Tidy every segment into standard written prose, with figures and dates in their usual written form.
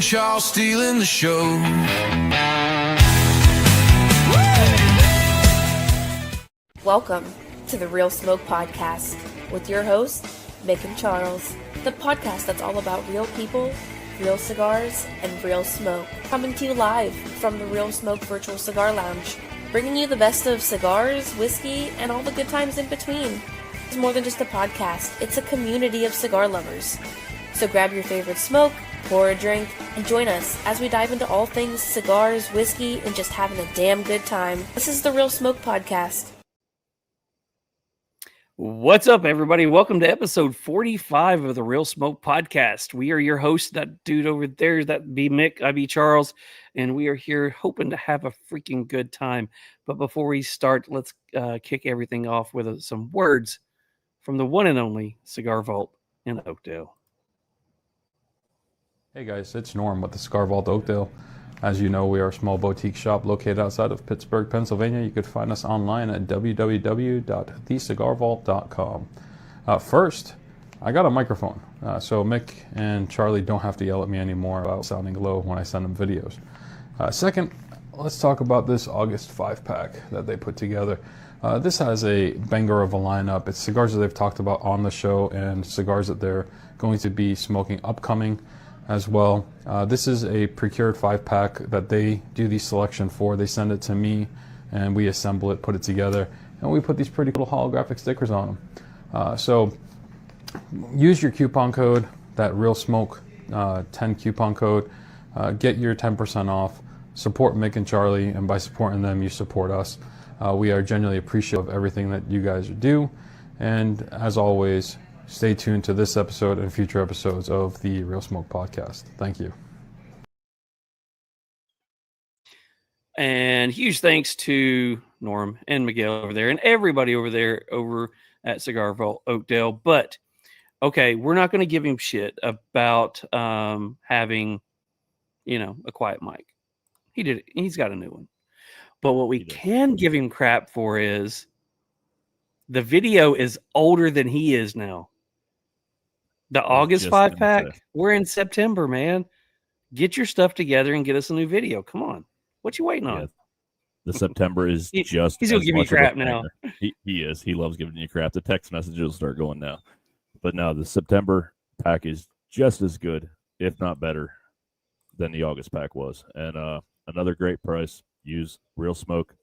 Charles stealing the show. Welcome to the Real Smoke Podcast with your hosts, Mick and Charles, the podcast that's all about real people, real cigars, and real smoke. Coming to you live from the Real Smoke Virtual Cigar Lounge, bringing you the best of cigars, whiskey, and all the good times in between. It's more than just a podcast, it's a community of cigar lovers. So grab your favorite smoke, pour a drink, and join us as we dive into all things cigars, whiskey, and just having a damn good time. This is the Real Smoke Podcast. What's up, everybody? Welcome to episode 45 of the Real Smoke Podcast. We are your hosts. That dude over there, that be Mick, I be Charles, and we are here hoping to have a freaking good time. But before we start, let's kick everything off with some words from the one and only Cigar Vault in Oakdale. Hey guys, it's Norm with the Cigar Vault Oakdale. As you know, we are a small boutique shop located outside of Pittsburgh, Pennsylvania. You could find us online at www.thecigarvault.com. First, I got a microphone, so Mick and Charlie don't have to yell at me anymore about sounding low when I send them videos. Second, let's talk about this August 5-pack that they put together. This has a banger of a lineup. It's cigars that they've talked about on the show and cigars that they're going to be smoking upcoming as well. This is a procured 5-pack that they do the selection for. They send it to me and we assemble it, put it together, and we put these pretty cool holographic stickers on them. So use your coupon code, that Real Smoke 10 coupon code, get your 10% off, support Mick and Charlie, and by supporting them you support us. We are genuinely appreciative of everything that you guys do, and as always, stay tuned to this episode and future episodes of the Real Smoke Podcast. Thank you. And huge thanks to Norm and Miguel over there and everybody over there over at Cigar Vault Oakdale. But, okay, we're not going to give him shit about having, a quiet mic. He did it. He's got a new one. But what we can give him crap for is the video is older than he is now. The August 5-pack, we're in September, man. Get your stuff together and get us a new video. Come on. What you waiting on? The September is he's going to give me crap now. He is. He loves giving you crap. The text messages will start going now. But now the September pack is just as good, if not better, than the August pack was. And another great price. Use Real Smoke.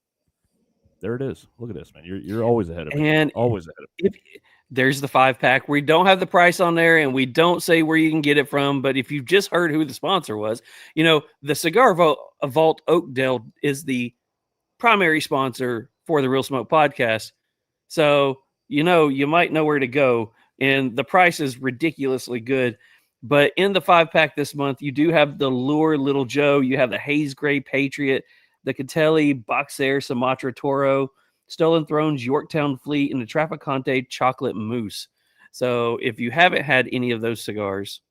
There it is. Look at this, man. You're always ahead of me. And always ahead of me. There's the 5-pack. We don't have the price on there, and we don't say where you can get it from. But if you've just heard who the sponsor was, the Cigar Vault Oakdale is the primary sponsor for the Real Smoke Podcast. So, you might know where to go. And the price is ridiculously good. But in the 5-pack this month, you do have the Lure Little Joe. You have the Haze Gray Patriot, the Catelli Boxer Sumatra Toro, Stolen Thrones Yorktown Fleet, and the Traficante Chocolate Mousse. So if you haven't had any of those cigars,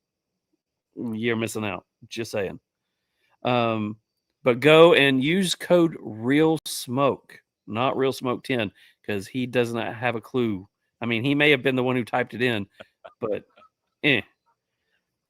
you're missing out. Just saying. But go and use code Real Smoke, not Real Smoke 10, because he does not have a clue. I mean, he may have been the one who typed it in, but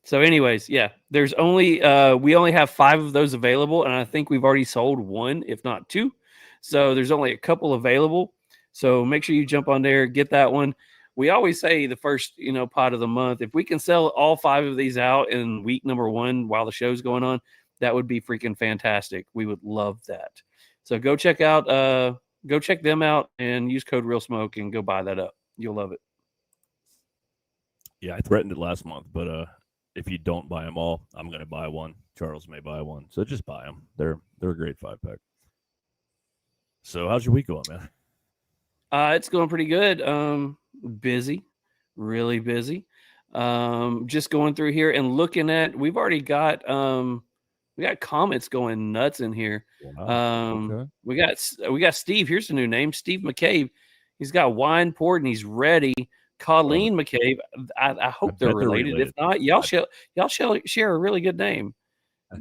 So anyways, yeah, there's only we only have 5 of those available, and I think we've already sold 1, if not 2. So there's only a couple available. So make sure you jump on there, get that one. We always say the first, pot of the month, if we can sell all 5 of these out in week number 1 while the show's going on, that would be freaking fantastic. We would love that. So go check them out and use code Real Smoke and go buy that up. You'll love it. Yeah, I threatened it last month, but if you don't buy them all, I'm going to buy one. Charles may buy one. So just buy them. They're a great 5-pack. So how's your week going, man? It's going pretty good. Busy, really busy. Just going through here and looking at, we've already got, we got comments going nuts in here. Wow. Okay. We got Steve. Here's the new name, Steve McCabe. He's got wine poured and he's ready. Colleen McCabe. I hope they're related. If not, y'all share a really good name.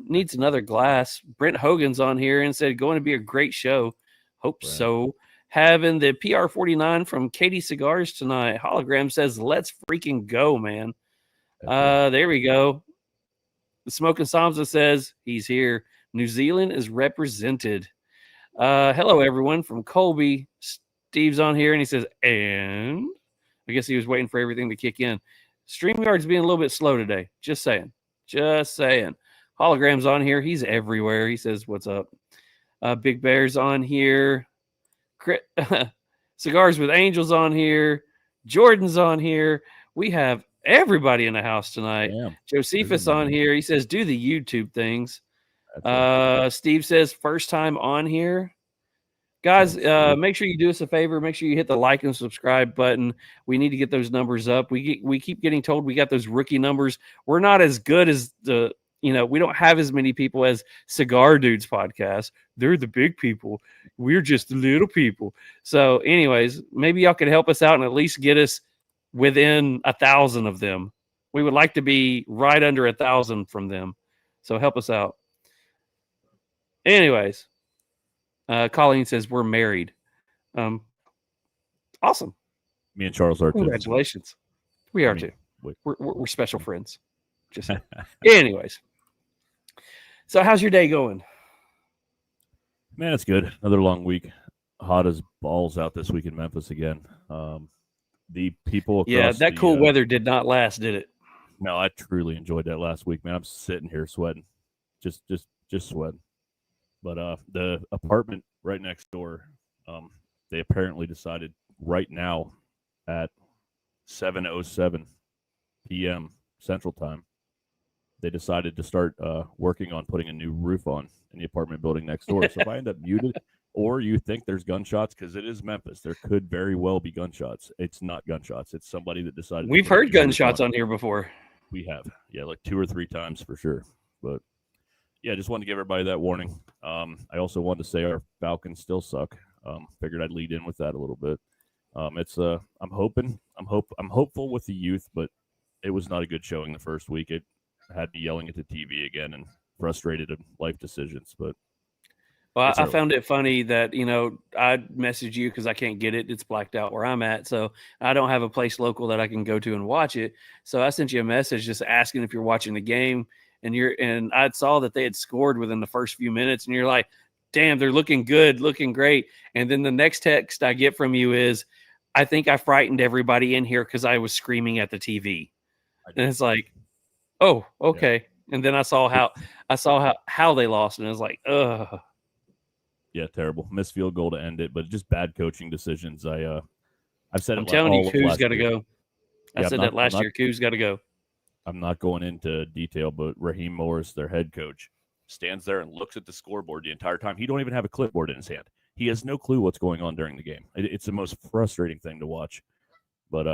Needs another glass. Brent Hogan's on here and said going to be a great show. Hope so. Having the PR49 from Katie Cigars tonight. Hologram says, let's freaking go, man. There we go. The Smoking Samsa says he's here. New Zealand is represented. Hello, everyone from Colby. Steve's on here, and he says, and I guess he was waiting for everything to kick in. StreamYard's being a little bit slow today. Just saying. Just saying. Hologram's on here. He's everywhere. He says, what's up? Big Bear's on here. Cigars with Angels on here. Jordan's on here. We have everybody in the house tonight. Damn. Josephus on here. He says, do the YouTube things. That's Steve says, first time on here. Guys, make sure you do us a favor. Make sure you hit the like and subscribe button. We need to get those numbers up. We keep getting told we got those rookie numbers. We're not as good as we don't have as many people as Cigar Dudes podcast. They're the big people. We're just the little people. So anyways, maybe y'all can help us out and at least get us within 1,000 of them. We would like to be right under 1,000 from them. So help us out. Anyways, Colleen says we're married. Awesome. Me and Charles are too. Congratulations. We are too. wait. We're special friends. Just anyways. So how's your day going? Man, it's good. Another long week. Hot as balls out this week in Memphis again. The people across that cool weather did not last, did it? No, I truly enjoyed that last week, man. I'm sitting here sweating. Just sweating. But the apartment right next door, they apparently decided right now at 7:07 p.m. Central Time, they decided to start working on putting a new roof on in the apartment building next door. So if I end up muted or you think there's gunshots, because it is Memphis, there could very well be gunshots. It's not gunshots. It's somebody that decided. We've heard gunshots on here before. We have. Yeah, like 2 or 3 times for sure. But yeah, just wanted to give everybody that warning. I also wanted to say our Falcons still suck. Figured I'd lead in with that a little bit. I'm hopeful with the youth, but it was not a good showing the first week. It had me yelling at the TV again and frustrated at life decisions. But well, I found it funny that I messaged you because I can't get it. It's blacked out where I'm at, so I don't have a place local that I can go to and watch it. So I sent you a message just asking if you're watching the game. And I saw that they had scored within the first few minutes, and you're like, damn, they're looking good, looking great. And then the next text I get from you is, I think I frightened everybody in here because I was screaming at the TV. And it's like, oh, okay. Yeah. And then I saw how they lost, and it was like, ugh. Yeah, terrible. Missed field goal to end it, but just bad coaching decisions. I've said I'm telling you, Koo's got to go. I said that last year. Koo's got to go. I'm not going into detail, but Raheem Morris, their head coach, stands there and looks at the scoreboard the entire time. He don't even have a clipboard in his hand. He has no clue what's going on during the game. It's the most frustrating thing to watch. But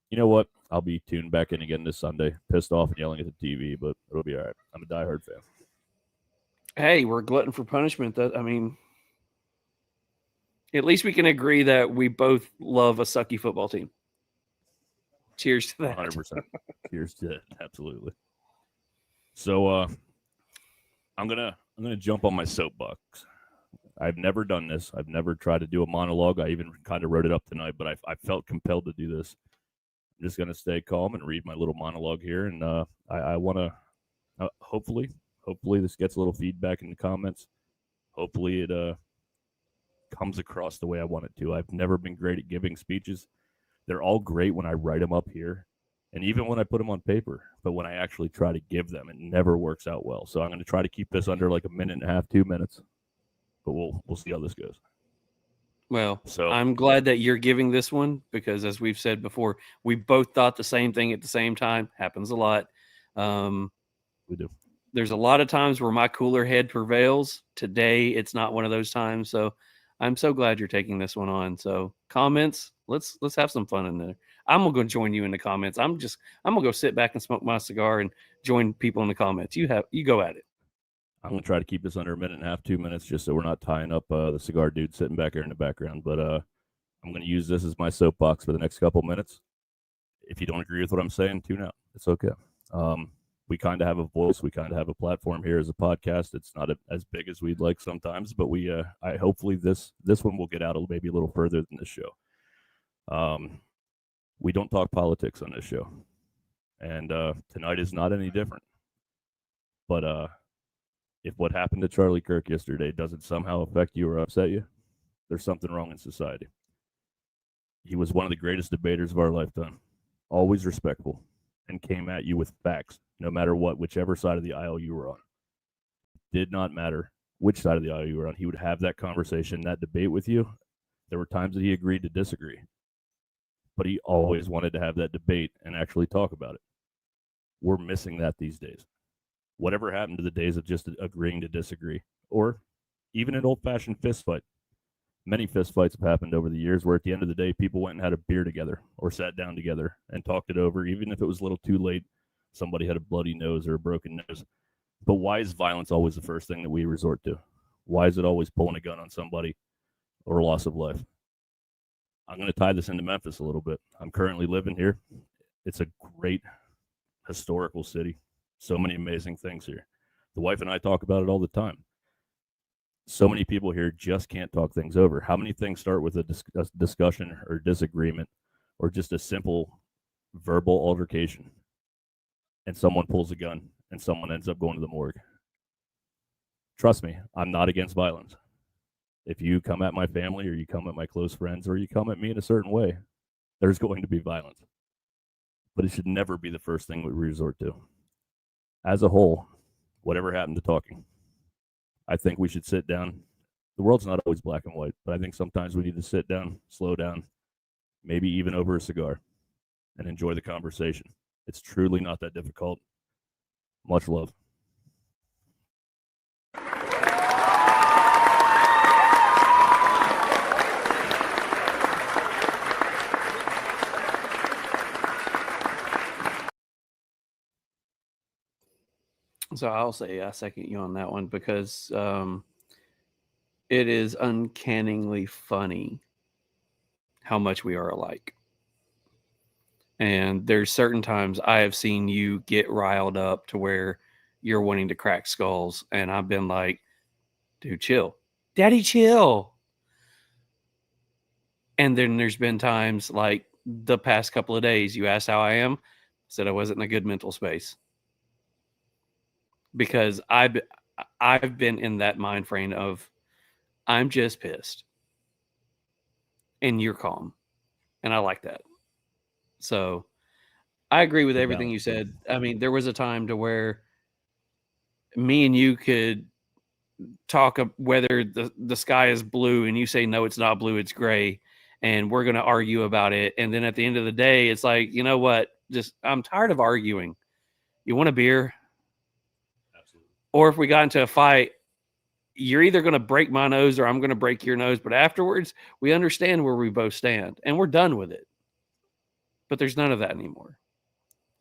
you know what? I'll be tuned back in again this Sunday, pissed off and yelling at the TV, but it'll be all right. I'm a diehard fan. Hey, we're glutton for punishment. At least we can agree that we both love a sucky football team. Cheers to that. 100%. Cheers to that. Absolutely. So I'm gonna jump on my soapbox. I've never done this. I've never tried to do a monologue. I even kind of wrote it up tonight, but I felt compelled to do this. I'm just gonna stay calm and read my little monologue here, and I want to hopefully this gets a little feedback in the comments. Hopefully it comes across the way I want it to. I've never been great at giving speeches. They're all great when I write them up here and even when I put them on paper. But when I actually try to give them, it never works out well. So I'm going to try to keep this under like a minute and a half, 2 minutes. But we'll see how this goes. Well, so I'm glad that you're giving this one because, as we've said before, we both thought the same thing at the same time. Happens a lot. We do. There's a lot of times where my cooler head prevails. Today, it's not one of those times. So I'm so glad you're taking this one on. So comments, let's have some fun in there. I'm gonna go join you in the comments. I'm gonna go sit back and smoke my cigar and join people in the comments. You go at it. I'm gonna try to keep this under a minute and a half, 2 minutes, just so we're not tying up the cigar dude sitting back here in the background. But I'm gonna use this as my soapbox for the next couple minutes. If you don't agree with what I'm saying, tune out. It's okay. We kind of have a voice. We kind of have a platform here as a podcast. It's not as big as we'd like sometimes, but I hopefully this one will get out maybe a little further than this show. We don't talk politics on this show, and tonight is not any different. But if what happened to Charlie Kirk yesterday doesn't somehow affect you or upset you, there's something wrong in society. He was one of the greatest debaters of our lifetime, always respectful, and came at you with facts, no matter what, whichever side of the aisle you were on. Did not matter which side of the aisle you were on. He would have that conversation, that debate with you. There were times that he agreed to disagree, but he always wanted to have that debate and actually talk about it. We're missing that these days. Whatever happened to the days of just agreeing to disagree, or even an old-fashioned fist fight? Many fist fights have happened over the years where at the end of the day, people went and had a beer together or sat down together and talked it over, even if it was a little too late. Somebody had a bloody nose or a broken nose. But why is violence always the first thing that we resort to? Why is it always pulling a gun on somebody or loss of life? I'm going to tie this into Memphis a little bit. I'm currently living here. It's a great historical city. So many amazing things here. The wife and I talk about it all the time. So many people here just can't talk things over. How many things start with a discussion or disagreement or just a simple verbal altercation, and someone pulls a gun and someone ends up going to the morgue? Trust me, I'm not against violence. If you come at my family or you come at my close friends or you come at me in a certain way, there's going to be violence. But it should never be the first thing we resort to. As a whole, whatever happened to talking? I think we should sit down. The world's not always black and white, but I think sometimes we need to sit down, slow down, maybe even over a cigar, and enjoy the conversation. It's truly not that difficult. Much love. So I'll say I second you on that one because it is uncannily funny how much we are alike. And there's certain times I have seen you get riled up to where you're wanting to crack skulls. And I've been like, dude, chill. Daddy, chill. And then there's been times like the past couple of days, you asked how I am. I said I wasn't in a good mental space. Because I've been in that mind frame of I'm just pissed and you're calm, and I like that. So I agree with everything you said. I mean, there was a time to where me and you could talk whether the sky is blue, and you say no, it's not blue, it's gray, and we're going to argue about it. And then at the end of the day, it's like, you know what? Just I'm tired of arguing. You want a beer? Or if we got into a fight, you're either going to break my nose or I'm going to break your nose. But afterwards, we understand where we both stand and we're done with it. But there's none of that anymore.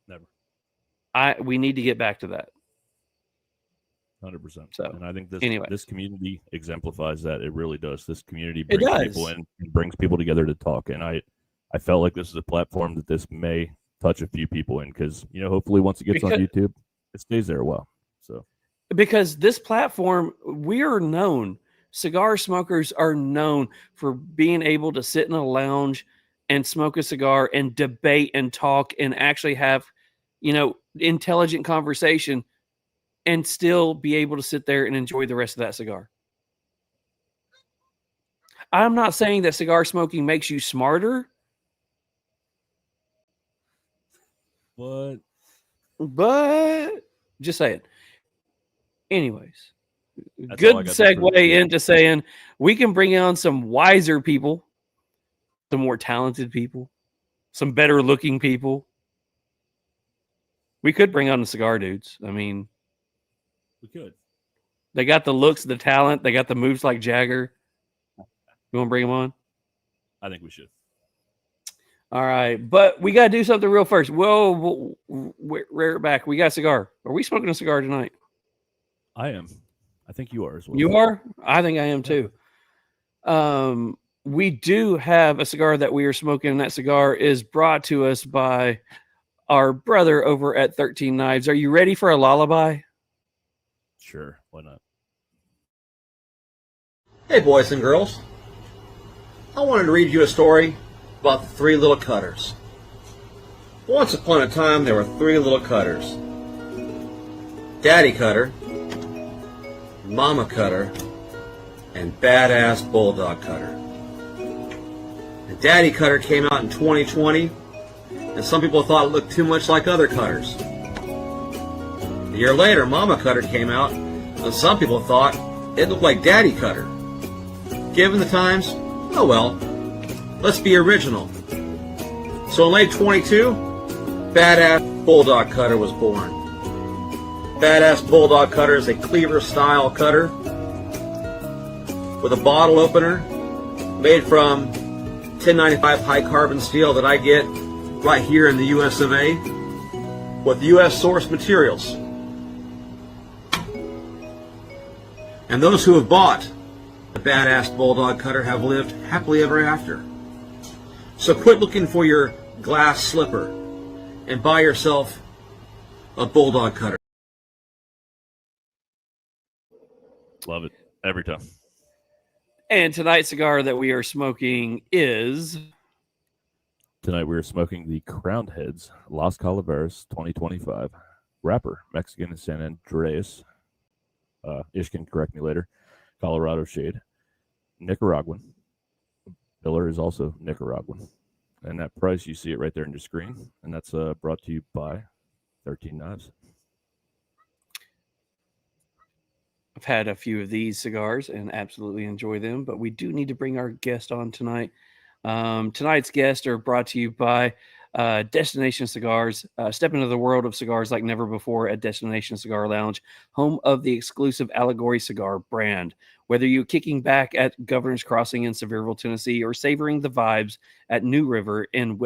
Never. We need to get back to that. 100%. So, and I think anyway. This community exemplifies that. It really does. This community brings people in and brings people together to talk. And I felt like this is a platform that this may touch a few people in because, hopefully once it gets on YouTube, it stays there a while. So. Because this platform, we are known. Cigar smokers are known for being able to sit in a lounge and smoke a cigar and debate and talk and actually have, intelligent conversation and still be able to sit there and enjoy the rest of that cigar. I'm not saying that cigar smoking makes you smarter. What? But just saying. Anyways, good segue into saying we can bring on some wiser people, some more talented people, some better looking people. We could bring on the Cigar Dudes. I mean, we could. They got the looks, the talent. They got the moves like Jagger. You want to bring them on? I think we should. All right. But we got to do something real first. Whoa, rear it back. We got a cigar. Are we smoking a cigar tonight? I am. I think you are as well. You are? I think I am too. We do have a cigar that we are smoking, and that cigar is brought to us by our brother over at 13 Knives. Are you ready for a lullaby? Sure. Why not? Hey, boys and girls. I wanted to read you a story about the three little cutters. Once upon a time, there were three little cutters. Daddy Cutter, Mama Cutter, and Badass Bulldog Cutter. The Daddy Cutter came out in 2020, and some people thought it looked too much like other cutters. A year later, Mama Cutter came out, and some people thought it looked like Daddy Cutter. Given the times, oh well, let's be original. So in late 22, Badass Bulldog Cutter was born. Badass Bulldog Cutter is a cleaver-style cutter with a bottle opener made from 1095 high-carbon steel that I get right here in the US of A with US source materials. And those who have bought the Badass Bulldog Cutter have lived happily ever after. So quit looking for your glass slipper and buy yourself a Bulldog Cutter. Love it every time. And tonight's cigar that we are smoking is... Tonight we are smoking the Crowned Heads Las Calaveras 2025 wrapper, Mexican and San Andreas. Ish can correct me later. Colorado shade, Nicaraguan. Miller is also Nicaraguan. And that price, you see it right there on your screen. And that's brought to you by 13 Knives. I've had a few of these cigars and absolutely enjoy them, but we do need to bring our guest on tonight. Tonight's guests are brought to you by Destination Cigars. Step into the world of cigars like never before at Destination Cigar Lounge, home of the exclusive Allegory cigar brand. Whether you're kicking back at Governor's Crossing in Sevierville, Tennessee, or savoring the vibes at New River in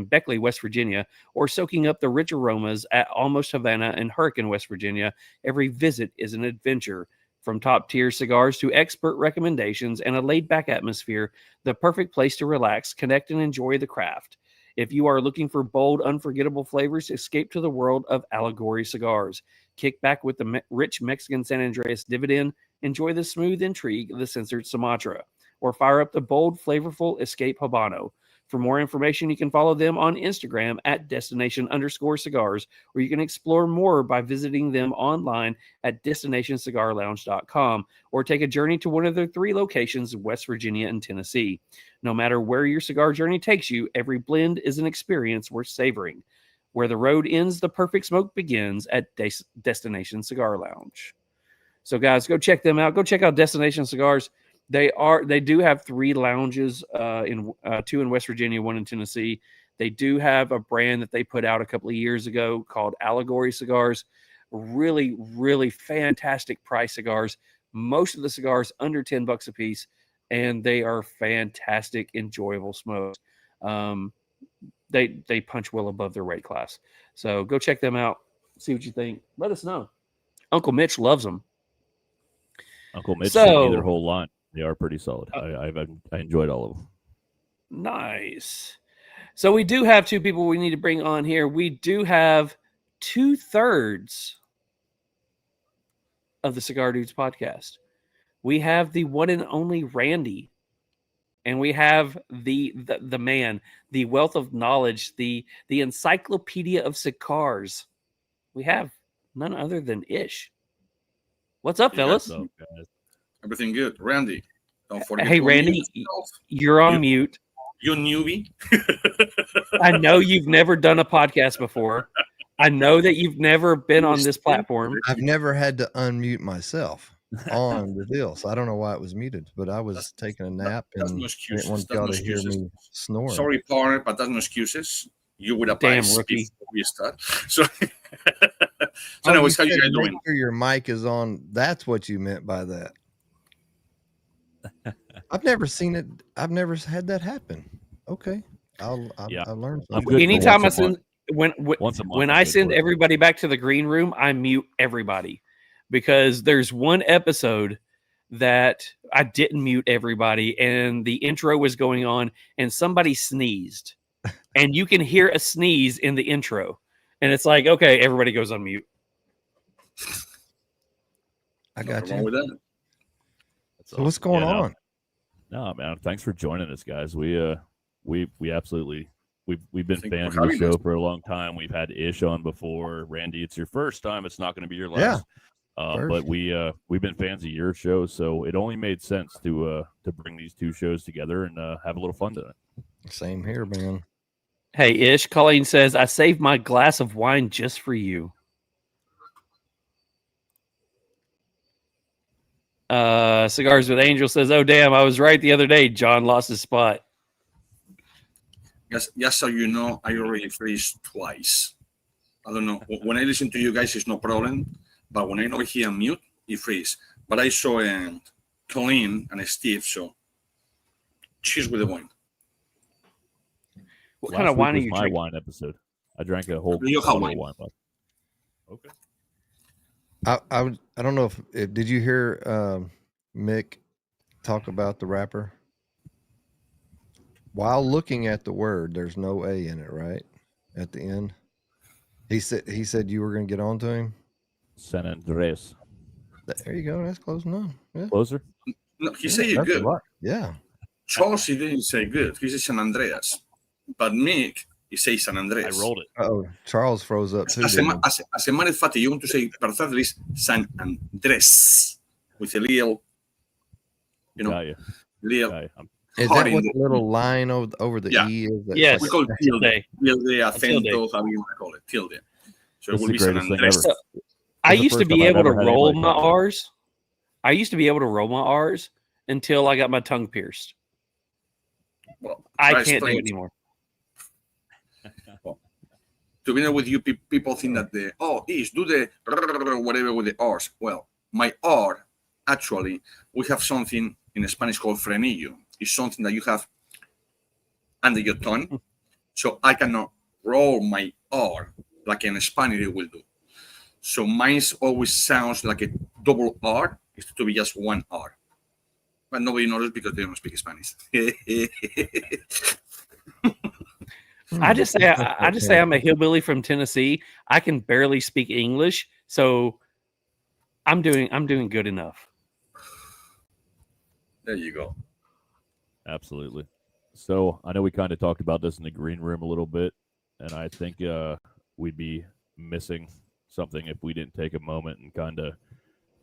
Beckley, West Virginia, or soaking up the rich aromas at Almost Havana and Hurricane, West Virginia, every visit is an adventure. From top-tier cigars to expert recommendations and a laid-back atmosphere, the perfect place to relax, connect, and enjoy the craft. If you are looking for bold, unforgettable flavors, escape to the world of Allegory cigars. Kick back with the rich Mexican San Andreas dividend, enjoy the smooth intrigue of the censored Sumatra, or fire up the bold, flavorful Escape Habano. For more information, you can follow them on Instagram at destination_cigars, or you can explore more by visiting them online at destinationcigarlounge.com, or take a journey to one of their 3 locations in West Virginia and Tennessee. No matter where your cigar journey takes you, every blend is an experience worth savoring. Where the road ends, the perfect smoke begins at Destination Cigar Lounge. So guys, go check them out. Go check out Destination Cigars. They do have 3 lounges, in 2 in West Virginia, 1 in Tennessee. They do have a brand that they put out a couple of years ago called Allegory Cigars. Really, really fantastic price cigars. Most of the cigars under $10 a piece, and they are fantastic, enjoyable smokes. They punch well above their weight class. So go check them out. See what you think. Let us know. Uncle Mitch loves them. Uncle Mitch sent me their whole line. They are pretty solid. I enjoyed all of them. Nice. So we do have 2 people we need to bring on here. We do have 2/3 of the Cigar Dudes podcast. We have the one and only Randy, and we have the man, the wealth of knowledge, the encyclopedia of cigars. We have none other than Ish. What's up, fellas? What's up, guys? Everything good. Randy, don't forget. Hey, Randy, you're on mute. You newbie. I know you've never done a podcast before. I know that you've never been on this platform. I've never had to unmute myself on the deal, so I don't know why it was muted, but I was taking a nap and no didn't want y'all to hear me snoring. Sorry, partner, but that's no excuses. You would have Damn rookie. before we start. So, anyways, how you guys doing? Make sure your mic is on. That's what you meant by that. I've never seen it. I've never had that happen. Okay, I'll learn something. Anytime I send when I send everybody back to the green room, I mute everybody, because there's one episode that I didn't mute everybody and the intro was going on and somebody sneezed, and you can hear a sneeze in the intro, and it's like, okay, everybody goes on mute. I got Nothing wrong you. with that. So what's going on? No, man. Thanks for joining us, guys. We absolutely we've been Thank you fans for of the having us. show for a long time. We've had Ish on before. Randy, it's your first time. It's not going to be your last. But First. we've been fans of your show, so it only made sense to bring these two shows together and have a little fun tonight. Same here, man. Hey, Ish, Colleen says, I saved my glass of wine just for you. Cigars with Angel says, oh, damn, I was right the other day. John lost his spot. Just so you know, I already freeze twice. I don't know. When I listen to you guys, it's no problem. But when I'm over here on mute, it freeze. But I saw Colleen and Steve, so cheers with the wine. What kind of wine are you my drinking? wine episode. I drank a whole Rioja bottle of wine. wine. Okay. I don't know if did you hear Mick talk about the rapper? While looking at the word, there's no A in it, right? At the end. He said you were going to get on to him. San Andres. There you go. That's close enough. Yeah. Closer? No, he said it That's a good. lot. Yeah. Charles, he didn't say good. He said San Andreas. But Mick, he says San Andreas. I rolled it. Oh, Charles froze up too. As a matter of fact, you want to say perfectly San Andres with a little, Got you. little. Got you. Is hard that in what the- the little line over the Yeah. E is? That Yes. We call it tilde, Tilde. acento, how you want to call it, tilde. So That's it will the be San greatest thing Andres. ever. I That's the used to first time be I've able to ever had roll anybody my tell me. R's. I used to be able to roll my R's until I got my tongue pierced. Well, I try can't do it explain. anymore. To be honest with you, people think that do the whatever with the R's. Well, my R, actually, we have something in Spanish called frenillo. It's something that you have under your tongue. So I cannot roll my R like in Spanish it will do. So mine always sounds like a double R. It's to be just one R. But nobody knows because they don't speak Spanish. I just say I'm a hillbilly from Tennessee. I can barely speak English, so I'm doing good enough. There you go. Absolutely. So I know we kind of talked about this in the green room a little bit, and I think we'd be missing something if we didn't take a moment and kind of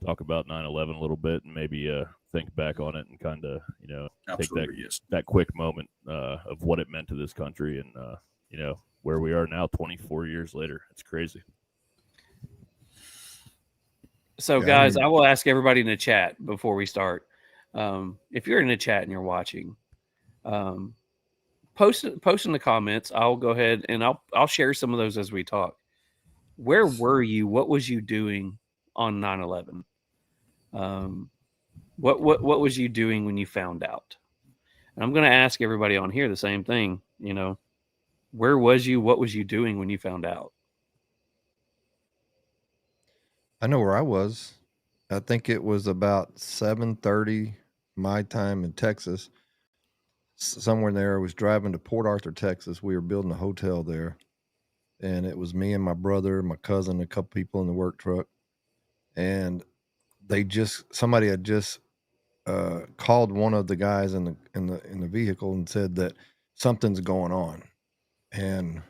talk about 9/11 a little bit and maybe think back on it and kind of take Absolutely, yes. that quick moment of what it meant to this country and where we are now 24 years later. It's crazy. So, Yeah, guys, I mean- I will ask everybody in the chat before we start. If you're in the chat and you're watching, post in the comments. I'll go ahead and I'll share some of those as we talk. Where were you? What was you doing on 9/11? What was you doing when you found out? And I'm going to ask everybody on here the same thing. Where was you? What was you doing when you found out? I know where I was. I think it was about 7:30 my time in Texas. Somewhere in there, I was driving to Port Arthur, Texas. We were building a hotel there, and it was me and my brother, my cousin, a couple people in the work truck, and somebody had just called one of the guys in the vehicle and said that something's going on, and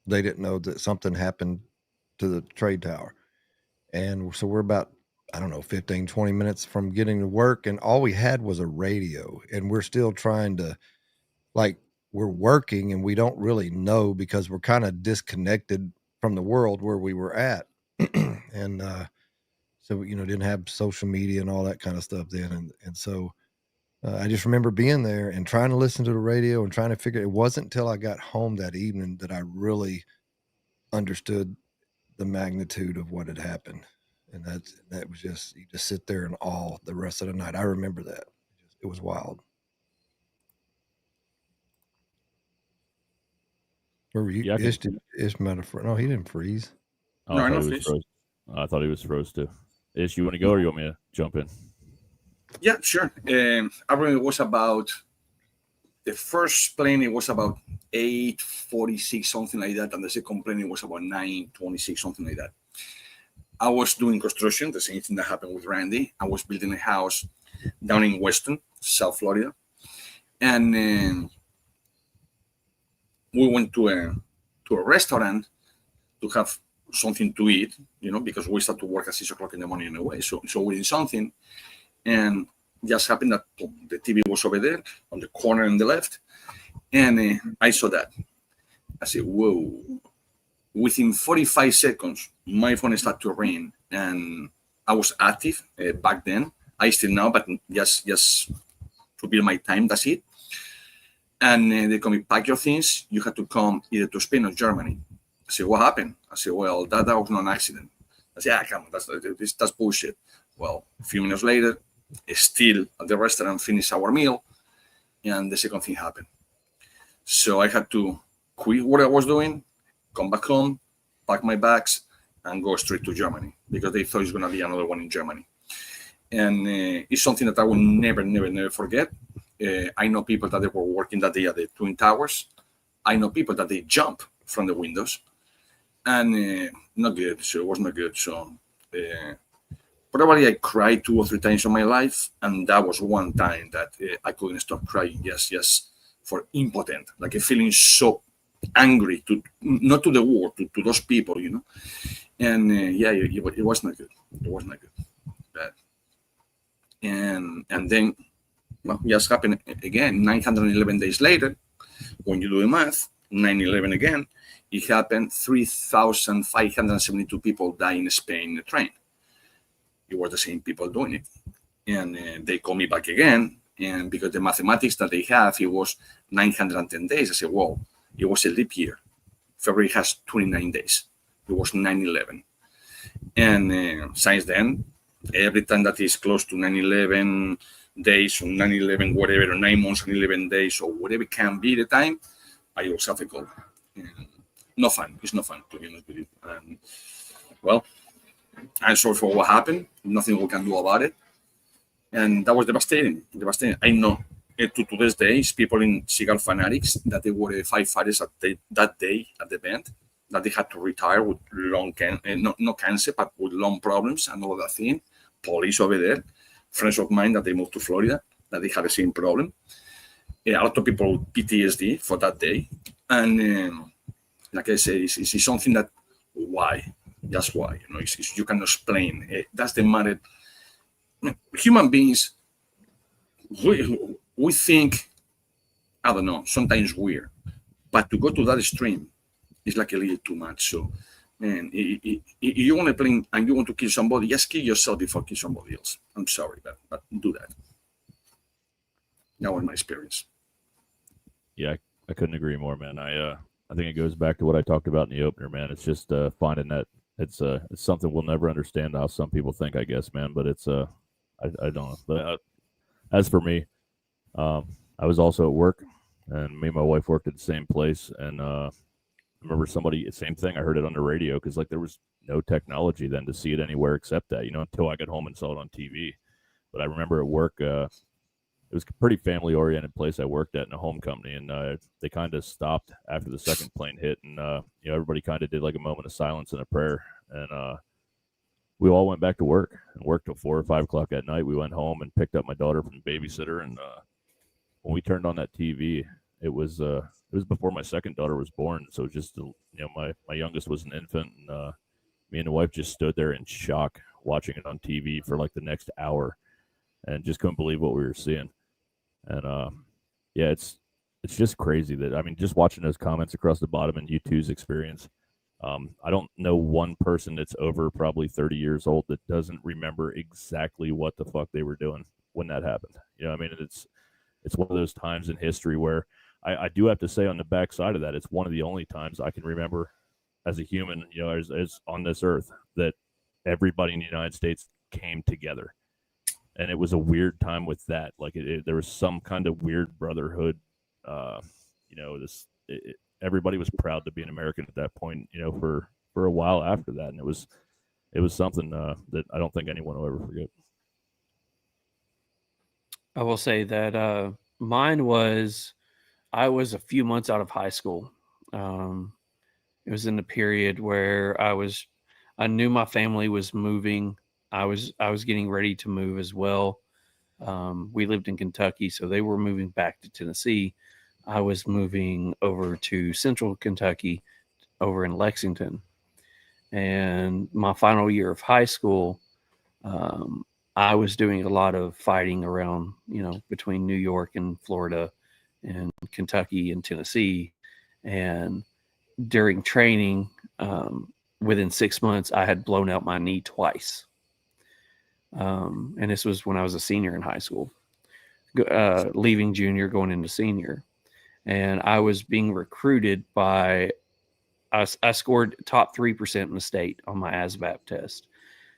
they didn't know that something happened to the trade tower. And so we're about, I don't know, 15, 20 minutes from getting to work. And all we had was a radio. And we're still trying to, we're working and we don't really know because we're kind of disconnected from the world where we were at. And so, didn't have social media and all that kind of stuff then. And so I just remember being there and trying to listen to the radio and trying to figure, it wasn't until I got home that evening that I really understood the magnitude of what had happened. And that was just, you just sit there in awe the rest of the night. I remember that. It was wild. Where were you? Yeah, Ish might have no, he didn't freeze. Oh, No, I I know thought he was fish. froze. I thought he was froze too. Ish, you want to go or you want me to jump in? Yeah, sure. I remember it was about the first plane. It was about 8:46, something like that, and the second plane it was about 9:26, something like that. I was doing construction, the same thing that happened with Randy. I was building a house down in Weston, South Florida, and we went to a restaurant to have something to eat, because we start to work at 6 o'clock in the morning anyway. So we did something, and just happened that the TV was over there on the corner on the left, and I saw that. I said, whoa. Within 45 seconds, my phone started to ring, and I was active back then. I still now, but just to build my time, that's it. And they told me, pack your things. You have to come either to Spain or Germany. I said, what happened? I said, well, that was not an accident. I said, come on, that's bullshit. Well, a few minutes later, still at the restaurant, finished our meal, and the second thing happened. So I had to quit what I was doing, come back home, pack my bags, and go straight to Germany, because they thought it was going to be another one in Germany. And it's something that I will never forget. I know people that they were working that day at the Twin Towers. I know people that they jump from the windows, and not good. So it was not good. So probably I cried 2 or 3 times in my life, and that was one time that I couldn't stop crying. Yes, for impotent, like a feeling so angry not to the world, to those people, And it was not good. It was not good. Bad. And then, well, just happened again. 911 days later, when you do the math, 9/11 again, it happened. 3,572 people died in Spain in a train. It were the same people doing it, and they called me back again. And because the mathematics that they have, it was 910 days. I said, well, it was a leap year. February has 29 days. It was 9/11. And since then, every time that is close to 9/11 days or 9/11 whatever, or 9 months and 11 days or whatever it can be the time, I always have a call. No fun. It's not fun, to be honest with you. Well, I'm sorry for what happened. Nothing we can do about it. And that was devastating. I know to this day, people in Cigar Fanatics that they were firefighters that day at the event, that they had to retire with lung not cancer, but with lung problems and all that thing. Police over there, friends of mine that they moved to Florida, that they had the same problem. A lot of people with PTSD for that day. And like I said, it's something that, why? That's why, you can explain. That's the matter. Human beings, we think, I don't know, sometimes weird, but to go to that extreme is like a little too much. So, man, if you want to play and you want to kill somebody, just kill yourself before kill somebody else. I'm sorry, but do that. That was my experience. Yeah, I couldn't agree more, man. I think it goes back to what I talked about in the opener, man. It's just finding that it's something we'll never understand how some people think, I guess, man. But it's I don't know. But as for me, I was also at work, and me and my wife worked at the same place, and I remember same thing. I heard it on the radio because there was no technology then to see it anywhere except that, until I got home and saw it on TV. But I remember at work, it was a pretty family-oriented place I worked at in a home company, and they kind of stopped after the second plane hit, and everybody kind of did like a moment of silence and a prayer, and we all went back to work and worked till 4 or 5 o'clock at night. We went home and picked up my daughter from the babysitter, and when we turned on that TV, it was before my second daughter was born, so just my youngest was an infant, and me and the wife just stood there in shock watching it on TV for like the next hour, and just couldn't believe what we were seeing. And yeah, it's just crazy that just watching those comments across the bottom and U2's experience. I don't know one person that's over probably 30 years old that doesn't remember exactly what the fuck they were doing when that happened. It's one of those times in history where I do have to say, on the backside of that, it's one of the only times I can remember as a human, as on this earth, that everybody in the United States came together. And it was a weird time with that. There was some kind of weird brotherhood. Everybody was proud to be an American at that point, for a while after that. And it was something that I don't think anyone will ever forget. I will say that mine was, I was a few months out of high school. It was in the period where I knew my family was moving. I was getting ready to move as well. We lived in Kentucky, so they were moving back to Tennessee. I was moving over to Central Kentucky, over in Lexington. And my final year of high school, I was doing a lot of fighting around, between New York and Florida and Kentucky and Tennessee. And during training, within 6 months, I had blown out my knee twice. And this was when I was a senior in high school, leaving junior, going into senior. And I was being recruited by, I scored top 3% in the state on my ASVAB test.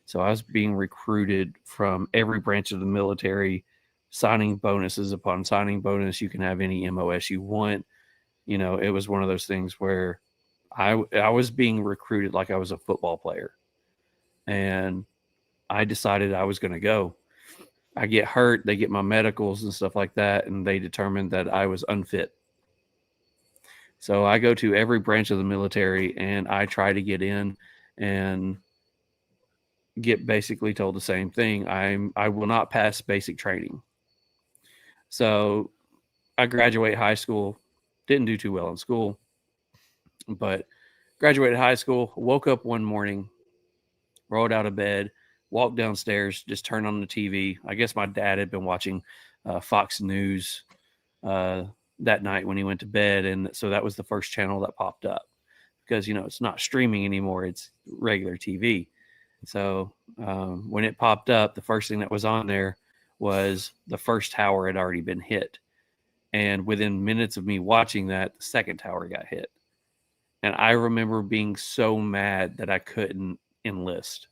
So I was being recruited from every branch of the military, signing bonuses upon signing bonus. You can have any MOS you want. It was one of those things where I was being recruited like I was a football player. And I decided I was going to go. I get hurt. They get my medicals and stuff like that. And they determined that I was unfit. So I go to every branch of the military and I try to get in and get basically told the same thing. I will not pass basic training. So I graduate high school, didn't do too well in school, but graduated high school, woke up one morning, rolled out of bed, walked downstairs, just turned on the TV. I guess my dad had been watching Fox News that night when he went to bed. And so that was the first channel that popped up because, it's not streaming anymore. It's regular TV. So when it popped up, the first thing that was on there was the first tower had already been hit. And within minutes of me watching that, the second tower got hit. And I remember being so mad that I couldn't enlist.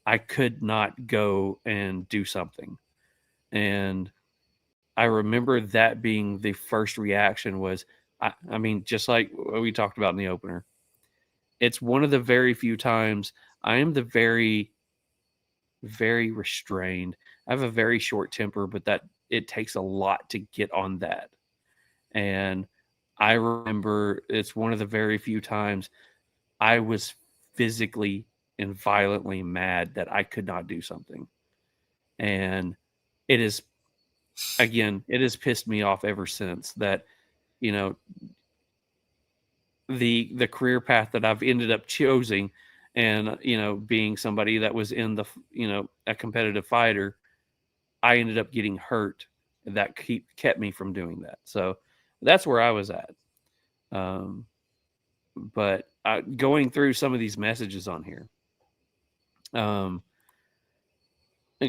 I could not go and do something. And I remember that being the first reaction was, I mean, just like what we talked about in the opener, it's one of the very few times I am the very, very restrained. I have a very short temper, but that it takes a lot to get on that. And I remember it's one of the very few times I was physically and violently mad that I could not do something. And it is, again, it has pissed me off ever since that, the career path that I've ended up choosing and, being somebody that was in the, a competitive fighter, I ended up getting hurt. That kept me from doing that. So that's where I was at. But going through some of these messages on here, and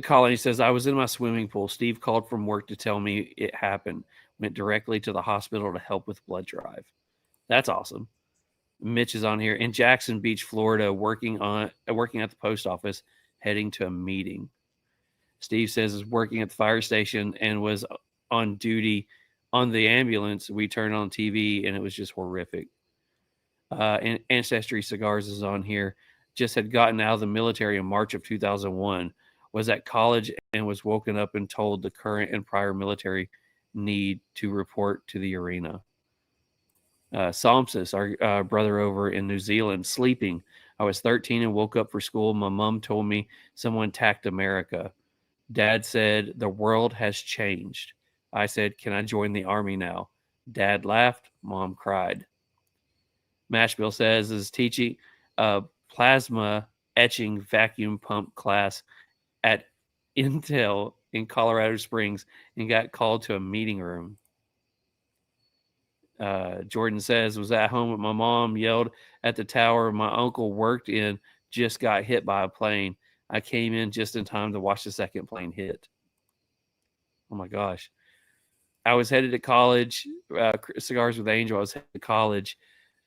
Colony says, I was in my swimming pool. Steve called from work to tell me it happened. Went directly to the hospital to help with blood drive. That's awesome. Mitch is on here in Jackson Beach, Florida, working at the post office, heading to a meeting. Steve says is working at the fire station and was on duty on the ambulance. We turned on TV and it was just horrific. And Ancestry Cigars is on here. Just had gotten out of the military in March of 2001. Was at college and was woken up and told the current and prior military need to report to the arena. Psalmsis, our brother over in New Zealand, sleeping. I was 13 and woke up for school. My mom told me someone attacked America. Dad said, the world has changed. I said, can I join the army now? Dad laughed. Mom cried. Mashbill says, is teaching plasma etching vacuum pump class at Intel in Colorado Springs and got called to a meeting room. Jordan says, was at home with my mom, yelled at the tower my uncle worked in, just got hit by a plane. I came in just in time to watch the second plane hit. Oh my gosh. I was headed to college, Cigars with Angel. I was headed to college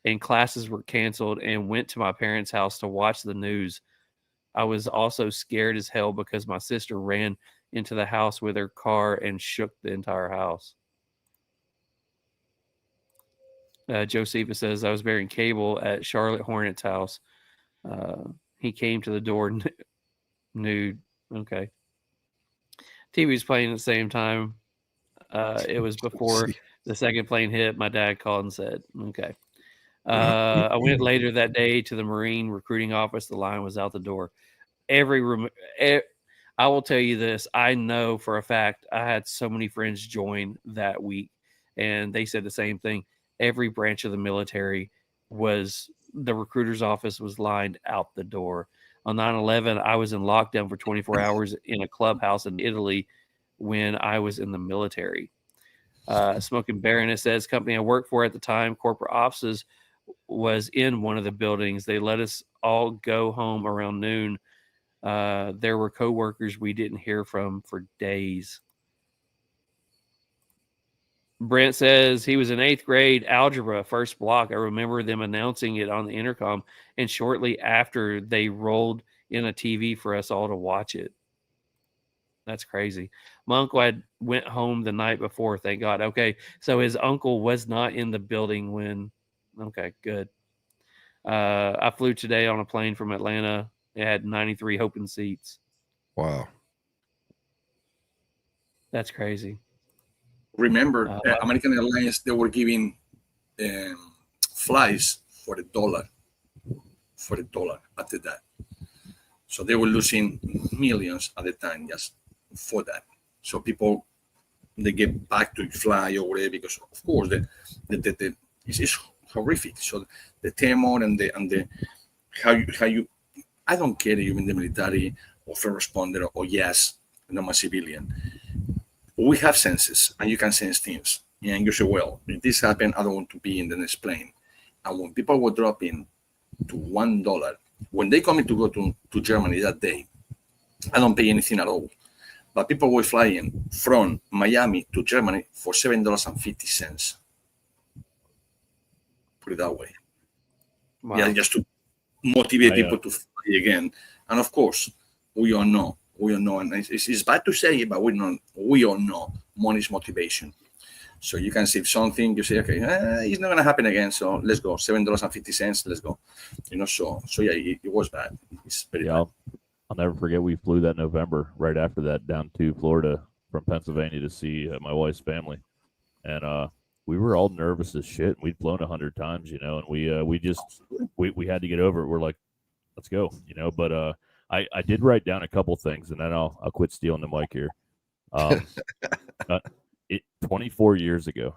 and classes were canceled and went to my parents' house to watch the news. I was also scared as hell because my sister ran into the house with her car and shook the entire house. Josefa says, I was bearing cable at Charlotte Hornet's house. He came to the door nude. Okay. TV was playing at the same time. It was before the second plane hit. My dad called and said, okay. I went later that day to the Marine recruiting office. The line was out the door. I will tell you this. I know for a fact I had so many friends join that week and they said the same thing. Every branch of the military the recruiter's office was lined out the door. On 9/11, I was in lockdown for 24 hours in a clubhouse in Italy when I was in the military. Smoking Baroness says, company I worked for at the time, corporate offices was in one of the buildings. They let us all go home around noon. There were coworkers we didn't hear from for days. Brent says he was in 8th grade algebra, first block. I remember them announcing it on the intercom, and shortly after they rolled in a TV for us all to watch it. That's crazy. My uncle went home the night before, thank God. Okay, so his uncle was not in the building when. Okay, good. I flew today on a plane from Atlanta. It had 93 open seats. Wow. That's crazy. Remember, American Airlines, they were giving flights for $1 after that. So they were losing millions at the time just for that. So people, they get back to fly or whatever, because of course it's horrific. So the turmoil and the how you I don't care if you're in the military or first responder or yes, I'm a civilian. We have senses, and you can sense things. And you say, well, if this happened, I don't want to be in the next plane. And when people were dropping to $1, when they come in to go to Germany that day, I don't pay anything at all. But people were flying from Miami to Germany for $7.50. Put it that way. Wow. Yeah, just to motivate people to fly again. And of course, we all know, and it's bad to say it, but we all know money is motivation. So you can save something, you say, okay, it's not going to happen again, so let's go, $7.50, let's go. So yeah, it was bad. It's very bad. I'll never forget, we flew that November right after that down to Florida from Pennsylvania to see my wife's family. And we were all nervous as shit. We'd flown 100 times, and we had to get over it. We're like, let's go, but I did write down a couple things, and then I'll quit stealing the mic here. 24 years ago,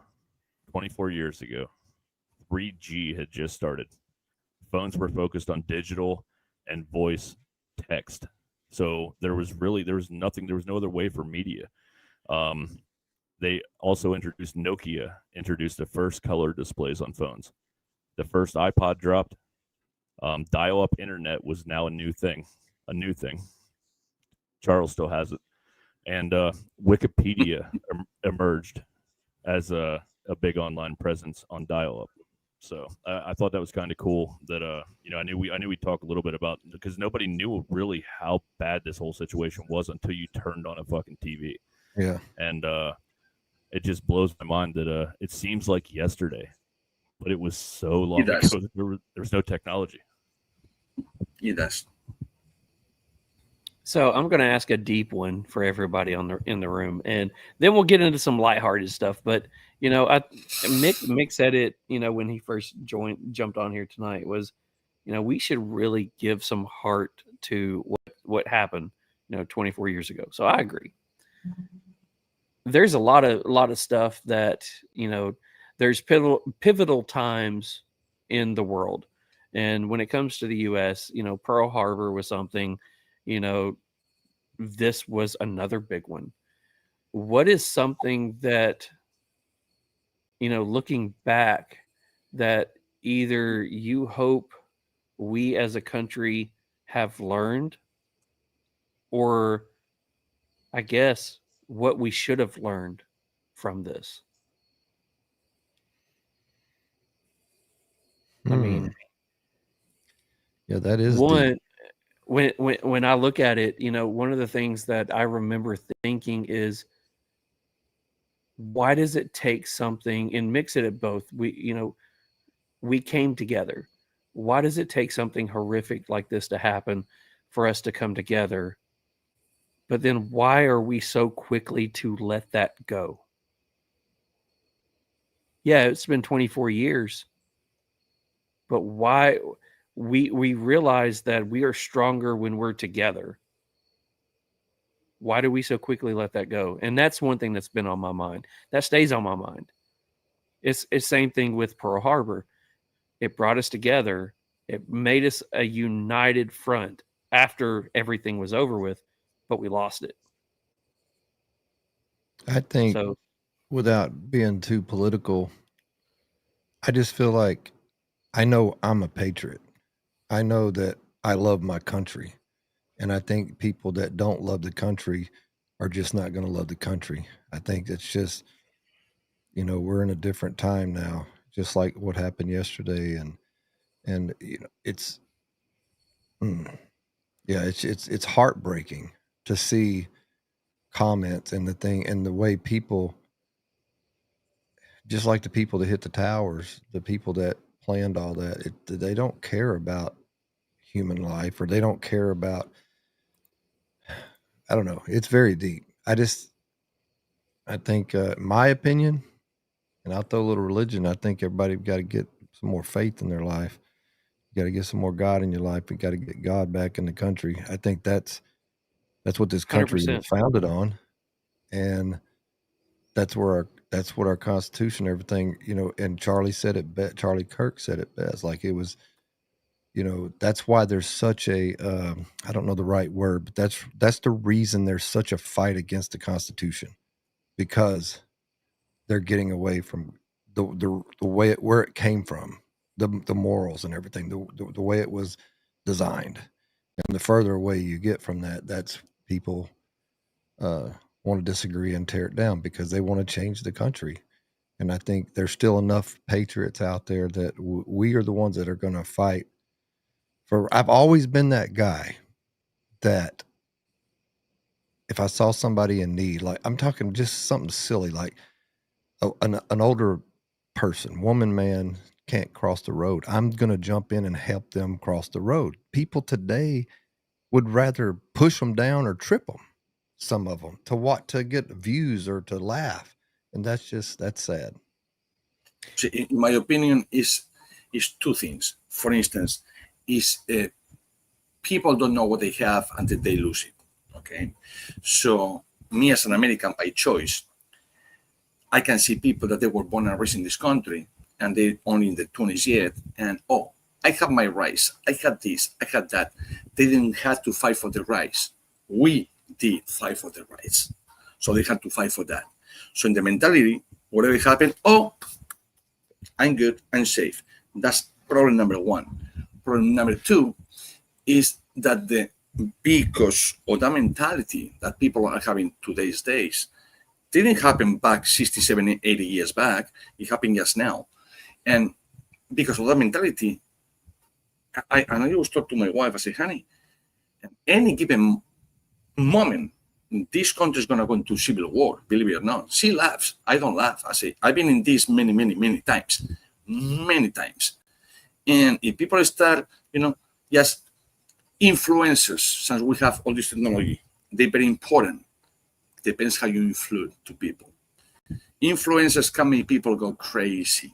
3G had just started. Phones were focused on digital and voice text. So there was nothing, there was no other way for media. They also Nokia introduced the first color displays on phones. The first iPod dropped. Dial-up internet was now a new thing. Charles still has it. And Wikipedia emerged as a big online presence on dial-up. So I thought that was kind of cool. That I knew we'd talk a little bit about, because nobody knew really how bad this whole situation was until you turned on a fucking TV. Yeah. And it just blows my mind that it seems like yesterday, but it was so long ago that there was no technology. It does. So I'm going to ask a deep one for everybody in the room, and then we'll get into some lighthearted stuff. But Mick said it, when he first jumped on here tonight, was, we should really give some heart to what happened, 24 years ago. So I agree. There's a lot of stuff that, there's pivotal times in the world, and when it comes to the U.S., Pearl Harbor was something. This was another big one. What is something that, looking back, that either you hope we as a country have learned, or I guess what we should have learned from this? I mean, yeah, that is one. deep. When I look at it, one of the things that I remember thinking is, why does it take something, and mix it at both? We came together. Why does it take something horrific like this to happen for us to come together? But then why are we so quickly to let that go? Yeah, it's been 24 years, but why? We realize that we are stronger when we're together. Why do we so quickly let that go? And that's one thing that's been on my mind. That stays on my mind. It's same thing with Pearl Harbor. It brought us together. It made us a united front after everything was over with, but we lost it. I think, So without being too political, I just feel like I know I'm a patriot. I know that I love my country. And I think people that don't love the country are just not going to love the country. I think it's just, we're in a different time now, just like what happened yesterday. And it's, it's heartbreaking to see comments and the way people, just like the people that hit the towers, the people that planned all that, they don't care about human life, or they don't care about, I don't know. It's very deep. I think, my opinion, and I'll throw a little religion, I think everybody got to get some more faith in their life. You got to get some more God in your life. You got to get God back in the country. I think that's what this country 100%. was founded on. And that's what our Constitution, everything, and Charlie Kirk said it best. Like, it was, that's why there's such a, I don't know the right word, but that's the reason there's such a fight against the Constitution, because they're getting away from the way where it came from, the morals and everything, the way it was designed. And the further away you get from that, that's people want to disagree and tear it down because they want to change the country. And I think there's still enough patriots out there that we are the ones that are going to fight for. I've always been that guy that if I saw somebody in need, like, I'm talking just something silly, like an older person, woman, man, can't cross the road, I'm going to jump in and help them cross the road. People today would rather push them down or trip them, some of them, to get views or to laugh. And that's sad. In my opinion, is two things. For instance, is people don't know what they have until they lose it. Okay, so me as an American by choice, I can see people that they were born and raised in this country and they're only in the 20s yet, and I have my rights, I had this, I had that. They didn't have to fight for the rights. We did fight for the rights, so they had to fight for that. So in the mentality, whatever happened, I'm good, I'm safe. That's problem number one. Problem number two is that because of that mentality that people are having today's days, didn't happen back 60, 70, 80 years back. It happened just now. And because of that mentality, I always talk to my wife, I say, honey, at any given moment, this country is going to go into civil war, believe it or not. She laughs. I don't laugh. I say, I've been in this many, many, many times. Many times. And if people start, just influencers, since we have all this technology, they're very important. Depends how you influence to people. Influencers can make people go crazy.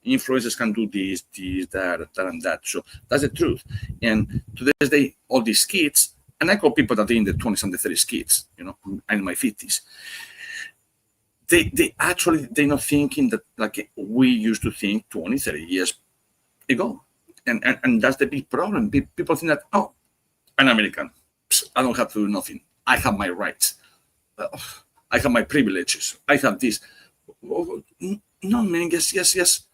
Influencers can do this, that, and that. So that's the truth. And to this day, all these kids, and I call people that are in the 20s and the 30s kids, I'm in my 50s. They're not thinking that like we used to think 20, 30 years ago. And that's the big problem. People think that, I'm American. I don't have to do nothing. I have my rights. I have my privileges. I have this. No, man, yes.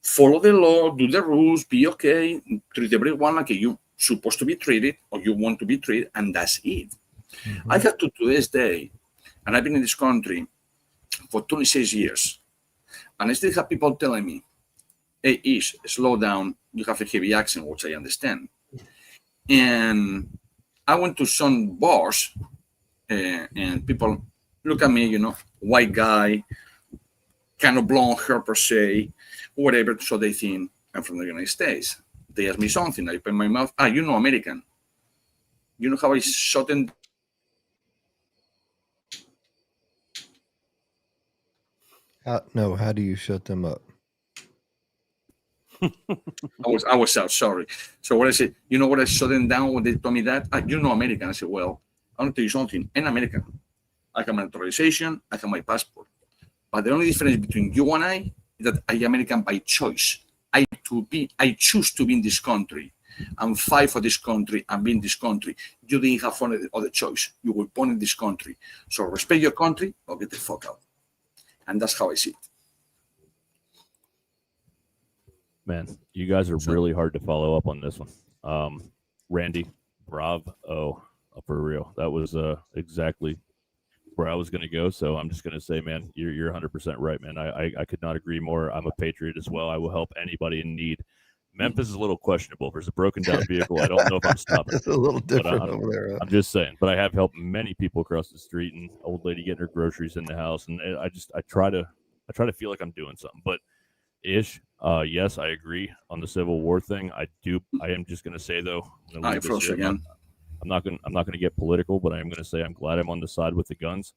Follow the law, do the rules, be okay, treat everyone like you're supposed to be treated or you want to be treated, and that's it. Mm-hmm. I have to this day, and I've been in this country for 26 years, and I still have people telling me, hey, Ish, slow down, you have a heavy accent, which I understand. And I went to some bars, and people look at me, white guy, kind of blonde hair per se, whatever, so they think I'm from the United States. They ask me something, I open my mouth, American. You know how I shut them? How do you shut them up? I was out, sorry. So what I said, what I shut them down when they told me that? American. I said, well, I want to tell you something. I'm American. I have my naturalization, I have my passport. But the only difference between you and I that I am American by choice. I choose to be in this country and fight for this country and be in this country. You didn't have other choice. You were born in this country. So respect your country or get the fuck out. And that's how I see it. Man, you guys are really hard to follow up on this one. Randy, bravo, for real. That was exactly where I was going to go. So I'm just going to say, man, you're 100% right, man. I could not agree more. I'm a patriot as well. I will help anybody in need. Memphis is a little questionable. There's a broken down vehicle. I don't know if I'm stopping. It's a little different over there. I'm just saying. But I have helped many people across the street, and old lady getting her groceries in the house. And I try to feel like I'm doing something. But yes, I agree on the Civil War thing. I am just going to say though. I'm not going to get political, but I'm going to say I'm glad I'm on the side with the guns.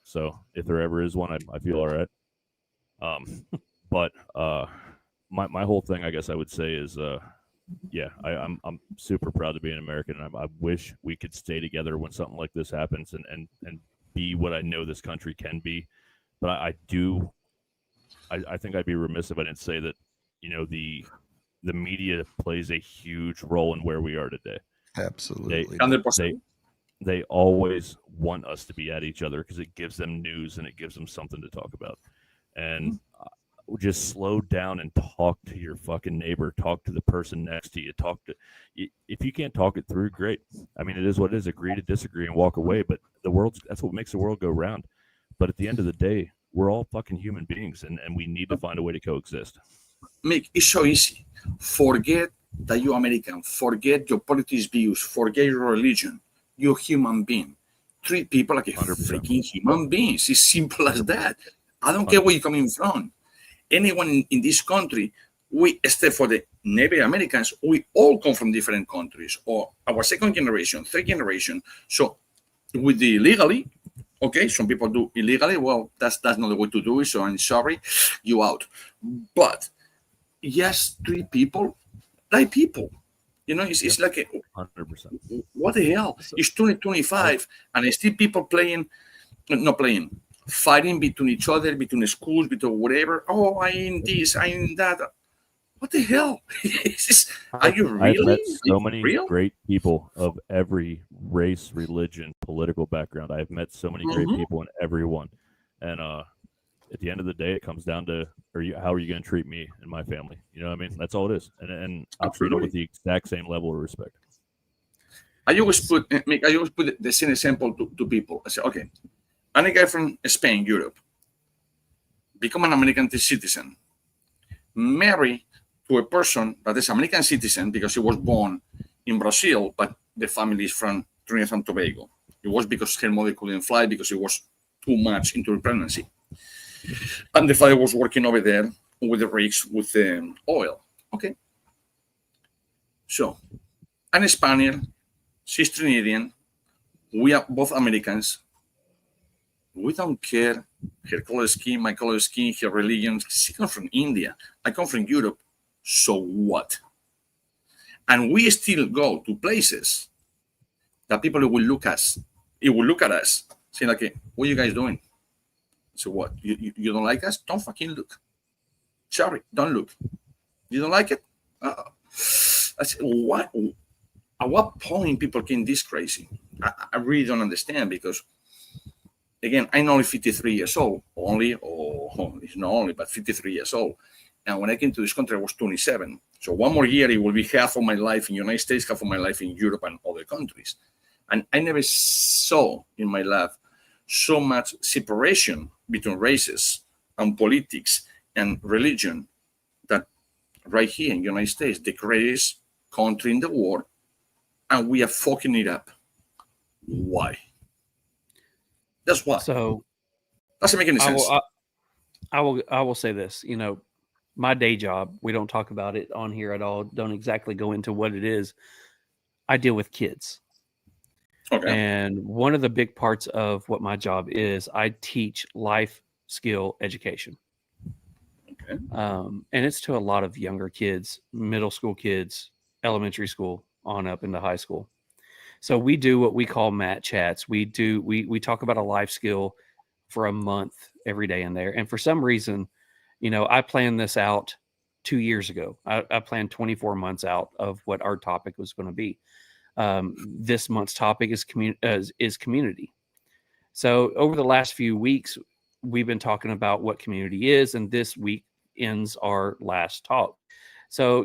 So if there ever is one, I feel all right. But my whole thing, I guess I would say is, I'm super proud to be an American, and I wish we could stay together when something like this happens and be what I know this country can be. But I think I'd be remiss if I didn't say that, the media plays a huge role in where we are today. Absolutely. They always want us to be at each other because it gives them news and it gives them something to talk about. And just slow down and talk to your fucking neighbor. Talk to the person next to you. If you can't talk it through, great. I mean, it is what it is. Agree to disagree and walk away. But that's what makes the world go round. But at the end of the day, we're all fucking human beings, and we need to find a way to coexist. Mick, it's so easy. Forget that you're American. Forget your politics views. Forget your religion. You're a human being. Treat people like a 100%. freaking human beings. It's simple as that. I don't care where you're coming from. Anyone in this country, except for the Native Americans, we all come from different countries, or our second generation, third generation. So with the illegally, okay, some people do illegally. Well, that's not the way to do it. So I'm sorry, you out. But yes, treat people like people. It's like 100%. What the hell? It's 2025, and still people fighting between each other, between schools, between whatever. Oh, I in this, I in that. What the hell? Are you really? I've met so many great people of every race, religion, political background. I've met so many great people in everyone. And at the end of the day, it comes down to, how are you going to treat me and my family? You know what I mean? That's all it is. And I'll treat them with the exact same level of respect. I always put the same example to people. I say, okay, I'm a guy from Spain, Europe. Become an American citizen. Marry to a person that is American citizen because he was born in Brazil, but the family is from Trinidad and Tobago. It was because her mother couldn't fly because it was too much into pregnancy. And the father was working over there with the rigs with the oil. Okay. So, I'm a Spaniard, she's Trinidadian, we are both Americans. We don't care her color skin, my color skin, her religion. She comes from India. I come from Europe. So what? And we still go to places that people will look at us, saying like, what are you guys doing? So what? You don't like us? Don't fucking look. Sorry, don't look. You don't like it? I said, what? At what point people can this crazy? I really don't understand, because again, I'm only 53 years old, it's not only, but 53 years old. And when I came to this country, I was 27. So one more year, it will be half of my life in the United States, half of my life in Europe and other countries. And I never saw in my life so much separation between races and politics and religion that right here in the United States, the greatest country in the world, and we are fucking it up. Why? That's why. So doesn't make any sense. I will say this, my day job, we don't talk about it on here at all. Don't exactly go into what it is. I deal with kids. Okay. And one of the big parts of what my job is, I teach life skill education. Okay. And it's to a lot of younger kids, middle school kids, elementary school, on up into high school. So we do what we call mat chats. We talk about a life skill for a month every day in there. And for some reason, I planned this out 2 years ago. I planned 24 months out of what our topic was going to be. This month's topic is community. So over the last few weeks, we've been talking about what community is, and this week ends our last talk. So,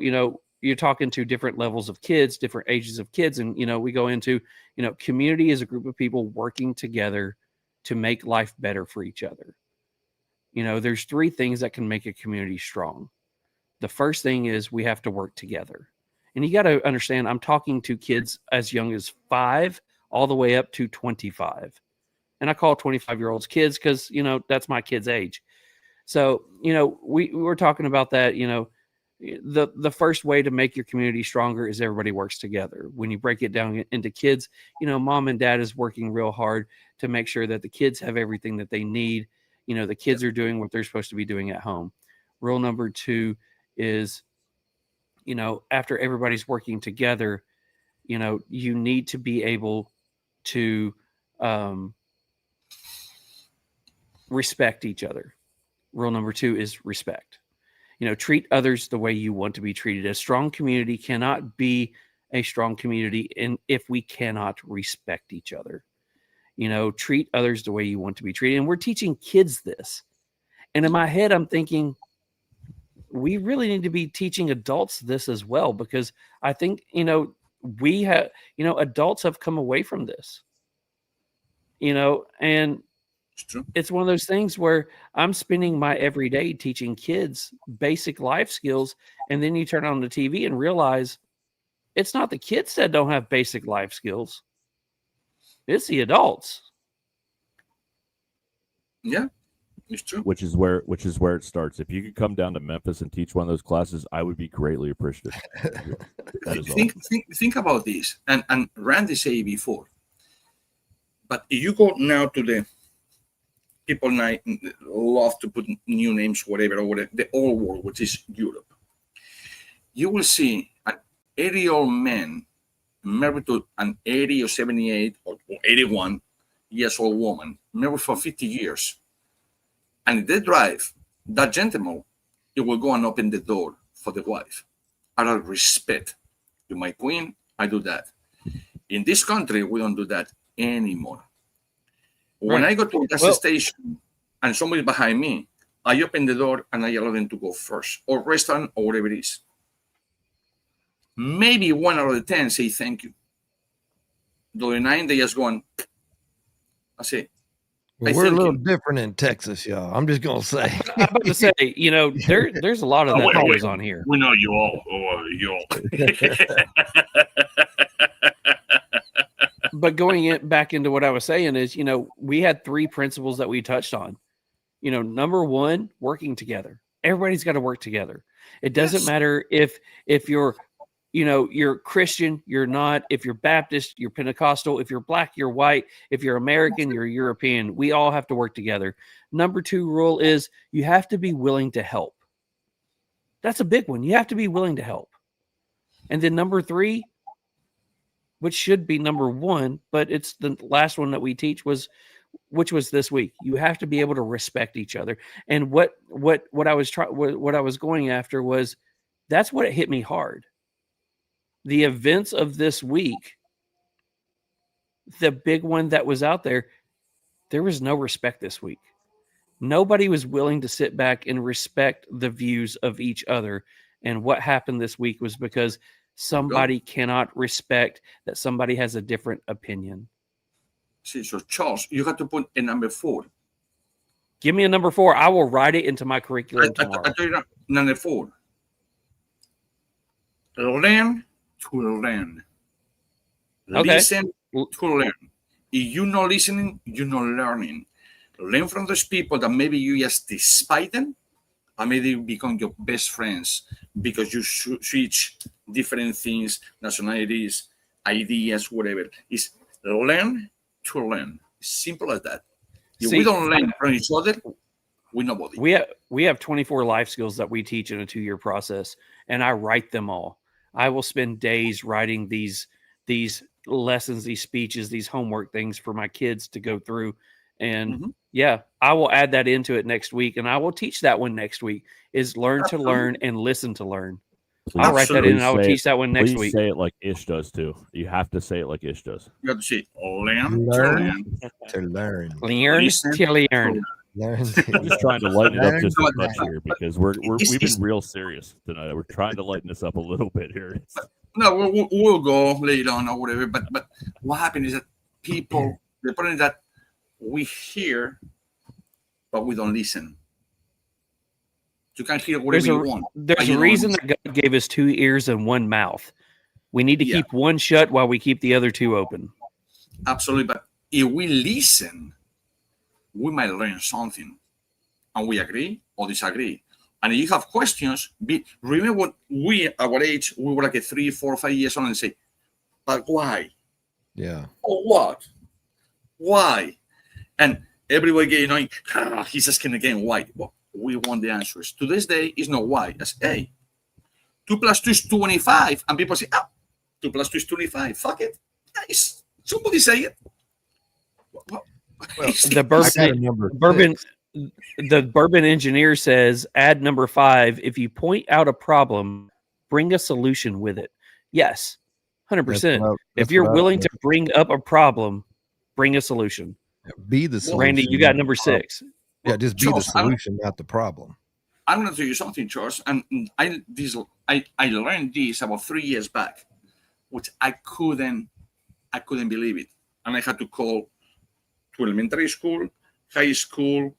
you're talking to different levels of kids, different ages of kids, and, we go into, community is a group of people working together to make life better for each other. There's 3 things that can make a community strong. The first thing is we have to work together. And you got to understand, I'm talking to kids as young as 5 all the way up to 25. And I call 25-year-olds kids because, that's my kid's age. So, we were talking about that, the first way to make your community stronger is everybody works together. When you break it down into kids, mom and dad is working real hard to make sure that the kids have everything that they need. The kids are doing what they're supposed to be doing at home. Rule number 2 is, after everybody's working together, you need to be able to respect each other. Rule number 2 is respect. Treat others the way you want to be treated. A strong community cannot be a strong community if we cannot respect each other. Treat others the way you want to be treated. And we're teaching kids this. And in my head, I'm thinking, we really need to be teaching adults this as well, because I think, we have, adults have come away from this, and it's one of those things where I'm spending my everyday teaching kids basic life skills. And then you turn on the TV and realize it's not the kids that don't have basic life skills. It's the adults. Yeah, it's true. Which is where it starts. If you could come down to Memphis and teach one of those classes, I would be greatly appreciative. That is all. Think about this, and Randy said it before. But if you go now to the people now love to put new names, whatever, the old world, which is Europe, you will see an 80-year-old man married to an 80 or 78 or 81 years old woman, married for 50 years. And if they drive, that gentleman, he will go and open the door for the wife. Out of respect. You're my queen, I do that. In this country, we don't do that anymore. When I go to a gas station and somebody's behind me, I open the door and I allow them to go first, or restaurant, or whatever it is. Maybe 1 out of the 10 say thank you. The other 9, they just go on. I say, well, we're a little different in Texas, y'all. I'm just gonna say. I'm about to say, there's a lot of that goes on here. We know you all. You all. But going back into what I was saying is, we had 3 principles that we touched on. Number 1, working together. Everybody's got to work together. It doesn't matter if you're, you're Christian, you're not. If you're Baptist, you're Pentecostal. If you're black, you're white. If you're American, you're European. We all have to work together. Number 2 rule is you have to be willing to help. That's a big one. You have to be willing to help. And then number 3, which should be number 1, but it's the last one that we teach, which was this week. You have to be able to respect each other. And what I was going after was, that's what it hit me hard. The events of this week, the big one that was out there was no respect this week. Nobody was willing to sit back and respect the views of each other. And what happened this week was because somebody cannot respect that somebody has a different opinion. See, so Charles, you have to put a number 4. Give me a number 4. I will write it into my curriculum tomorrow. I tell you number 4. Learn to learn. Okay. Listen to learn. If you're not listening, you're not learning. Learn from those people that maybe you just despise them, and maybe become your best friends because you switch different things, nationalities, ideas, whatever. It's learn to learn. Simple as that. If we don't learn from each other, we're nobody. We have 24 life skills that we teach in a 2-year process, and I write them all. I will spend days writing these lessons, these speeches, these homework things for my kids to go through And Mhm. yeah, I will add that into it next week, and I will teach that one next week. Is learn to learn and listen to learn. I'll write that in, and I will teach that one next Please week. say it like Ish does too. You have to say it like Ish does. You have to say, learn to Learn learn, to learn. Learn listen to learn. to Learn I'm just trying to lighten it up Learn just to a touch learn. here because we've It's- been real serious tonight. We're trying to lighten this up a little bit here. No, we'll go later on or whatever. But what happened is that people, the problem is that we hear, but we don't listen. You can hear whatever you want. but There's you a don't reason listen. that God gave us 2 ears and 1 mouth. We need to Yeah. keep one shut while we keep the other 2 open. Absolutely. But if we listen, we might learn something. And we agree or disagree. And if you have questions, remember what we, at our age, we were like a 3, 4, 5 years old and say, but why? Yeah. Or what? Why? And everybody getting he's asking again why. Well, we want the answers. To this day, is not why. It's hey, 2 plus 2 is 25. And people say, 2 plus 2 is 25. Fuck it. Nice. Somebody say it. Well, The I got a number bourbon, 6. the bourbon engineer says, add number 5. If you point out a problem, bring a solution with it. Yes, 100%. If you're willing to bring up a problem, bring a solution. Be the solution. Randy, you got number 6. Yeah, just be Charles, the solution, not the problem. I'm going to tell you something, Charles. And I learned this about 3 years back, which I couldn't believe it. And I had to call to elementary school, high school,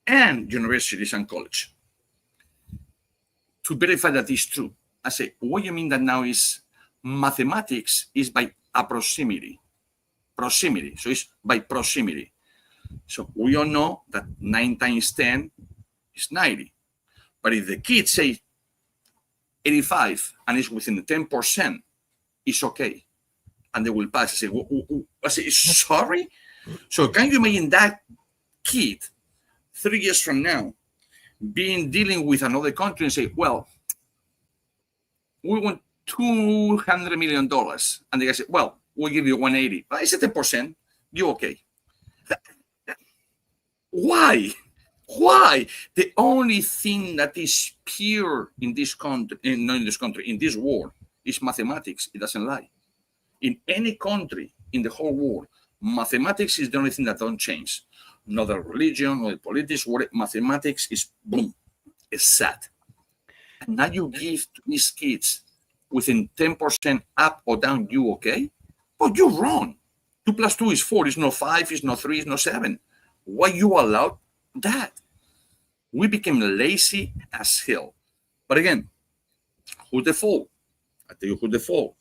and universities and college to verify that it's true. I say, what you mean that now is mathematics is by proximity. Proximity. So it's by proximity. So we all know that 9 times 10 is 90. But if the kids say 85 and it's within the 10%, it's okay. And they will pass. I say, sorry? So can you imagine that kid 3 years from now dealing with another country and say, well, we want $200 million. And the guy said, well, we'll give you 180. But it's 10%. You okay. Why? Why? The only thing that is pure in this country, not in this country, in this world, is mathematics. It doesn't lie. In any country in the whole world, mathematics is the only thing that don't change. Not the religion, not the politics, what mathematics is, boom, it's set. And now you give to these kids within 10% up or down, you okay? But you're wrong. 2 plus 2 is 4. It's not 5, it's not 3, it's not 7. Why you allowed that? We became lazy as hell. But again, who's the fault? I tell you who's the fault.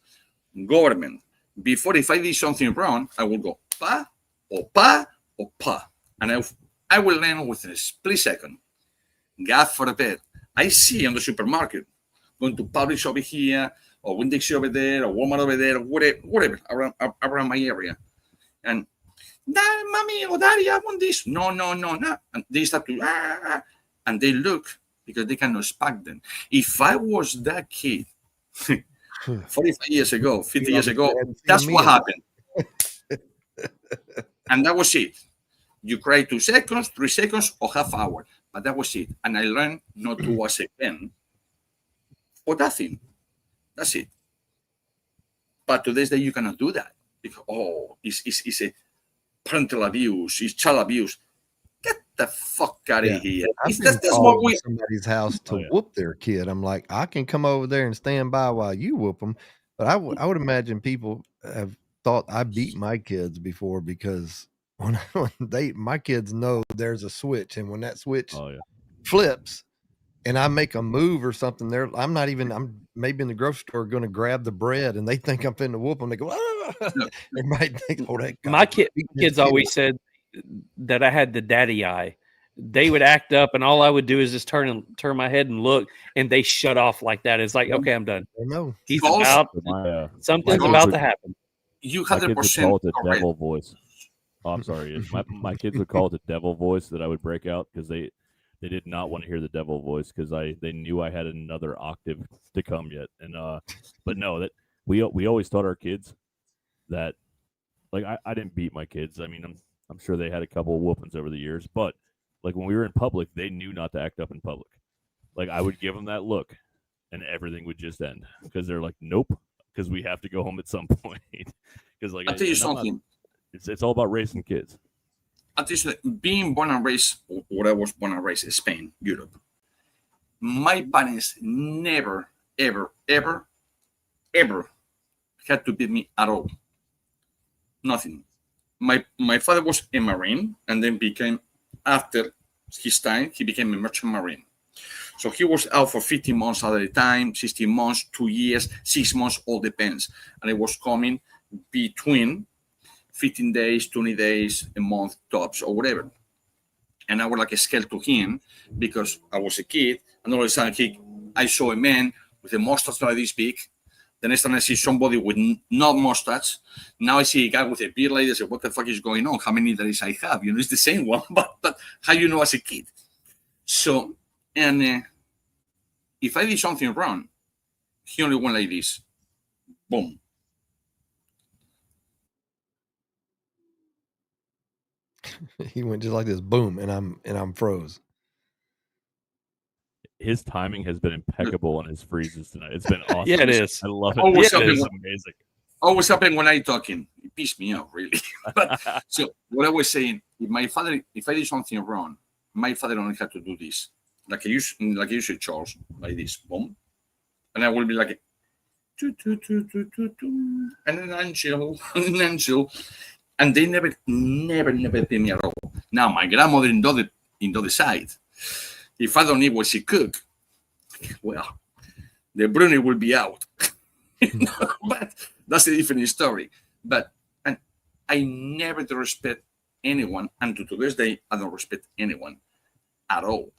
Government. Before, if I did something wrong, I will go pa or pa or pa. And I will learn within a split second. God forbid. I see in the supermarket, going to Publix over here, or Winn-Dixie over there, or Walmart over there, or whatever around my area. And Dad, mommy, or daddy, I want this. No. And they start to, and they look because they cannot spark them. If I was that kid 45 years ago, 50 years ago, that's what happened. And that was it. You cry 2 seconds, 3 seconds, or half hour. But that was it. And I learned not to wash a pen for that thing. That's it. But to this day, you cannot do that. Because, it's a parental abuse, it's child abuse. Get the fuck out of here. I've been That's called what we. to somebody's house to whoop their kid. I'm like, I can come over there and stand by while you whoop them. But I would imagine people have thought I beat my kids before because when my kids know there's a switch, and when that switch flips and I make a move or something, I'm maybe in the grocery store going to grab the bread, and they think I'm finna whoop them. They go, they might think, oh, that guy. My kids always said that I had the daddy eye. They would act up, and all I would do is just turn my head and look, and they shut off like that. It's like, okay, I'm done. I know. He's something's about to happen. You my kids would 100% call it the correct. devil voice. Oh, I'm sorry. My kids would call it the devil voice that I would break out because they did not want to hear the devil voice because they knew I had another octave to come yet. And but no, that we always taught our kids that, like, I didn't beat my kids. I mean, I'm sure they had a couple of whoopings over the years, but like when we were in public, they knew not to act up in public. Like I would give them that look, and everything would just end because they're like, nope, because we have to go home at some point. Because like I'll tell you something. It's all about raising kids. I'll tell you something. Being born and raised, where I was born and raised, in Spain, Europe. My parents never, ever, ever, ever had to beat me at all. Nothing. My father was a Marine, and then after his time, he became a merchant Marine. So he was out for 15 months at a time, 16 months, 2 years, 6 months, all depends. And it was coming between 15 days, 20 days, a month tops, or whatever. And I was like scared to him because I was a kid, and all of a sudden I saw a man with a mustache like this big. The next time I see somebody with not mustache, now I see a guy with a beard like this. I say, what the fuck is going on? How many days I have? It's the same one, but how you know as a kid? So, and if I did something wrong, he only went like this. Boom. He went just like this, boom, and I'm froze. His timing has been impeccable on his freezes tonight. It's been awesome. Yeah, it is. I love it. Always It is something- amazing. Always happen when I talking. It pissed me off, really. But so what I was saying, if I did something wrong, my father only had to do this, like I usually Charles, like this, boom, and I will be like, and an angel, and they never pay me at all. Now my grandmother in the other side, if I don't need what she cook, well, the brownie will be out. But that's a different story. But and I never respect anyone, and to this day, I don't respect anyone at all.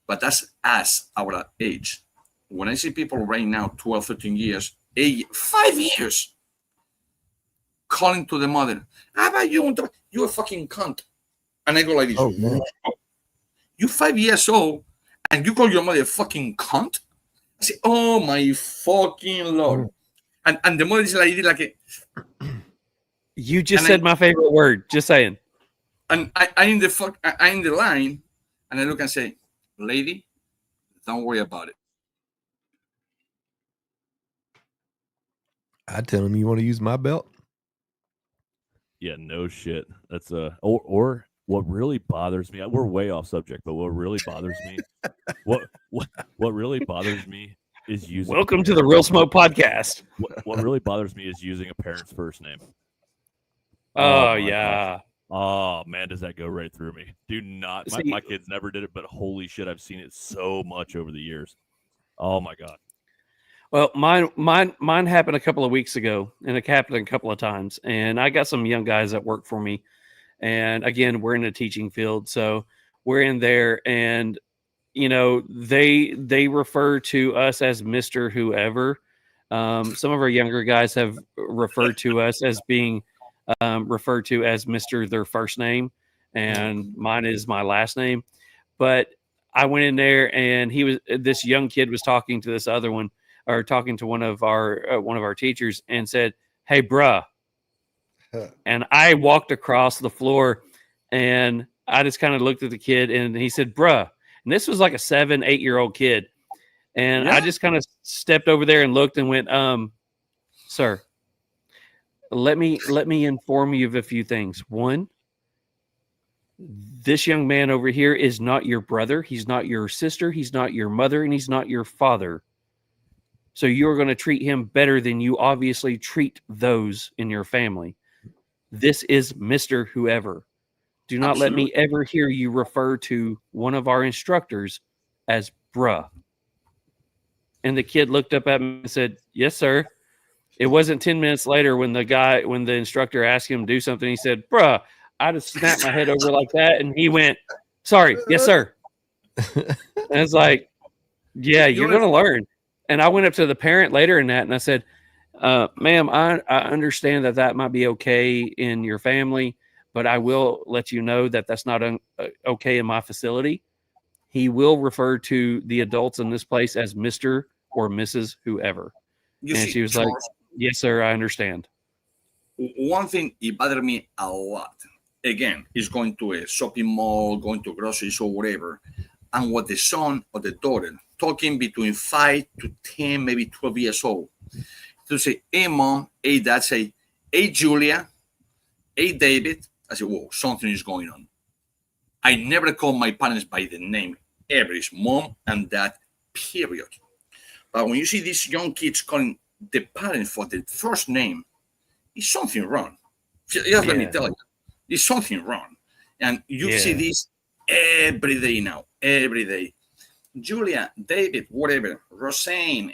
But that's us, our age. When I see people right now, 12, 13 years, 5 years, calling to the mother, how about you a fucking cunt. And I go like this, Oh, man. you 5 years old, and you call your mother a fucking cunt? I say, oh my fucking Lord. And the mother is like You just And said my favorite word. Just saying. and I in the line, and I look and say, lady, don't worry about it. I tell him, you want to use my belt? Yeah, no shit. That's or what really bothers me. We're way off subject, but what really bothers me, what really bothers me is using. Welcome to the Real Smoke Podcast. What really bothers me is using a parent's first name. Oh, my yeah. gosh. Oh man, does that go right through me? Do not. See- My kids never did it, but holy shit, I've seen it so much over the years. Oh my god. Well, mine happened a couple of weeks ago, and it happened a couple of times. And I got some young guys that work for me. And again, we're in the teaching field, so we're in there, and they refer to us as Mr. Whoever. Some of our younger guys have referred to us as being referred to as Mr. their first name, and mine is my last name. But I went in there, and this young kid was talking to this other one, or talking to one of our teachers, and said, "Hey, bruh." And I walked across the floor, and I just kind of looked at the kid, and he said, "Bruh." And this was like a 7-8-year-old kid. And I just kind of stepped over there and looked and went, sir, let me inform you of a few things. One, this young man over here is not your brother. He's not your sister. He's not your mother, and he's not your father. So you're going to treat him better than you obviously treat those in your family. This is Mr. Whoever. Do not let me ever hear you refer to one of our instructors as bruh. And the kid looked up at me and said, "Yes, sir." It wasn't 10 minutes later when the instructor asked him to do something, he said, "Bruh." I just snapped my head over like that, and he went, "Sorry, yes, sir." And it's like, yeah, you're going to learn. And I went up to the parent later in that, and I said, "Ma'am, I understand that might be okay in your family, but I will let you know that that's not okay in my facility. He will refer to the adults in this place as Mr. or Mrs. Whoever." And she was like, "Yes, sir, I understand." One thing, it bothered me a lot. again, is going to a shopping mall, going to groceries or whatever, and what the son or the daughter talking between 5 to 10, maybe 12 years old, to say, hey mom, hey dad, say, hey Julia, hey David. I say, whoa, something is going on. I never call my parents by the name ever. It's mom and dad, period. But when you see these young kids calling the parents for the first name, it's something wrong. Just let me tell you, there's something wrong. And you see this every day now, every day. Julia, David, whatever, Roseanne,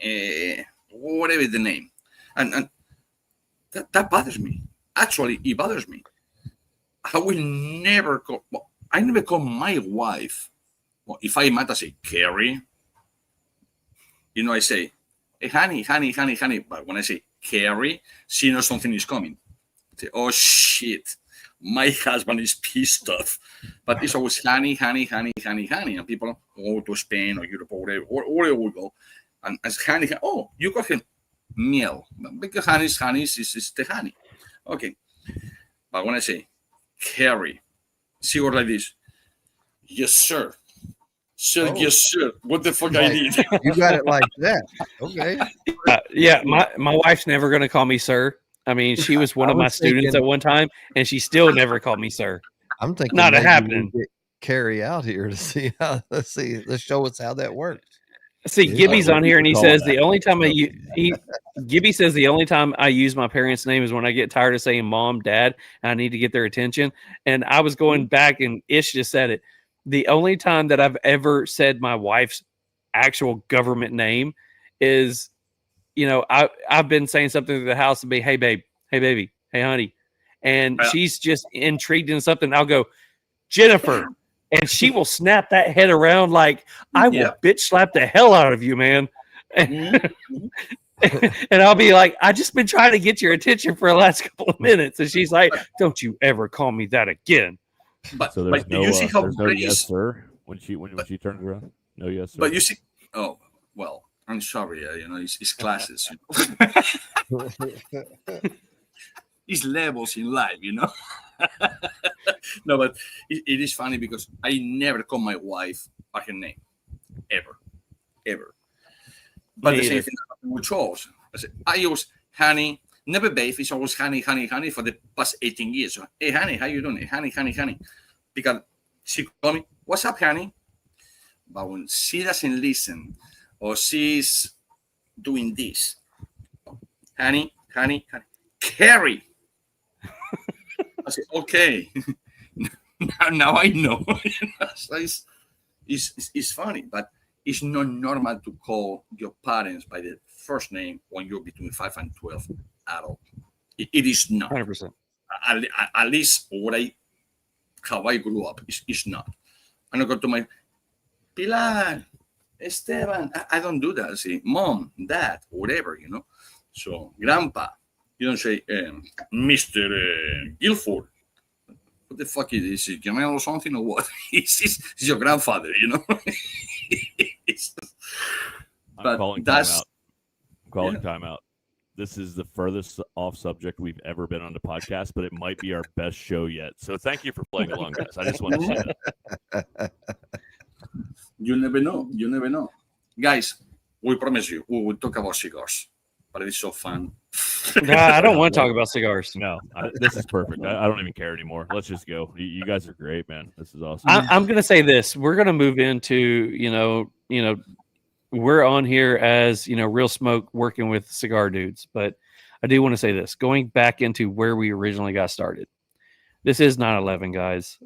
whatever the name. And that bothers me. Actually, it bothers me. I will never call, I never call my wife. Well, if I might, I say, Carrie. You know, I say, hey, honey, honey, honey, honey. But when I say Carrie, she knows something is coming. I say, oh, shit. My husband is pissed off. But it's always honey, honey, honey, honey, honey. And people go to Spain or Europe or wherever we go. And as honey, oh, you call him miel. Because honey is the honey. Okay. But when I say Carrie, she was like this. Yes, sir. Sir, yes, sir. What the fuck I need? You got it like that. Okay. Yeah, my wife's never going to call me sir. I mean, she was one of my students at one time, and she still never called me sir. I'm thinking Not maybe happening. we get Carrie out here to see how. Let's show us how that works. See, Gibby's on here, and he says the only time Gibby says the only time I use my parents' name is when I get tired of saying mom, dad, and I need to get their attention. And I was going back, and Ish just said it. The only time that I've ever said my wife's actual government name is, you know, I've been saying something to the house to be, hey babe, hey baby, hey honey, and she's just intrigued in something. I'll go, Jennifer. And she will snap that head around like, I will bitch slap the hell out of you, man. And I'll be like, I just been trying to get your attention for the last couple of minutes. And she's like, don't you ever call me that again. But, so there's no, you see how there's no yes, sir, when she turns around? No yes, sir. But you see, oh, well, I'm sorry. You know, it's classes. You know? It's levels in life, you know. No, but it is funny because I never call my wife by her name, ever. But the same thing with Charles. I use honey, never babe. It's always honey, honey, honey for the past 18 years. So, hey, honey, how you doing? Hey, honey, honey, honey. Because she call me, what's up, honey? But when she doesn't listen or she's doing this, honey, honey, honey, Carrie. I say, okay. now I know. It's funny, but it's not normal to call your parents by the first name when you're between 5 and 12 at all. It is not. 100%. At least how I grew up, it's not. I don't go to my Pilar, Esteban. I don't do that. I say mom, dad, whatever, you know. So grandpa. You don't say, Mr. Guilford. What the fuck is this? Is it Jamel or something or what? It's your grandfather, you know? I'm calling timeout. I'm calling timeout. This is the furthest off subject we've ever been on the podcast, but it might be our best show yet. So thank you for playing along, guys. I just want to say that. You never know. You never know. Guys, we promise you, we will talk about cigars. But it's so fun. I don't want to talk about cigars. No, this is perfect. I don't even care anymore. Let's just go. You guys are great, man. This is awesome. I'm going to say this. We're going to move into, you know, we're on here as, you know, Real Smoke working with Cigar Dudes. But I do want to say this. Going back into where we originally got started. This is 9/11, guys.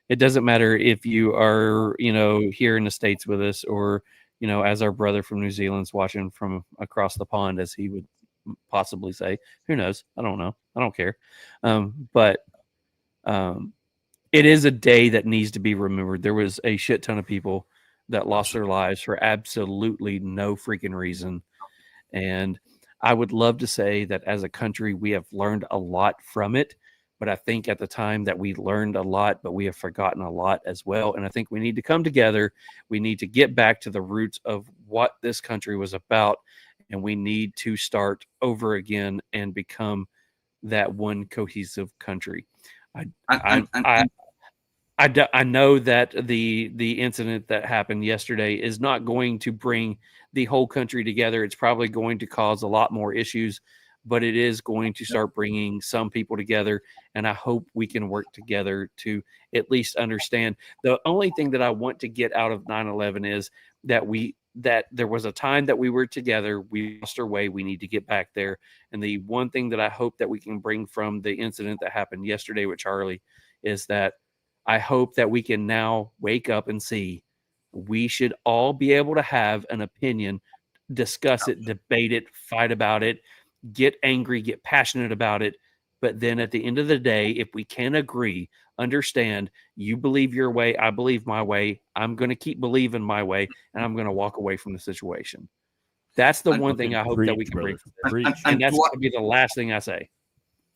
It doesn't matter if you are, you know, here in the States with us or, you know, as our brother from New Zealand's watching from across the pond, as he would possibly say. Who knows? I don't know. I don't care. But it is a day that needs to be remembered. There was a shit ton of people that lost their lives for absolutely no freaking reason. And I would love to say that as a country, we have learned a lot from it. But I think at the time that we learned a lot, but we have forgotten a lot as well. And I think we need to come together. We need to get back to the roots of what this country was about. And we need to start over again and become that one cohesive country. I know that the incident that happened yesterday is not going to bring the whole country together. It's probably going to cause a lot more issues, but it is going to start bringing some people together. And I hope we can work together to at least understand. The only thing that I want to get out of 9/11 is that there was a time that we were together. We lost our way. We need to get back there. And the one thing that I hope that we can bring from the incident that happened yesterday with Charlie is that I hope that we can now wake up and see we should all be able to have an opinion, discuss it, debate it, fight about it, get angry, get passionate about it. But then at the end of the day, if we can agree, understand, you believe your way, I believe my way, I'm going to keep believing my way, and I'm going to walk away from the situation. That's the one thing I hope that we can bring from this. And that's going to be the last thing I say.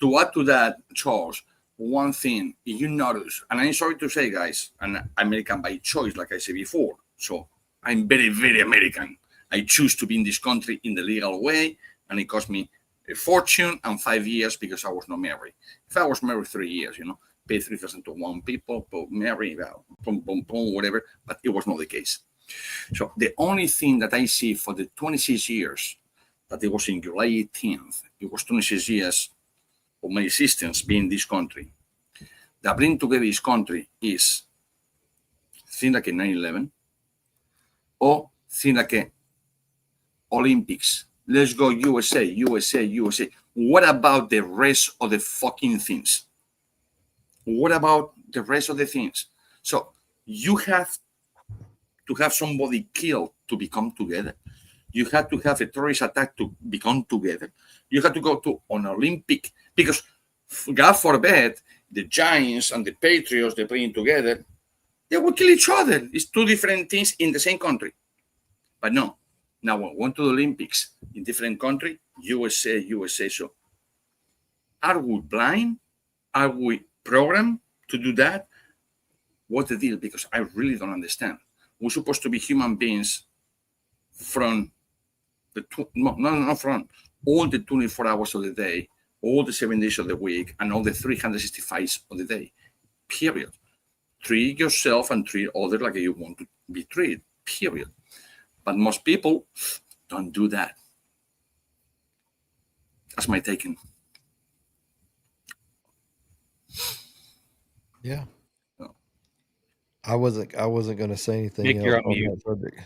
To add to that, Charles, one thing you notice, and I'm sorry to say, guys, I'm American by choice, like I said before. So I'm very, very American. I choose to be in this country in the legal way, and it cost me a fortune and 5 years because I was not married. If I was married 3 years, pay 3,000 to one people, but marry, boom, boom, boom, whatever. But it was not the case. So the only thing that I see for the 26 years that it was in July 18th, it was 26 years of my existence being in this country. That bring together this country is things like a 9/11 or things like a Olympics. Let's go USA, USA, USA. What about the rest of the fucking things? What about the rest of the things? So you have to have somebody killed to become together. You have to have a terrorist attack to become together. You have to go to an Olympic, because God forbid the Giants and the Patriots, they're playing together, they will kill each other. It's two different things in the same country. But no, now we went to the Olympics in different country, USA, USA. So are we blind? Are we programmed to do that? What's the deal? Because I really don't understand. We're supposed to be human beings from not from all the 24 hours of the day, all the 7 days of the week, and all the 365 of the day, period. Treat yourself and treat others like you want to be treated, period. But most people don't do that. That's my taking. Yeah. I wasn't going to say anything Mick, else you're on on mute. that subject.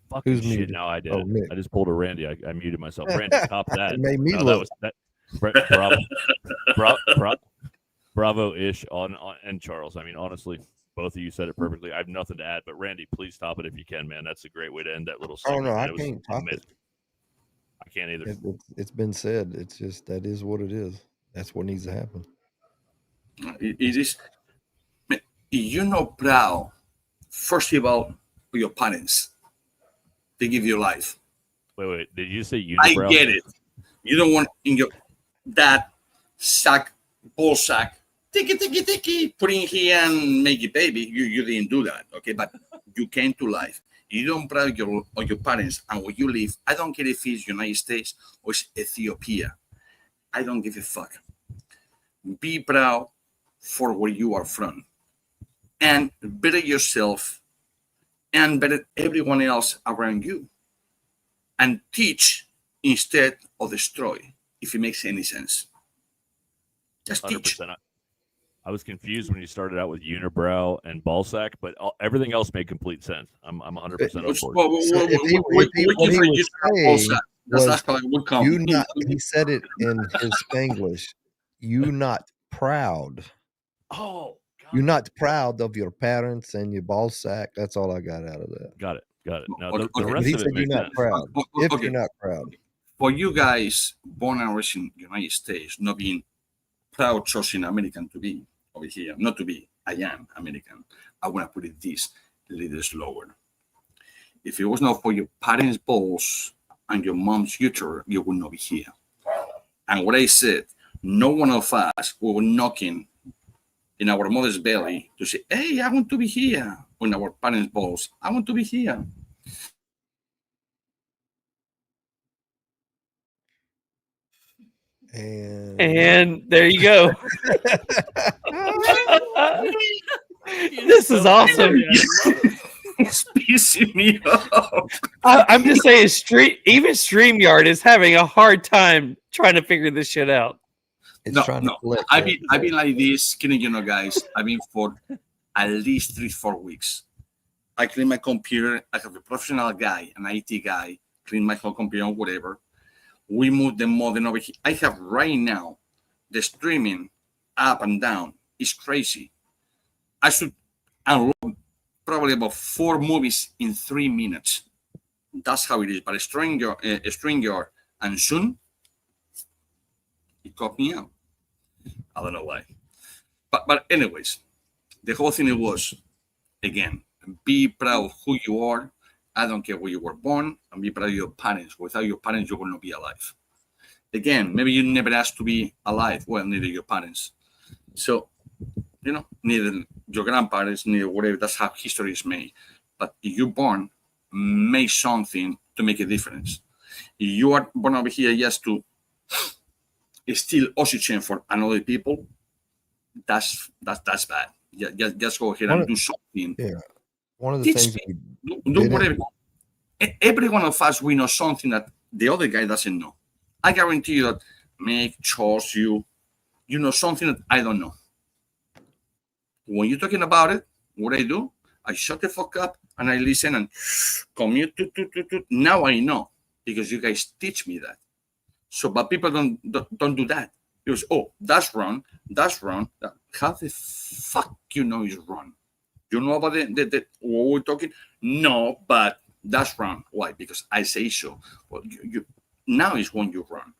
Fucking Who's shit, muted? now I did Oh, it. Mick. I just pulled a Randy. I muted myself. Randy, top that. It made me No, look. that was bravo-ish on and Charles. I mean, honestly, both of you said it perfectly. I have nothing to add, but Randy, please top it if you can, man. That's a great way to end that little Oh, segment. no, man. I It was can't top amazing. it. I can't either. It's been said. It's just, that is what it is. That's what needs to happen. It is. You're not proud, first of all, of your parents. They give you life. Wait. Did you say I unibrow? get it. You don't want in your that sack, ball sack, tiki, put in here and make it baby. You didn't do that, okay? But you came to life. You don't proud of your parents and where you live. I don't care if it's United States or it's Ethiopia. I don't give a fuck. Be proud for where you are from. And better yourself and better everyone else around you. And teach instead of destroy, if it makes any sense. Just teach. 100%. I was confused when you started out with unibrow and ballsack, but everything else made complete sense. I'm 100% on board. So what he was saying was, he said it in his Spanglish, you not proud. Oh, God. You're not proud of your parents and your ball sack. That's all I got out of that. Got it. Now, Okay, the rest He of said it you're makes not sense. proud. If Okay. you're not proud. For you guys born and raised in the United States, not being proud choosing American to be over here, not to be, I am American. I want to put it this a little slower. If it was not for your parents' balls and your mom's future, you would not be here. And what I said, no one of us were knocking in our mother's belly to say, hey, I want to be here. When our parents' balls, I want to be here. And there you go. This is awesome. It's pissing me off. I'm just saying, even StreamYard is having a hard time trying to figure this shit out. It's trying to click. I've been like this, kidding you know, guys. I've been for at least 3-4 weeks. I clean my computer. I have a professional guy, an IT guy, clean my whole computer or whatever. We move the modem over here. I have right now the streaming up and down. It's crazy. I should unload probably about 4 movies in 3 minutes. That's how it is. But a StreamYard and Zoom, it caught me out. I don't know why. But anyways, the whole thing was, again, be proud of who you are. I don't care where you were born, and be proud of your parents. Without your parents, you will not be alive. Again, maybe you never asked to be alive. Well, neither your parents. So, you know, neither your grandparents, neither whatever. That's how history is made. But if you're born, make something to make a difference. If you are born over here just to steal oxygen for another people, that's bad. Just go ahead and do something. Yeah. One of the things do whatever. Every one of us, we know something that the other guy doesn't know. I guarantee you that Mick, Charles, you know something that I don't know. When you're talking about it, what I do, I shut the fuck up and I listen and commute. Now I know because you guys teach me that. So, but people don't do that. Because, oh, that's wrong. That's wrong. How the fuck you know is wrong? You know about the what we're talking? No, but that's wrong. Why? Because I say so. Well, you now is when you run.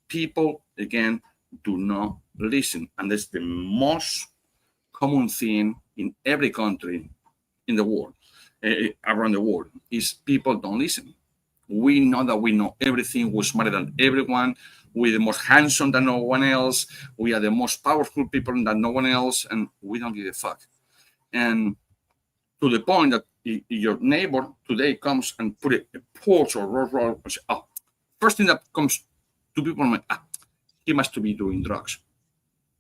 People, again, do not listen. And that's the most common thing in every country in the world, around the world, is people don't listen. We know that we know everything. We're smarter than everyone. We're the most handsome than no one else. We are the most powerful people than no one else. And we don't give a fuck. And to the point that your neighbor today comes and put a porch or roll, and say, oh, first thing that comes to people, like, he must be doing drugs.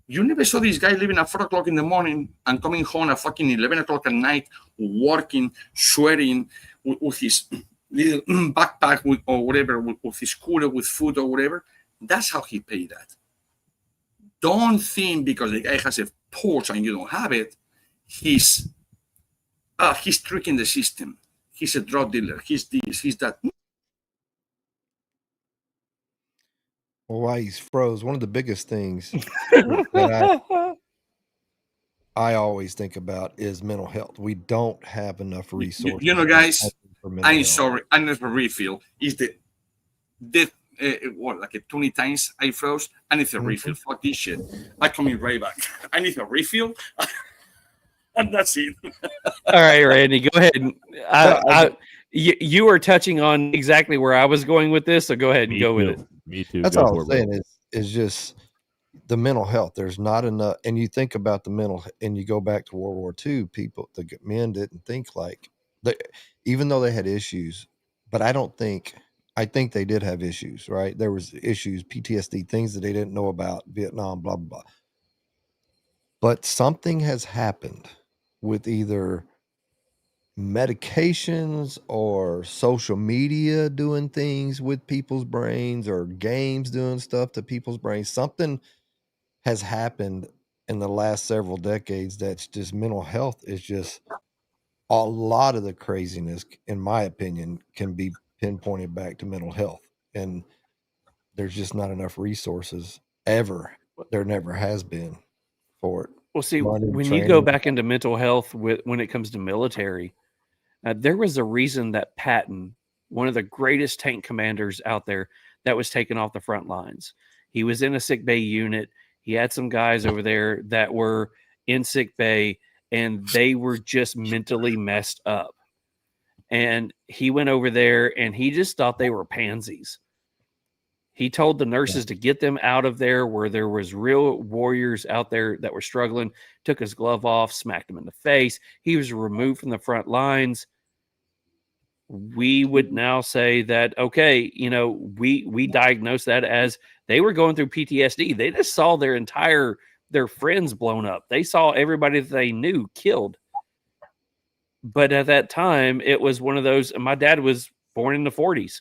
You never saw this guy leaving at 4 o'clock in the morning and coming home at fucking 11 o'clock at night, working, sweating with his little backpack or whatever, with his cooler with food or whatever. That's how he paid that. Don't think because the guy has a porch and you don't have it, he's tricking the system. He's a drug dealer. He's this, he's that. Well, why he's froze. One of the biggest things that I always think about is mental health. We don't have enough resources. You know, guys, I'm health. sorry. I never refill. Is the like 20 times I froze? I need a refill. Fuck this shit. I coming right back. I need a refill. And that's it. All right, Randy, go ahead. You were touching on exactly where I was going with this, so go ahead and go with it. Me too. That's all I'm saying is just the mental health. There's not enough, and you think about the mental, and you go back to World War II. People, the men didn't think like even though they had issues, but I think they did have issues, right? There was issues, PTSD, things that they didn't know about, Vietnam, blah blah blah. But something has happened with either medications or social media doing things with people's brains or games doing stuff to people's brains. Something has happened in the last several decades that's just mental health is just a lot of the craziness, in my opinion, can be pinpointed back to mental health. And there's just not enough resources ever. There never has been for it. Well, see, when you go back into mental health when it comes to military, there was a reason that Patton, one of the greatest tank commanders out there, that was taken off the front lines. He was in a sick bay unit. He had some guys over there that were in sick bay, and they were just mentally messed up. And he went over there, and he just thought they were pansies. He told the nurses to get them out of there where there was real warriors out there that were struggling, took his glove off, smacked him in the face. He was removed from the front lines. we would now say that, okay, you know, we diagnosed that as they were going through PTSD. They just saw their friends blown up. They saw everybody that they knew killed. But at that time, it was one of those. My dad was born in the 40s.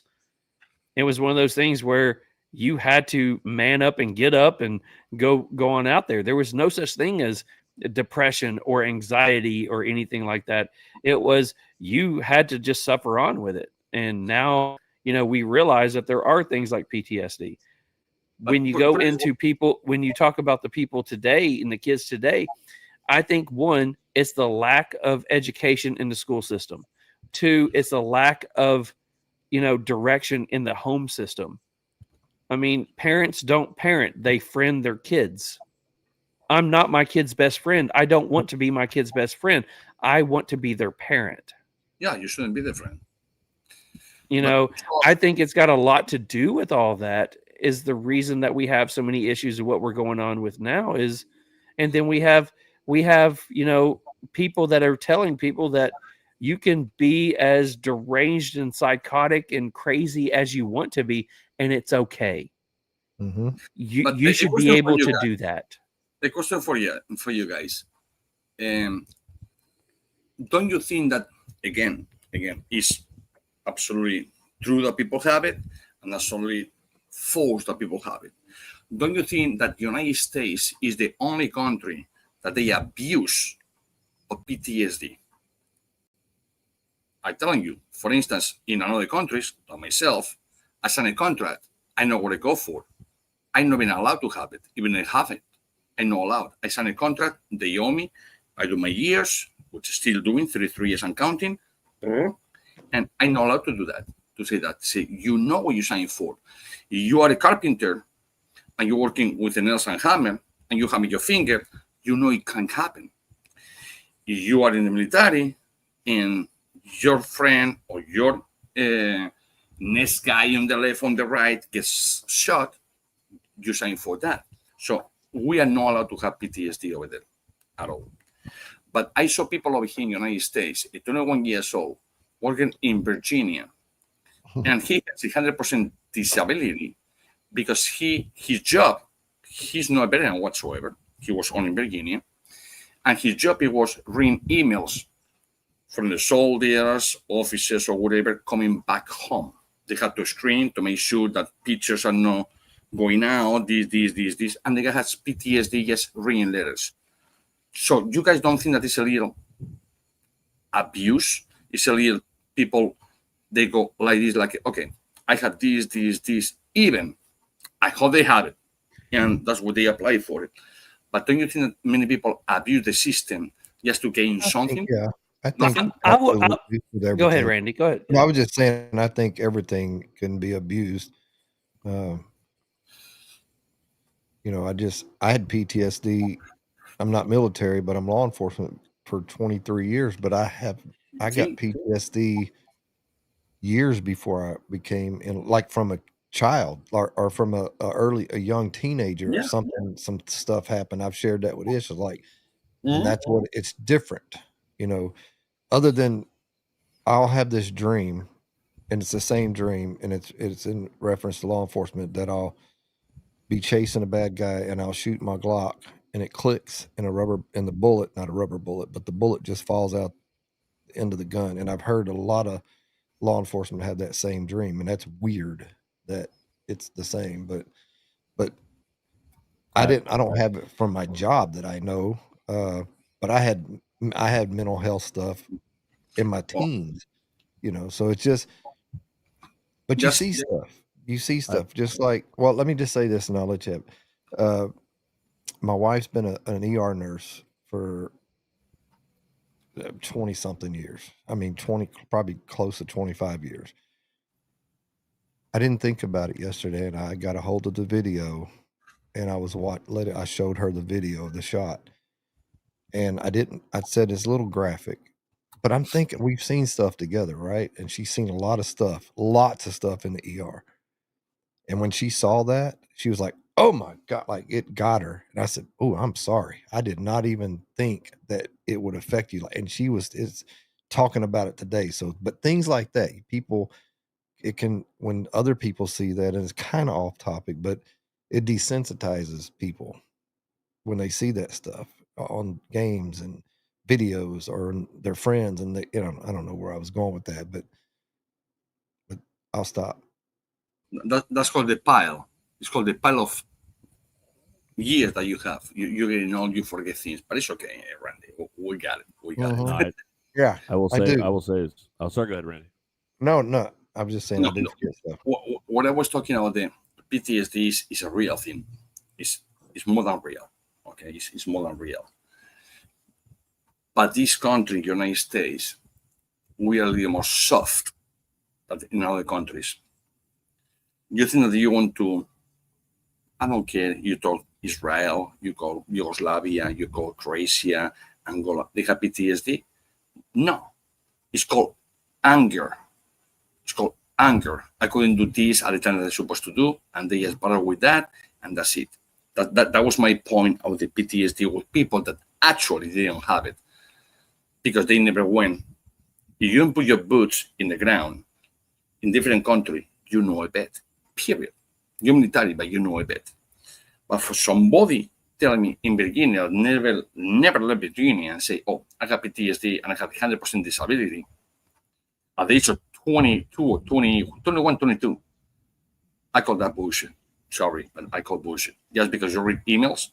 It was one of those things where you had to man up and get up and go on out there. There was no such thing as depression or anxiety or anything like that. It was, you had to just suffer on with it. And now, you know, we realize that there are things like PTSD. When you go into people, when you talk about the people today and the kids today, I think one, it's the lack of education in the school system. Two, it's the lack of, you know, direction in the home system. I mean, parents don't parent, they friend their kids. I'm not my kid's best friend. I don't want to be my kid's best friend. I want to be their parent. Yeah, you shouldn't be the friend. You know, I think it's got a lot to do with all that, is the reason that we have so many issues of what we're going on with now is, and then we have, you know, people that are telling people that you can be as deranged and psychotic and crazy as you want to be, and it's okay. Mm-hmm. You should be able to do that. The question for you guys, don't you think that again is absolutely true that people have it, and absolutely false that people have it? Don't you think that the United States is the only country that they abuse of PTSD? I'm telling you, for instance, in other countries, like myself, I sign a contract. I know what I go for. I'm not even allowed to have it, even if I have it. I'm not allowed. I sign a contract. They owe me. I do my years, which is still doing 33 years and counting. And I'm not allowed to do that, to say that. Say, you know what you signed for. You are a carpenter and you're working with a nails and hammer and you have your finger, you know it can happen. You are in the military and your friend or your next guy on the left, on the right gets shot, you sign for that. So we are not allowed to have PTSD over there at all. But I saw people over here in the United States, 21 years old, working in Virginia, and he has 100% disability because his job, he's not a veteran whatsoever. He was only in Virginia, and his job, it was reading emails from the soldiers, officers, or whatever coming back home. They had to screen to make sure that pictures are not going out, this, and the guy has PTSD just reading letters. So you guys don't think that it's a little abuse? It's a little people, they go like this, like, okay, I have this, even I hope they have it, and that's what they apply for it. But don't you think that many people abuse the system just to gain something? I think go ahead, Randy. Go ahead. No, I was just saying, I think everything can be abused. You know, I had PTSD. I'm not military, but I'm law enforcement for 23 years. But I got PTSD years before I became like from a child or from a young teenager or something. Some stuff happened. I've shared that with Ish. Like, and that's what it's different. You know, other than I'll have this dream, and it's the same dream, and it's in reference to law enforcement, that I'll be chasing a bad guy and I'll shoot my Glock and it clicks in the bullet, not a rubber bullet, but the bullet just falls out the end of the gun. And I've heard a lot of law enforcement have that same dream, and that's weird that it's the same, but I don't have it from my job that I know. But I had mental health stuff in my teens, you know, so it's just, but you see stuff. You see stuff just like, well, let me just say this and I'll let you have. My wife's been an ER nurse for 20 something years. I mean, probably close to 25 years. I didn't think about it yesterday, and I got a hold of the video, and I showed her the video of the shot, and I said it's a little graphic, but I'm thinking we've seen stuff together, right? And she's seen lots of stuff in the ER. And when she saw that, she was like, oh my God, like it got her. And I said, oh, I'm sorry. I did not even think that it would affect you. And talking about it today. So, but things like that, people, it can, when other people see that, and it's kind of off topic, but it desensitizes people when they see that stuff on games and videos or their friends. And they, I don't know where I was going with that, but I'll stop. That's called the pile. It's called the pile of years that you have. You're getting old, you forget things, but it's okay, Randy. We got it. We got Mhm. it. Yeah, I will I say. do. I will say. Oh, sorry. Go ahead, Randy. No, I'm just saying No, I do no. forget stuff. What I was talking about, the PTSD is a real thing. It's more than real. Okay, it's more than real. But this country, United States, we are a little more soft than in other countries. You think that you want to, I don't care, you talk Israel, you call Yugoslavia, you call Croatia, Angola, they have PTSD? No. It's called anger. It's called anger. I couldn't do this at the time that I'm supposed to do, and they just bother with that, and that's it. That was my point of the PTSD with people that actually didn't have it because they never went. If you don't put your boots in the ground in different country, you know a bet. Period. You're military, but you know a bet. But for somebody telling me in Virginia, never left Virginia and say, oh, I have PTSD and I have 100% disability at the age of 22, 21, 22, I call that bullshit. Sorry, but I call bullshit. Just because you read emails.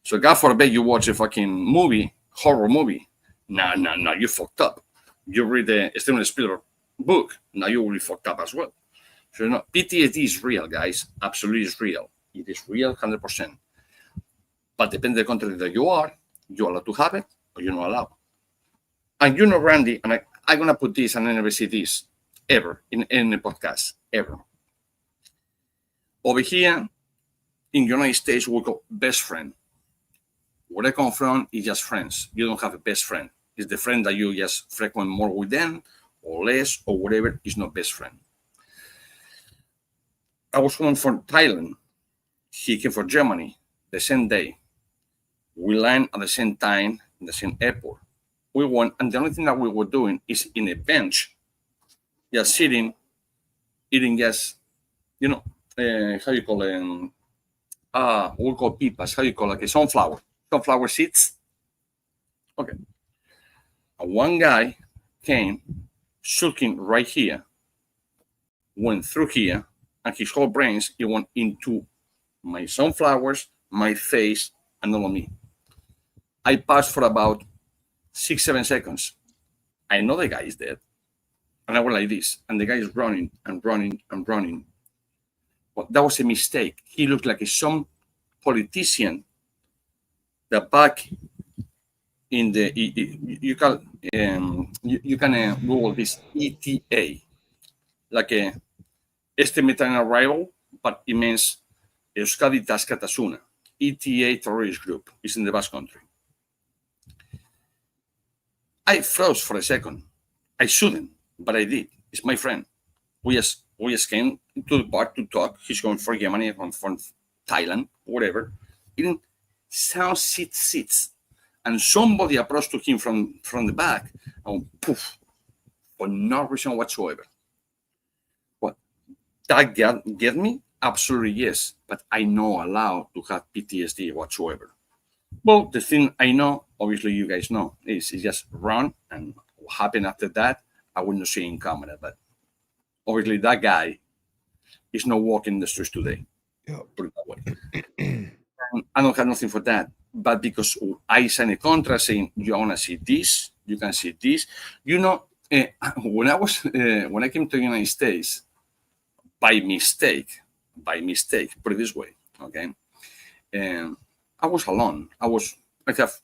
So God forbid you watch a fucking movie, horror movie. Nah, you fucked up. You read the Steven Spielberg book. Now you will be fucked up as well. So PTSD is real, guys. Absolutely is real. It is real 100%. But depending on the country that you're allowed to have it or you're not allowed. And Randy, and I'm going to put this, and I never see this ever in any podcast, ever. Over here in the United States, we call best friend. Where I come from is just friends. You don't have a best friend. It's the friend that you just frequent more with them or less or whatever. It's not best friend. I was coming from Thailand. He came from Germany the same day. We land at the same time in the same airport. We went, and the only thing that we were doing is in a bench, just sitting, eating just, how you call it? We call pipas. How you call it? Sunflower seeds. Okay. And one guy came, sulking right here, went through here, and his whole brains, it went into my sunflowers, my face, and all of me. I passed for about 6-7 seconds. I know the guy is dead. And I went like this. And the guy is running and running and running. Well, that was a mistake. He looked like some politician that back in the, you can Google this ETA, like a estimated arrival, but it means Euskadi Taskatasuna. ETA terrorist group is in the Basque Country. I froze for a second. I shouldn't, but I did. It's my friend. We just came to the park to talk. He's going for Germany, from Thailand, whatever. It didn't sound sits. And somebody approached to him from the back and poof, for no reason whatsoever. What? That get me? Absolutely yes. But I know allowed to have PTSD whatsoever. Well, the thing I know, obviously you guys know, is just run, and what happened after that, I will not see in camera, but obviously that guy is not walking the streets today. Yep. Put it that way. I don't have nothing for that, but because I signed a contract saying you want to see this, you can see this. When I came to the United States, by mistake, put it this way, okay, I was alone. I have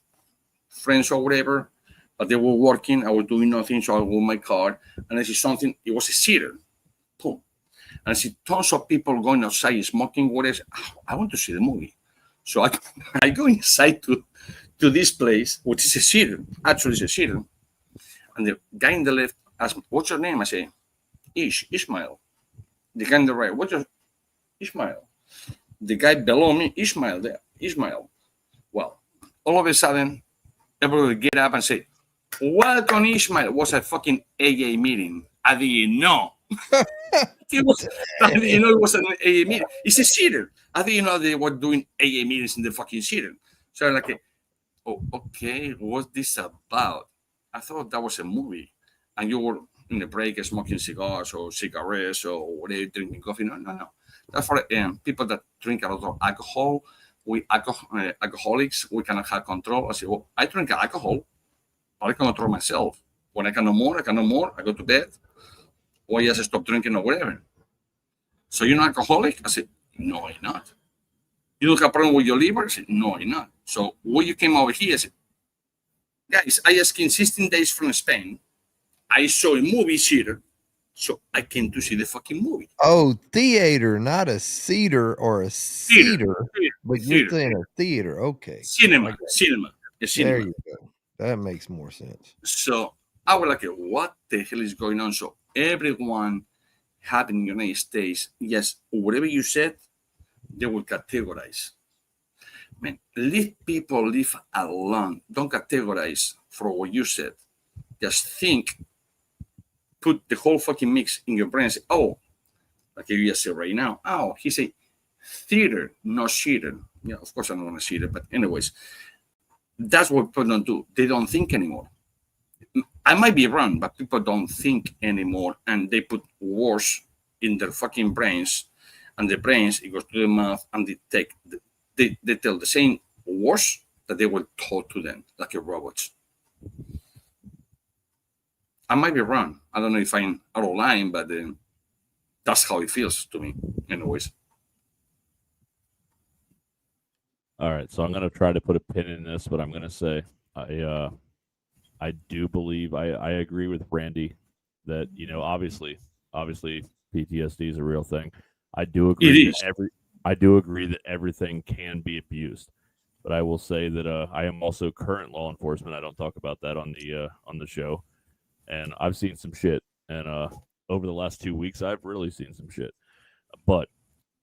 friends or whatever, but they were working. I was doing nothing, so I was in my car, and I see something. It was a theater. Boom. And I see tons of people going outside smoking. Whatever. I want to see the movie. So I go inside to this place, which is a theater. Actually, it's a theater. And the guy in the left asked me, "What's your name?" I say, Ishmael. The guy in the right, "What's your Ishmael?" The guy below me, Ishmael. Well, all of a sudden, everybody get up and say, Welcome Ishmael was a fucking AA meeting. I didn't know. I didn't know it was an AA meeting. It's a theater. I didn't know they were doing AA meetings in the fucking theater. So I'm like, oh, okay, what's this about? I thought that was a movie. And you were in the break smoking cigars or cigarettes or whatever, drinking coffee. No. That's for people that drink a lot of alcohol. We alcoholics, we cannot have control. I say, well, I drink alcohol. I can control myself. When I can no more, I go to bed. Or I just stop drinking or whatever. So you're not alcoholic? I said, no, I'm not. You don't have a problem with your liver? I said, no, I'm not. So when you came over here, I said, guys, I just came 16 days from Spain. I saw a movie theater. So I came to see the fucking movie. Oh, theater, not a cedar or a cedar, but you're saying a theater. Okay. Cinema. There you go. That makes more sense. So I was like, what the hell is going on? So everyone had in the United States, yes, whatever you said, they will categorize. Man, leave people live alone. Don't categorize for what you said. Just think, put the whole fucking mix in your brain and say, oh, like you just said right now, oh, he said theater, not theater. Yeah, of course I don't want to see it, but anyways, that's what people don't do. They don't think anymore. I might be wrong, but people don't think anymore, and they put words in their fucking brains, and the brains, it goes to the mouth, and they tell the same words that they were taught to them, like a robots. I might be wrong. I don't know if I'm out of line, but that's how it feels to me, anyways. All right, so I'm going to try to put a pin in this, but I'm going to say I do believe I agree with Randy that, you know, obviously PTSD is a real thing. I do agree that everything can be abused, but I will say that I am also current law enforcement. I don't talk about that on the show, and I've seen some shit. And over the last 2 weeks, I've really seen some shit. But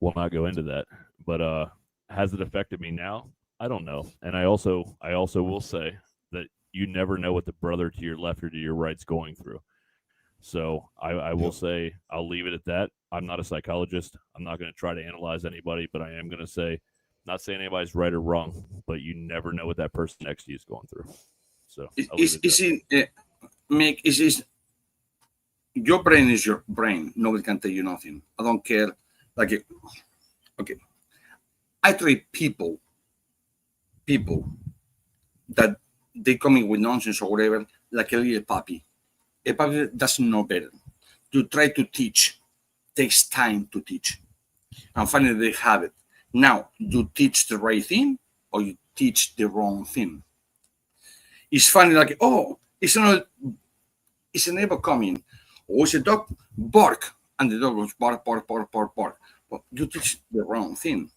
we'll not go into that. But has it affected me now? I don't know. And I also will say that you never know what the brother to your left or to your right's going through. So I will say, I'll leave it at that. I'm not a psychologist. I'm not going to try to analyze anybody, but I am going to say, not saying anybody's right or wrong, but you never know what that person next to you is going through. So Mick, your brain is your brain. Nobody can tell you nothing. I don't care. Like, okay, I treat people that they come in with nonsense or whatever, like a little puppy. A puppy doesn't know better. You try to teach. Takes time to teach. And finally they have it. Now, you teach the right thing or you teach the wrong thing. It's funny, like, oh, it's a neighbor coming. Or it's a dog, bark. And the dog goes bark, bark, bark, bark, bark. But you teach the wrong thing.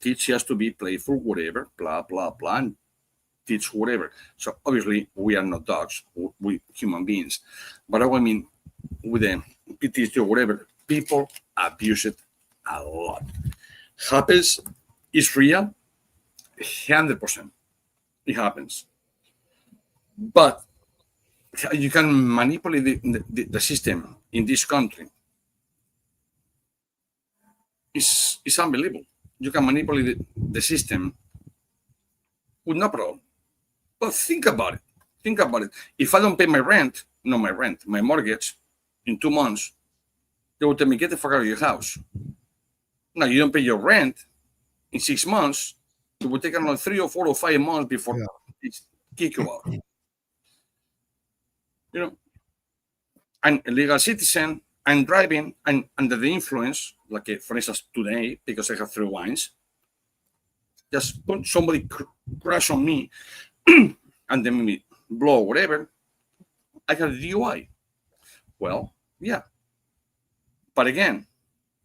Teach has to be playful, whatever, blah, blah, blah, and teach whatever. So obviously we are not dogs, we human beings. But I mean, with the PTSD or whatever, people abuse it a lot. Happens, it's real, 100%. It happens. But you can manipulate the system in this country. It's unbelievable. You can manipulate the system with no problem. But think about it. If I don't pay my mortgage in 2 months, they will tell me, get the fuck out of your house. Now, you don't pay your rent in 6 months, it will take another 3 or 4 or 5 months before it's kick you out. You know, I'm a legal citizen, I'm driving, and under the influence, like for instance today, because I have 3 wines, just somebody crash on me and then me blow or whatever, I got a DUI. Well, yeah. But again,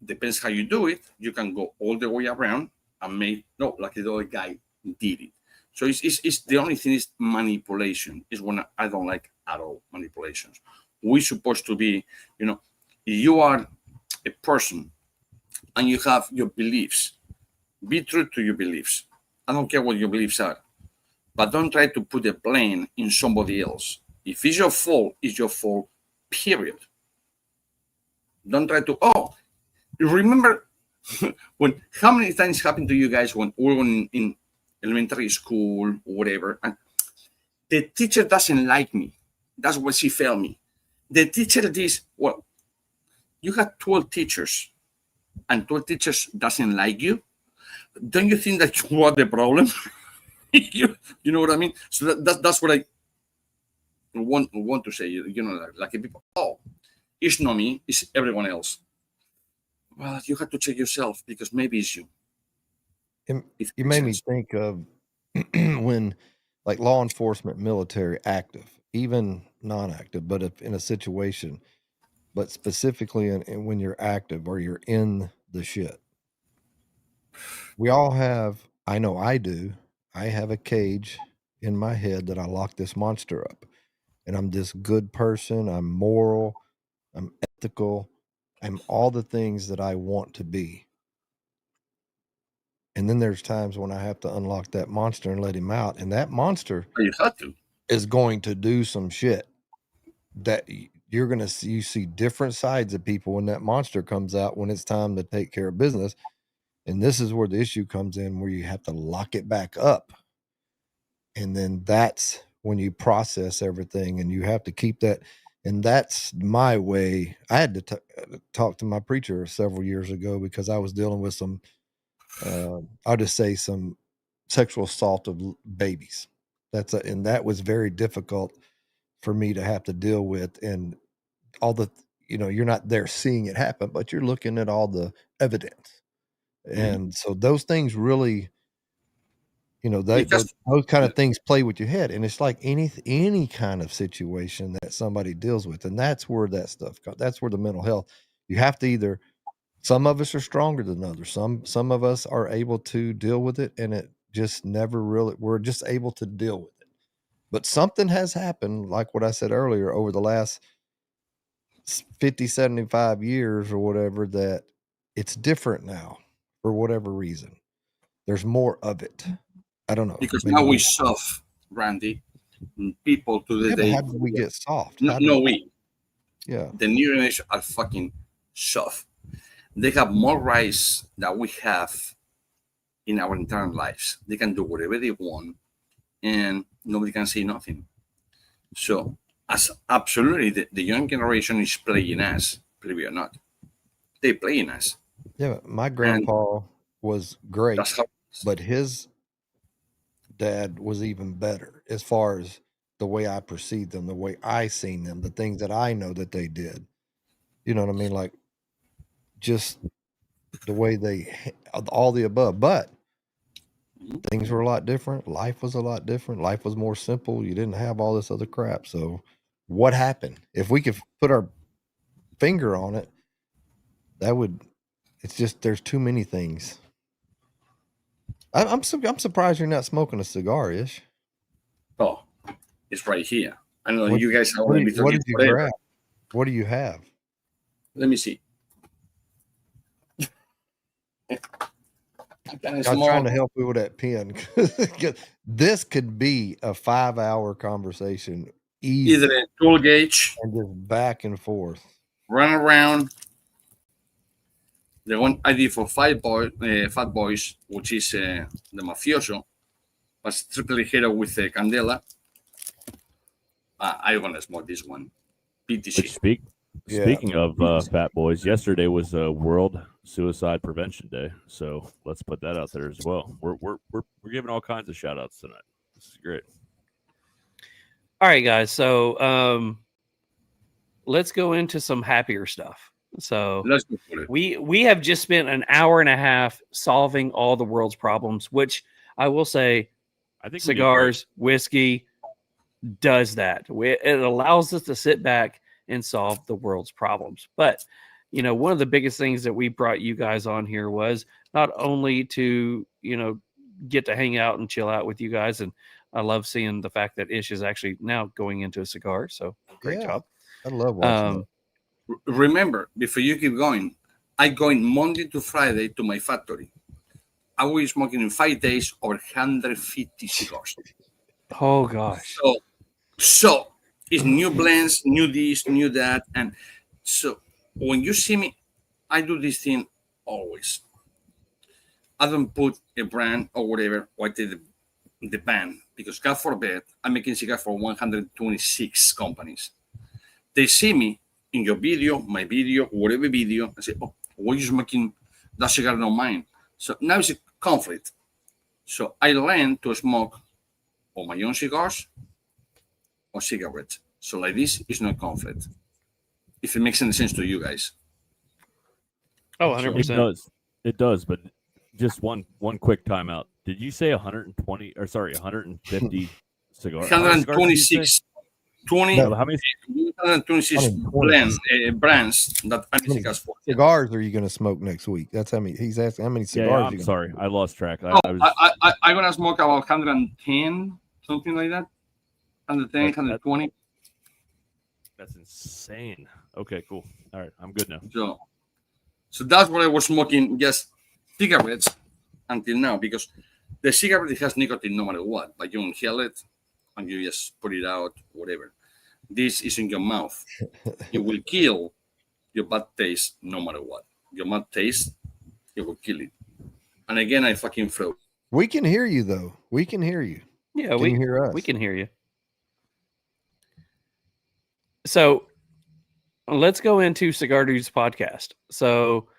depends how you do it. You can go all the way around and make, no, like the other guy did it. So it's the only thing is manipulation is when I don't like at all manipulations. We're supposed to be, you know, you are a person and you have your beliefs. Be true to your beliefs. I don't care what your beliefs are. but don't try to put the blame in somebody else. If it's your fault, it's your fault, period. Don't try to, remember how many times happened to you guys when we were in elementary school or whatever, and the teacher doesn't like me. That's what she felt me. The teacher you have 12 teachers, and 12 teachers doesn't like you. Don't you think that you are the problem? you know what I mean? So that's what I want to say. Like people, it's not me, it's everyone else. Well, you have to check yourself, because maybe it's you. You made me think of when, like, law enforcement, military, active, even non-active, but if in a situation, but specifically in when you're active or you're in the shit. We all have, I know I do, I have a cage in my head that I lock this monster up. And I'm this good person, I'm moral, I'm ethical, I'm all the things that I want to be. And then there's times when I have to unlock that monster and let him out. And that monster You have to. is going to do some shit that you're going to see. You see different sides of people when that monster comes out, when it's time to take care of business. And this is where the issue comes in, where you have to lock it back up. And then that's when you process everything, and you have to keep that. And that's my way. I had to talk to my preacher several years ago because I was dealing with some, I'll just say, some sexual assault of babies. And that was very difficult for me to have to deal with. And all the, you're not there seeing it happen, but you're looking at all the evidence. And so those things really, those kind of things play with your head. And it's like any kind of situation that somebody deals with. And that's where that stuff comes. That's where the mental health, you have to either, some of us are stronger than others. Some of us are able to deal with it, and it just never really, we're just able to deal with it. But something has happened, like what I said earlier, over the last 50, 75 years or whatever, that it's different now for whatever reason. There's more of it. I don't know. Because now we soft, Randy. People to the day. How did we get soft? We. Yeah. The new generation are fucking soft. They have more rights than we have in our entire lives. They can do whatever they want, and nobody can say nothing. So, absolutely, the young generation is playing us, believe it or not. They're playing us. Yeah, my grandpa was great, but his dad was even better as far as the way I perceived them, the way I seen them, the things that I know that they did. You know what I mean? Like, just the way all the above. But things were a lot different. Life was a lot different. Life was more simple. You didn't have all this other crap. So what happened? If we could put our finger on it, it's just, there's too many things. I'm surprised you're not smoking a cigar, Ish. Oh, it's right here. I know you guys are what did you grab? What do you have? Let me see. I was trying to help you with that pen. This could be a 5-hour conversation. Either a tool gauge and just back and forth. Run around. The one I did for Fat Boys, which is the mafioso, was triple hero with Candela. I want to smoke this one. PTC. Speaking of Fat Boys, yesterday was World Suicide Prevention Day, so let's put that out there as well. We're giving all kinds of shout outs tonight. This is great. All right, guys. So let's go into some happier stuff. So let's go for it. We have just spent an hour and a half solving all the world's problems, which I will say, I think cigars, whiskey does that. It allows us to sit back and solve the world's problems. But, one of the biggest things that we brought you guys on here was not only to, get to hang out and chill out with you guys. And I love seeing the fact that Ish is actually now going into a cigar. So great job. I love watching that. Remember, before you keep going, I go in Monday to Friday to my factory. I will be smoking in 5 days over 150 cigars. Oh gosh. So it's new blends, new this, new that, and so when you see me, I do this thing always. I don't put a brand or whatever, or I take the band because God forbid I'm making cigar for 126 companies. They see me in your video, my video, whatever video, and say, "Oh, why are you smoking that cigar, not mine?" So now it's a conflict. So I learned to smoke or my own cigars or cigarettes. So like this is not conflict. If it makes any sense to you guys. Oh, So- 100%. It does. It does, but just one quick timeout. Did you say 120 or sorry, 150 cigars? How many cigars did you say? 126, 20, No, how many 126 120. brands that I'm How many cigars for. cigars are you going to smoke next week? That's how many. He's asking how many Yeah, cigars. I'm you gonna sorry. smoke? I lost track. Oh, I was I'm gonna smoke about 110, something like that. 110, 120. that's insane. Okay, cool. All right, I'm good now. So that's what I was smoking, just cigarettes until now, because the cigarette has nicotine no matter what. Like you inhale it and you just put it out, whatever. This is in your mouth. It will kill your bad taste no matter what. Your bad taste, it will kill it. And again, I fucking froze. We can hear you though. We can hear you. Yeah, Can you hear us? we can hear you. So let's go into Cigar Dudes podcast. So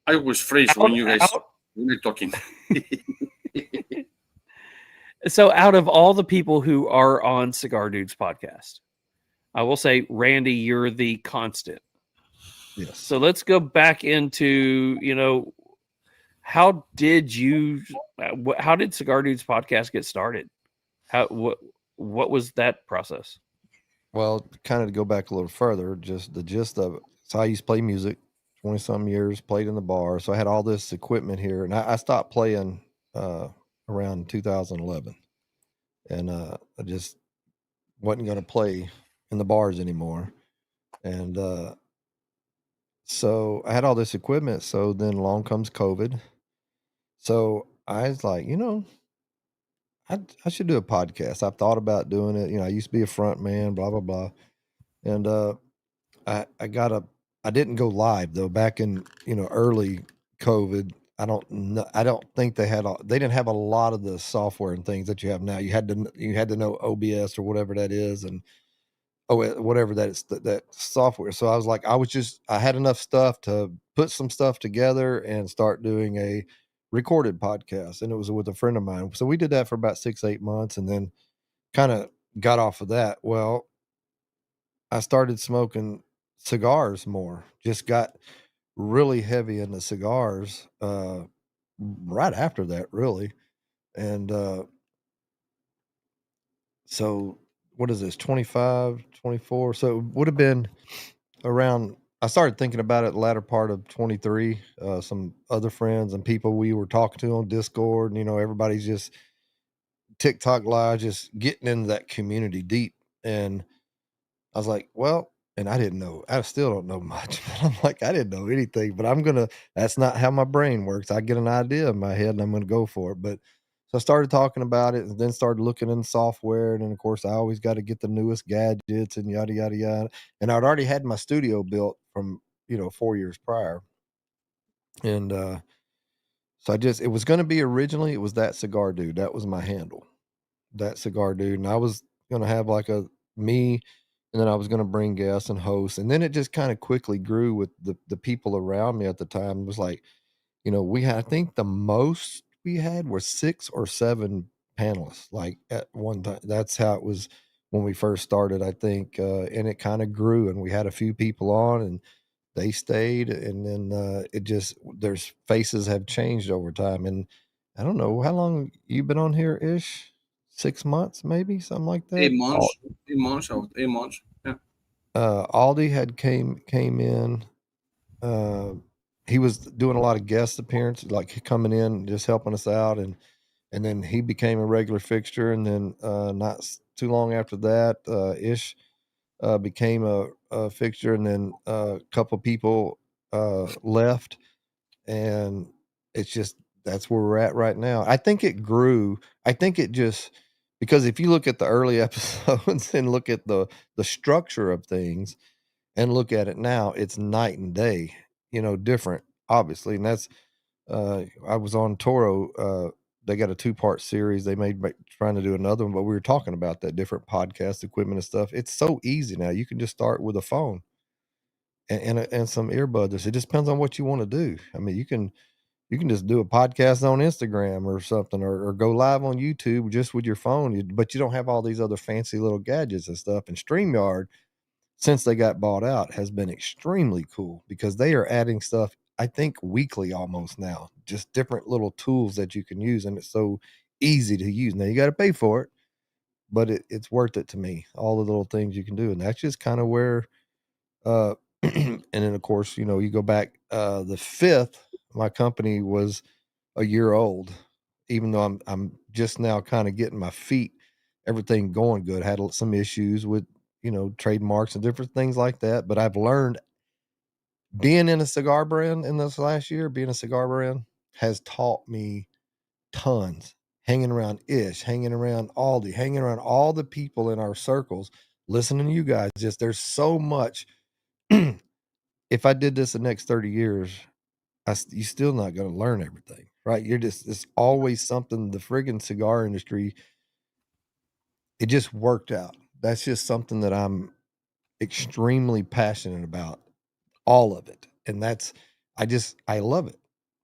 I was freeze when you guys out, were talking. so out of all the people who are on Cigar Dudes podcast, I will say, Randy, you're the constant. Yes. So let's go back into, how did Cigar Dudes podcast get started? What was that process? Well, kind of to go back a little further, just the gist of it. So I used to play music, 20-some years, played in the bar. So I had all this equipment here, and I stopped playing around 2011, and I just wasn't going to play in the bars anymore. And so I had all this equipment. So then along comes COVID. So I was like, I should do a podcast. I've thought about doing it. I used to be a front man, blah, blah, blah. And I didn't go live though back in, early COVID. I don't think they didn't have a lot of the software and things that you have now. You had to know OBS or whatever that is, and whatever that is, that software. So I was like, I had enough stuff to put some stuff together and start doing a recorded podcast. And it was with a friend of mine. So we did that for about 6-8 months and then kind of got off of that. Well, I started smoking cigars more, just got really heavy into cigars right after that, really. And so what is this, 25, 24? So it would have been around, I started thinking about it the latter part of 23. Some other friends and people we were talking to on Discord, and everybody's just TikTok live, just getting into that community deep. And I was like, well, and I still don't know much. But I'm like, I didn't know anything, but that's not how my brain works. I get an idea in my head and I'm going to go for it. But so I started talking about it and then started looking in software. And then, of course, I always got to get the newest gadgets and yada, yada, yada. And I'd already had my studio built from, 4 years prior. And so it was going to be originally, it was That Cigar Dude. That was my handle, That Cigar Dude. And I was going to have like me, and then I was going to bring guests and hosts. And then it just kind of quickly grew with the people around me at the time. It was like, I think the most we had were 6 or 7 panelists, like at one time. That's how it was when we first started, I think. And it kind of grew, and we had a few people on, and they stayed. And then their faces have changed over time. And I don't know how long you've been on here, Ish. 6 months, maybe something like that. 8 months, 8 months. Yeah. Aldi had came in. He was doing a lot of guest appearances, like coming in, just helping us out, and then he became a regular fixture. And then not too long after that, Ish became a fixture, and then a couple people left, and it's just that's where we're at right now. I think it grew. I think it just Because if you look at the early episodes and look at the structure of things and look at it now, it's night and day, different, obviously. And that's I was on Toro. They got a 2-part series. They made trying to do another one, but we were talking about that different podcast equipment and stuff. It's so easy now. You can just start with a phone and some earbuds. It just depends on what you want to do. I mean, you can just do a podcast on Instagram or something, or go live on YouTube just with your phone. But you don't have all these other fancy little gadgets and stuff. And StreamYard, since they got bought out, has been extremely cool because they are adding stuff, I think, weekly almost now, just different little tools that you can use. And it's so easy to use. Now you got to pay for it, but it's worth it to me, all the little things you can do. And that's just kind of where, and then of course, you go back, the 5th, my company was a year old, even though I'm just now kind of getting my feet, everything going good. Had some issues with, trademarks and different things like that. But I've learned being in a cigar brand in this last year, being a cigar brand has taught me tons. Hanging around Ish, hanging around Aldi, hanging around all the people in our circles, listening to you guys. Just there's so much. If I did this the next 30 years, you're still not going to learn everything, right? It's always something. The friggin' cigar industry, it just worked out. That's just something that I'm extremely passionate about, all of it. And I love it.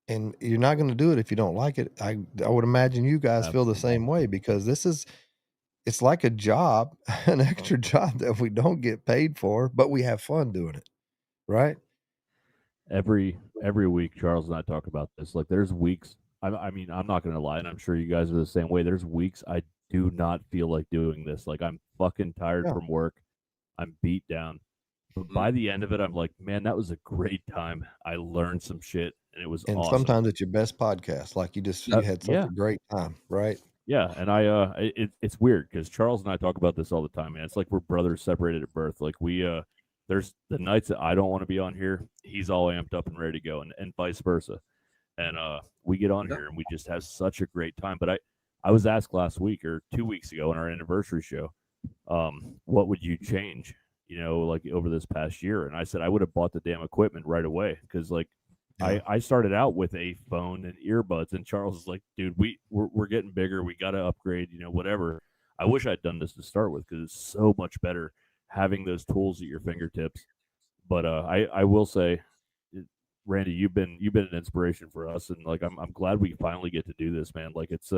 And you're not going to do it if you don't like it. I would imagine you guys feel the same way, because it's like a job, an extra job that we don't get paid for, but we have fun doing it. Right? Every week, Charles and I talk about this. Like, there's weeks. I mean, I'm not gonna lie, and I'm sure you guys are the same way. There's weeks I do not feel like doing this. Like, I'm fucking tired Yeah. from work. I'm beat down. But by the end of it, I'm like, man, that was a great time. I learned some shit, and it was And awesome. sometimes it's your best podcast. Like you had such a great time, right? Yeah, and it's weird because Charles and I talk about this all the time, man. It's like we're brothers separated at birth. Like there's the nights that I don't want to be on here, he's all amped up and ready to go, and vice versa. And we get on here and we just have such a great time. But I was asked last week or 2 weeks ago in our anniversary show, what would you change, like over this past year? And I said I would have bought the damn equipment right away, because like I started out with a phone and earbuds, and Charles is like, dude, we're getting bigger, we got to upgrade, whatever. I wish I'd done this to start with, because it's so much better having those tools at your fingertips. But I will say, Randy, you've been an inspiration for us, and like I'm glad we finally get to do this, man. Like it's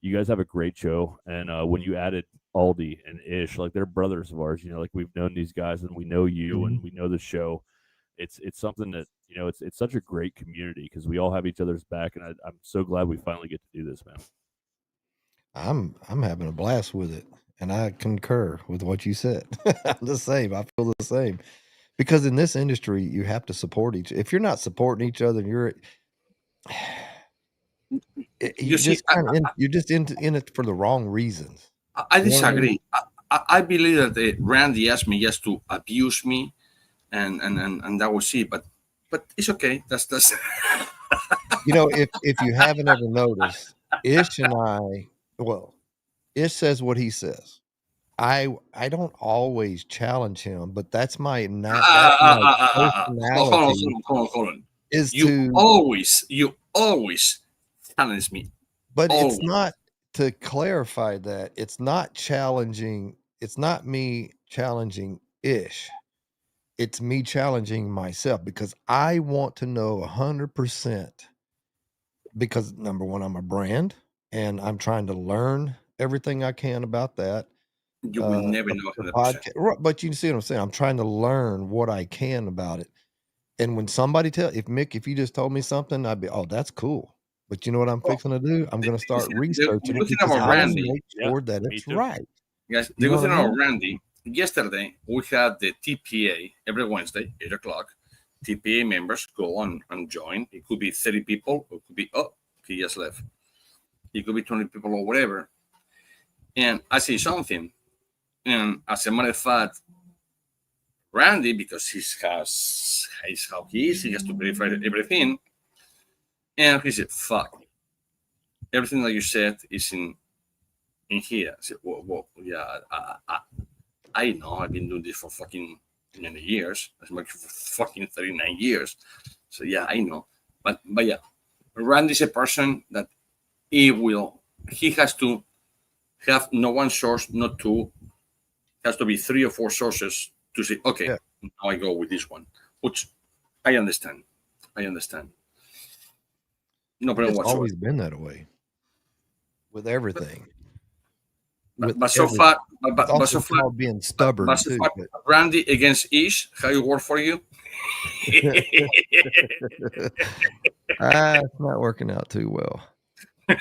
you guys have a great show, and when you added Aldi and Ish, like they're brothers of ours, like we've known these guys and we know you and we know the show. It's something that it's such a great community because we all have each other's back, and I'm so glad we finally get to do this, man. I'm having a blast with it, and I concur with what you said. I'm the same. I feel the same, because in this industry you have to support if you're not supporting each other, you're just in it for the wrong reasons. I disagree. I believe that Randy asked me just to abuse me, and that was it. But it's okay. That's if you haven't ever noticed, Ish and Ish says what he says. I don't always challenge him, but that's my personality. Hold on. You always challenge me. But it's not, to clarify that, it's not challenging. It's not me challenging Ish. It's me challenging myself, because I want to know 100%. Because number one, I'm a brand, and I'm trying to learn everything I can about that. You will never know the podcast, but you see what I'm saying. I'm trying to learn what I can about it. And when somebody if you just told me something, I'd be, oh, that's cool. But you know what I'm fixing to do? I'm going to start researching it, because I want to make sure that it's right. Guys, the good thing about Randy, yesterday we had the TPA every Wednesday, 8 o'clock. TPA members go on and join. It could be 30 people, or it could be, he just left. It could be 20 people or whatever. And I say something. And as a matter of fact, Randy, because he's how he is, he has to verify everything. And he said, fuck. Everything that you said is in in here. I said, well, yeah, I know. I've been doing this for fucking many years. As much for fucking 39 years. So yeah, I know. But yeah, Randy is a person that he has to have no one source, not two. Has to be 3 or 4 sources to say, okay, Yeah. now I go with this one. Which I understand. No problem It's whatsoever. always been that way with everything. But so far, but It's so also far, called being stubborn but so too. far, Randy against Ish, how it work for you? It's not working out too well. All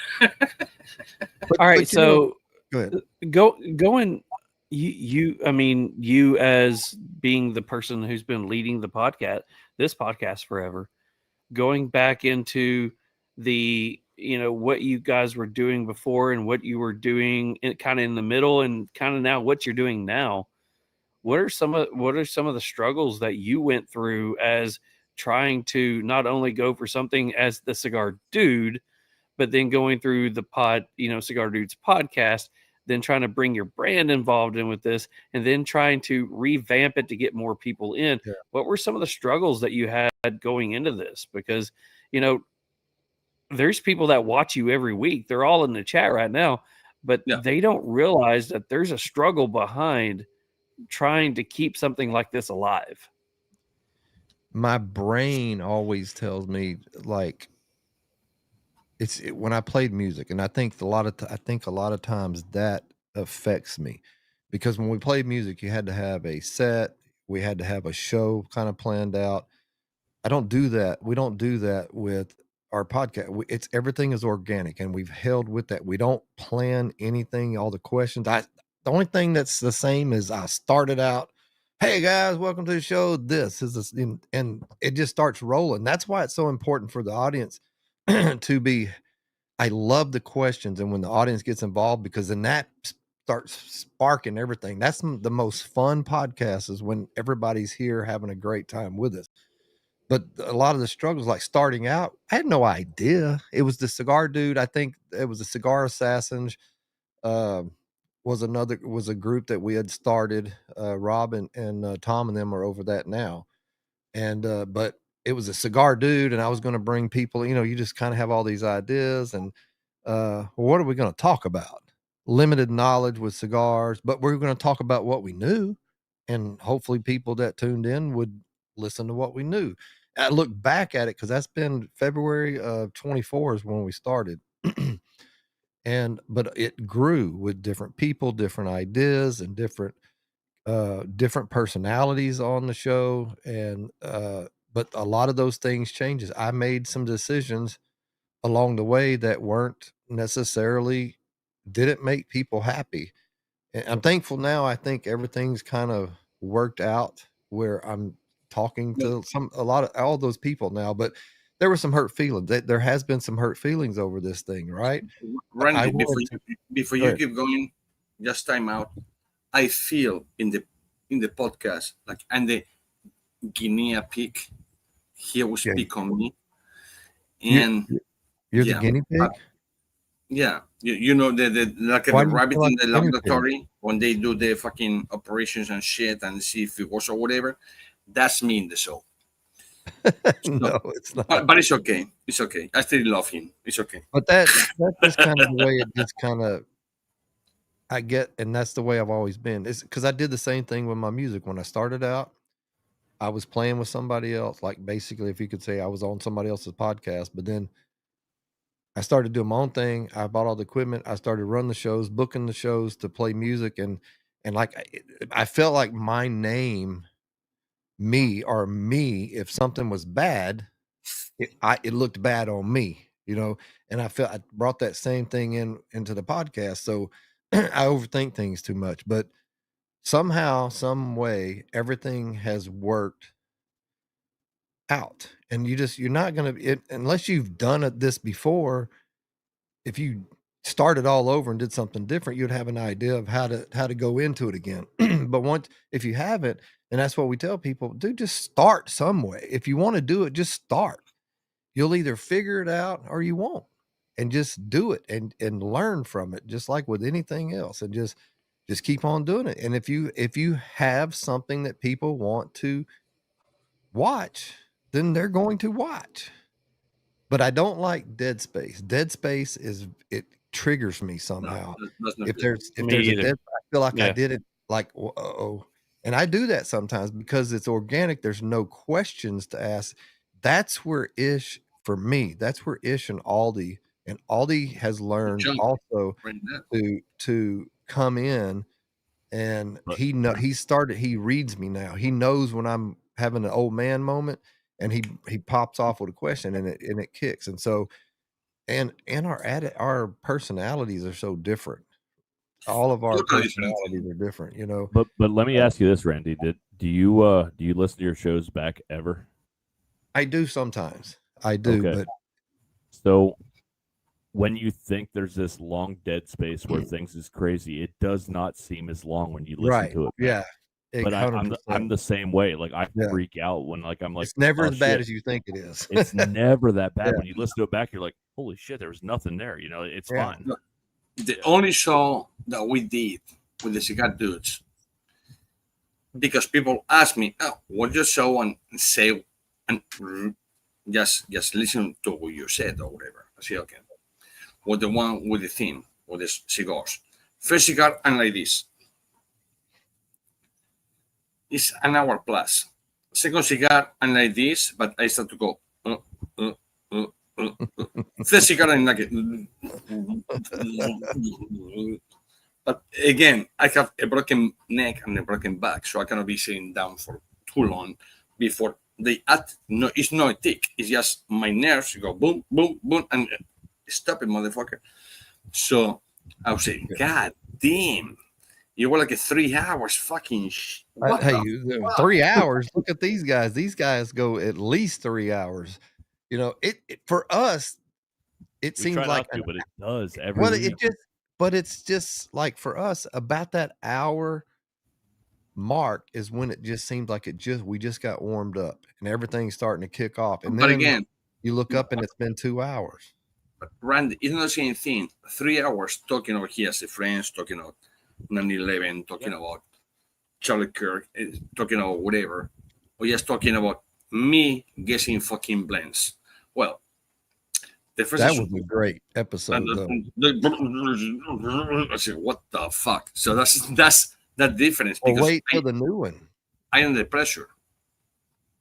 right, but you know- so go ahead. going I mean, you as being the person who's been leading this podcast forever, going back into the what you guys were doing before and what you were doing kind of in the middle and kind of now what you're doing now. What are some of the struggles that you went through as trying to not only go for something as the Cigar Dude, but then going through the Cigar Dudes podcast, then trying to bring your brand involved in with this, and then trying to revamp it to get more people in? Yeah. What were some of the struggles that you had going into this? Because, there's people that watch you every week. They're all in the chat right now, but they don't realize that there's a struggle behind trying to keep something like this alive. My brain always tells me like when I played music, and I think a lot of times that affects me, because when we played music, you had to have a set, we had to have a show kind of planned out. I don't do that. We don't do that with our podcast. Everything is organic, and we've held with that. We don't plan anything. All the questions. The only thing that's the same is I started out, "Hey guys, welcome to the show. This is this," and it just starts rolling. That's why it's so important for the audience to be. I love the questions, and when the audience gets involved, because then that starts sparking everything. That's the most fun podcast, is when everybody's here having a great time with us. But a lot of the struggles, like starting out, I had no idea. It was the Cigar Dude. I think it was the Cigar Assassins. Was a group that we had started. Rob and Tom and them are over that now. And but it was a Cigar Dude, and I was going to bring people. You just kind of have all these ideas, and what are we going to talk about? Limited knowledge with cigars, but we're going to talk about what we knew, and hopefully people that tuned in would listen to what we knew. I look back at it, because that's been February of 24 is when we started. But it grew with different people, different ideas, and different personalities on the show. And but a lot of those things changes. I made some decisions along the way that weren't necessarily didn't make people happy. And I'm thankful now. I think everything's kind of worked out where I'm talking to a lot of all those people now, but there were some hurt feelings. There has been some hurt feelings over this thing, right? Randy, before you keep going, just time out. I feel in the podcast like I'm the guinea pig. He will speak on me, and you're the guinea pig. Yeah, you know the like the rabbit in the laboratory when they do the fucking operations and shit and see if it works or whatever. That's me in the show. No, it's not. But it's okay. It's okay. I still love him. It's okay. But that's just kind of the way it just kind of I get, and that's the way I've always been. It's because I did the same thing with my music. When I started out, I was playing with somebody else. Like basically, if you could say I was on somebody else's podcast, but then I started doing my own thing. I bought all the equipment. I started running the shows, booking the shows to play music, and like I felt like my name, me, if something was bad, it looked bad on me, and I felt I brought that same thing into the podcast. So I overthink things too much, but somehow, some way, everything has worked out. And you're not going to, unless you've done this before. If you started all over and did something different, you'd have an idea of how to go into it again. But if you haven't, and that's what we tell people, dude, just start some way. If you want to do it, just start. You'll either figure it out or you won't. and just do it and learn from it, just like with anything else, and just keep on doing it. And if you have something that people want to watch, then they're going to watch. But I don't like dead space. Dead space it triggers me somehow. That's not If good. there's Me a either. dead, I feel like I Yeah. did it like, oh, and I do that sometimes because it's organic. There's no questions to ask. That's where Ish, for me, that's where Ish and Aldi has learned Junk. also Right there. to come in, and But- he reads me now. He knows when I'm having an old man moment, and he pops off with a question, and it kicks. And so and our personalities are so different. All of our Totally different. personalities are different, you know. But let me ask you this, Randy. Do you listen to your shows back ever? I do sometimes. I do, Okay. but So when you think there's this long dead space where things is crazy, it does not seem as long when you listen right. to it. Yeah. But I'm 100%. the same way. Like I Yeah. freak out when I'm like, It's never "Oh, as bad shit." as you think it is. It's never that bad. Yeah. When you listen to it back, you're like, holy shit, there was nothing there. You know, it's Yeah. fine. The only show that we did with the Cigar Dudes, because people ask me, "Oh, what's your show?" and say, and just listen to what you said or whatever. I say, okay. What the one with the theme with the cigars? First cigar and like this. It's an hour plus. Second cigar and like this, but I start to go. Third cigar and like it. But again, I have a broken neck and a broken back, so I cannot be sitting down for too long before they add. No, it's not a tick. It's just my nerves go boom, boom, boom, and stop it, motherfucker. So I was saying, God damn, you were like a 3 hours fucking. Hey, 3 hours. Look at these guys. These guys go at least 3 hours. You know, it for us, it We seems try like not to, but it does every well, week. it's just like for us about that hour mark is when it just seems like we just got warmed up and everything's starting to kick off. And But then again, you look up and it's been 2 hours. Randy, it's not the same thing. 3 hours talking over here as a friends, talking about 9/11, talking about Charlie Kirk, talking about whatever, or just talking about me guessing fucking blends. Well, the first That was a great episode, though. I said, what the fuck? So that's that difference. Well, Because wait till the new one. I am under pressure.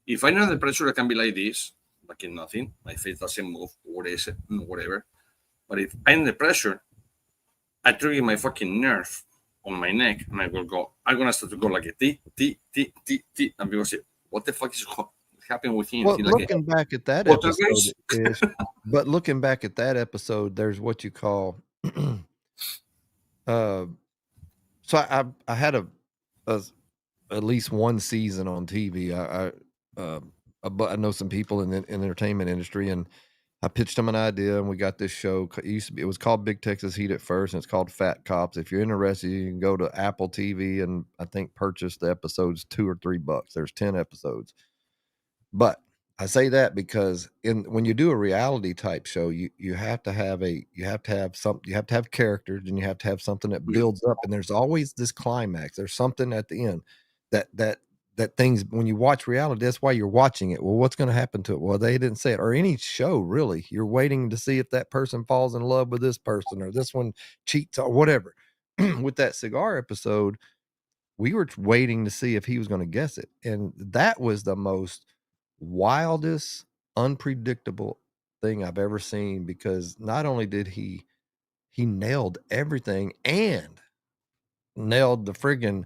If I'm under pressure, I can be like this, like in nothing. My face doesn't move, whatever. But if I'm under pressure, I trigger my fucking nerve on my neck, and I will go. I'm gonna start to go like a t, and people say, "What the fuck is happening with him?" Well, He's like, looking back at that Poltergeist? episode, but looking back at that episode, there's what you call. So I had a at least one season on TV. But I know some people in the entertainment industry, and I pitched them an idea, and we got this show. It was called Big Texas Heat at first, and it's called Fat Cops. If you're interested, you can go to Apple TV and I think purchase the episodes $2 or $3. There's 10 episodes. But I say that because when you do a reality type show, you have to have characters, and you have to have something that builds up, and there's always this climax. There's something at the end that things, when you watch reality, that's why you're watching it. Well, what's going to happen to it? Well, they didn't say it. Or any show, really. You're waiting to see if that person falls in love with this person, or this one cheats, or whatever. With that cigar episode, we were waiting to see if he was going to guess it. And that was the most wildest, unpredictable thing I've ever seen, because not only did he nailed everything, and nailed the friggin'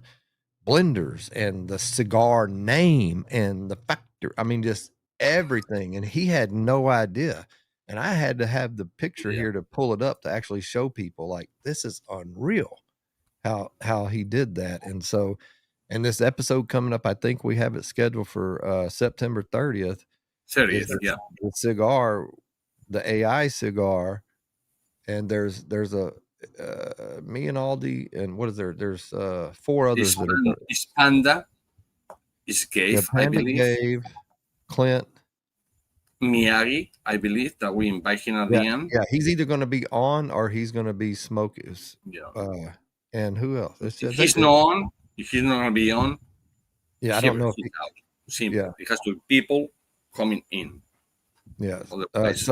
blenders and the cigar name and the factor. I mean, just everything. And he had no idea. And I had to have the picture here to pull it up to actually show people, like, this is unreal how he did that. And so, and this episode coming up, I think we have it scheduled for September 30th. 30th, yeah. The cigar, the AI cigar, and there's a me and Aldi, and what is there? There's 4 others that are. It's Panda, it's Gabe, I Panda, believe. Gabe, Clint, Miyagi, I believe that we invite him at the end. Yeah, he's either going to be on or he's going to be smoking. Yeah. And who else? If he's not on, if he's not going to be on, yeah, I don't know. He's out. Simple. Yeah. It has to be people coming in. Yeah. Other places.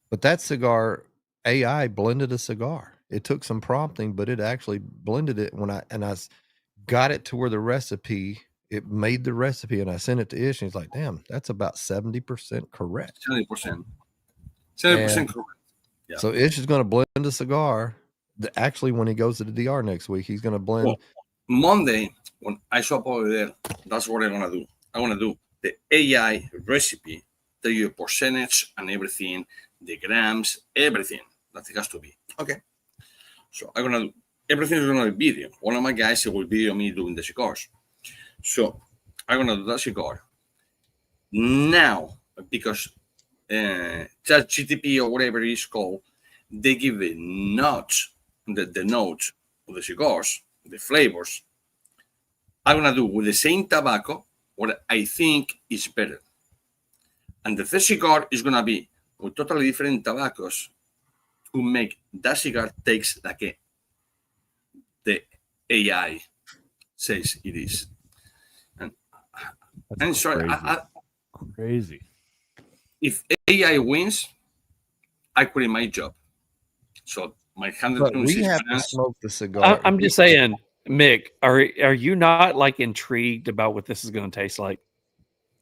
But that cigar AI blended a cigar. It took some prompting, but it actually blended it when I got it to where the recipe, it made the recipe, and I sent it to Ish, and he's like, damn, that's about 70% correct. 70%. 70% correct. Yeah. So Ish is going to blend a cigar. Actually, when he goes to the DR next week, he's going to blend. Well, Monday, when I show up over there, that's what I'm going to do. I'm going to do the AI recipe, tell you the percentage and everything, the grams, everything that it has to be. Okay. So I'm going to do, everything is going to be video. One of my guys will video me doing the cigars. So I'm going to do that cigar. Now, because ChatGPT or whatever it is called, they give the notes, the notes of the cigars, the flavors. I'm going to do with the same tobacco what I think is better. And the third cigar is going to be with totally different tobaccos to make that cigar taste like the AI says it is. And I'm sorry, crazy. If AI wins, I quit my job. So my 100 we have to smoke the cigar. I'm just saying, Mick, are you not like intrigued about what this is going to taste like?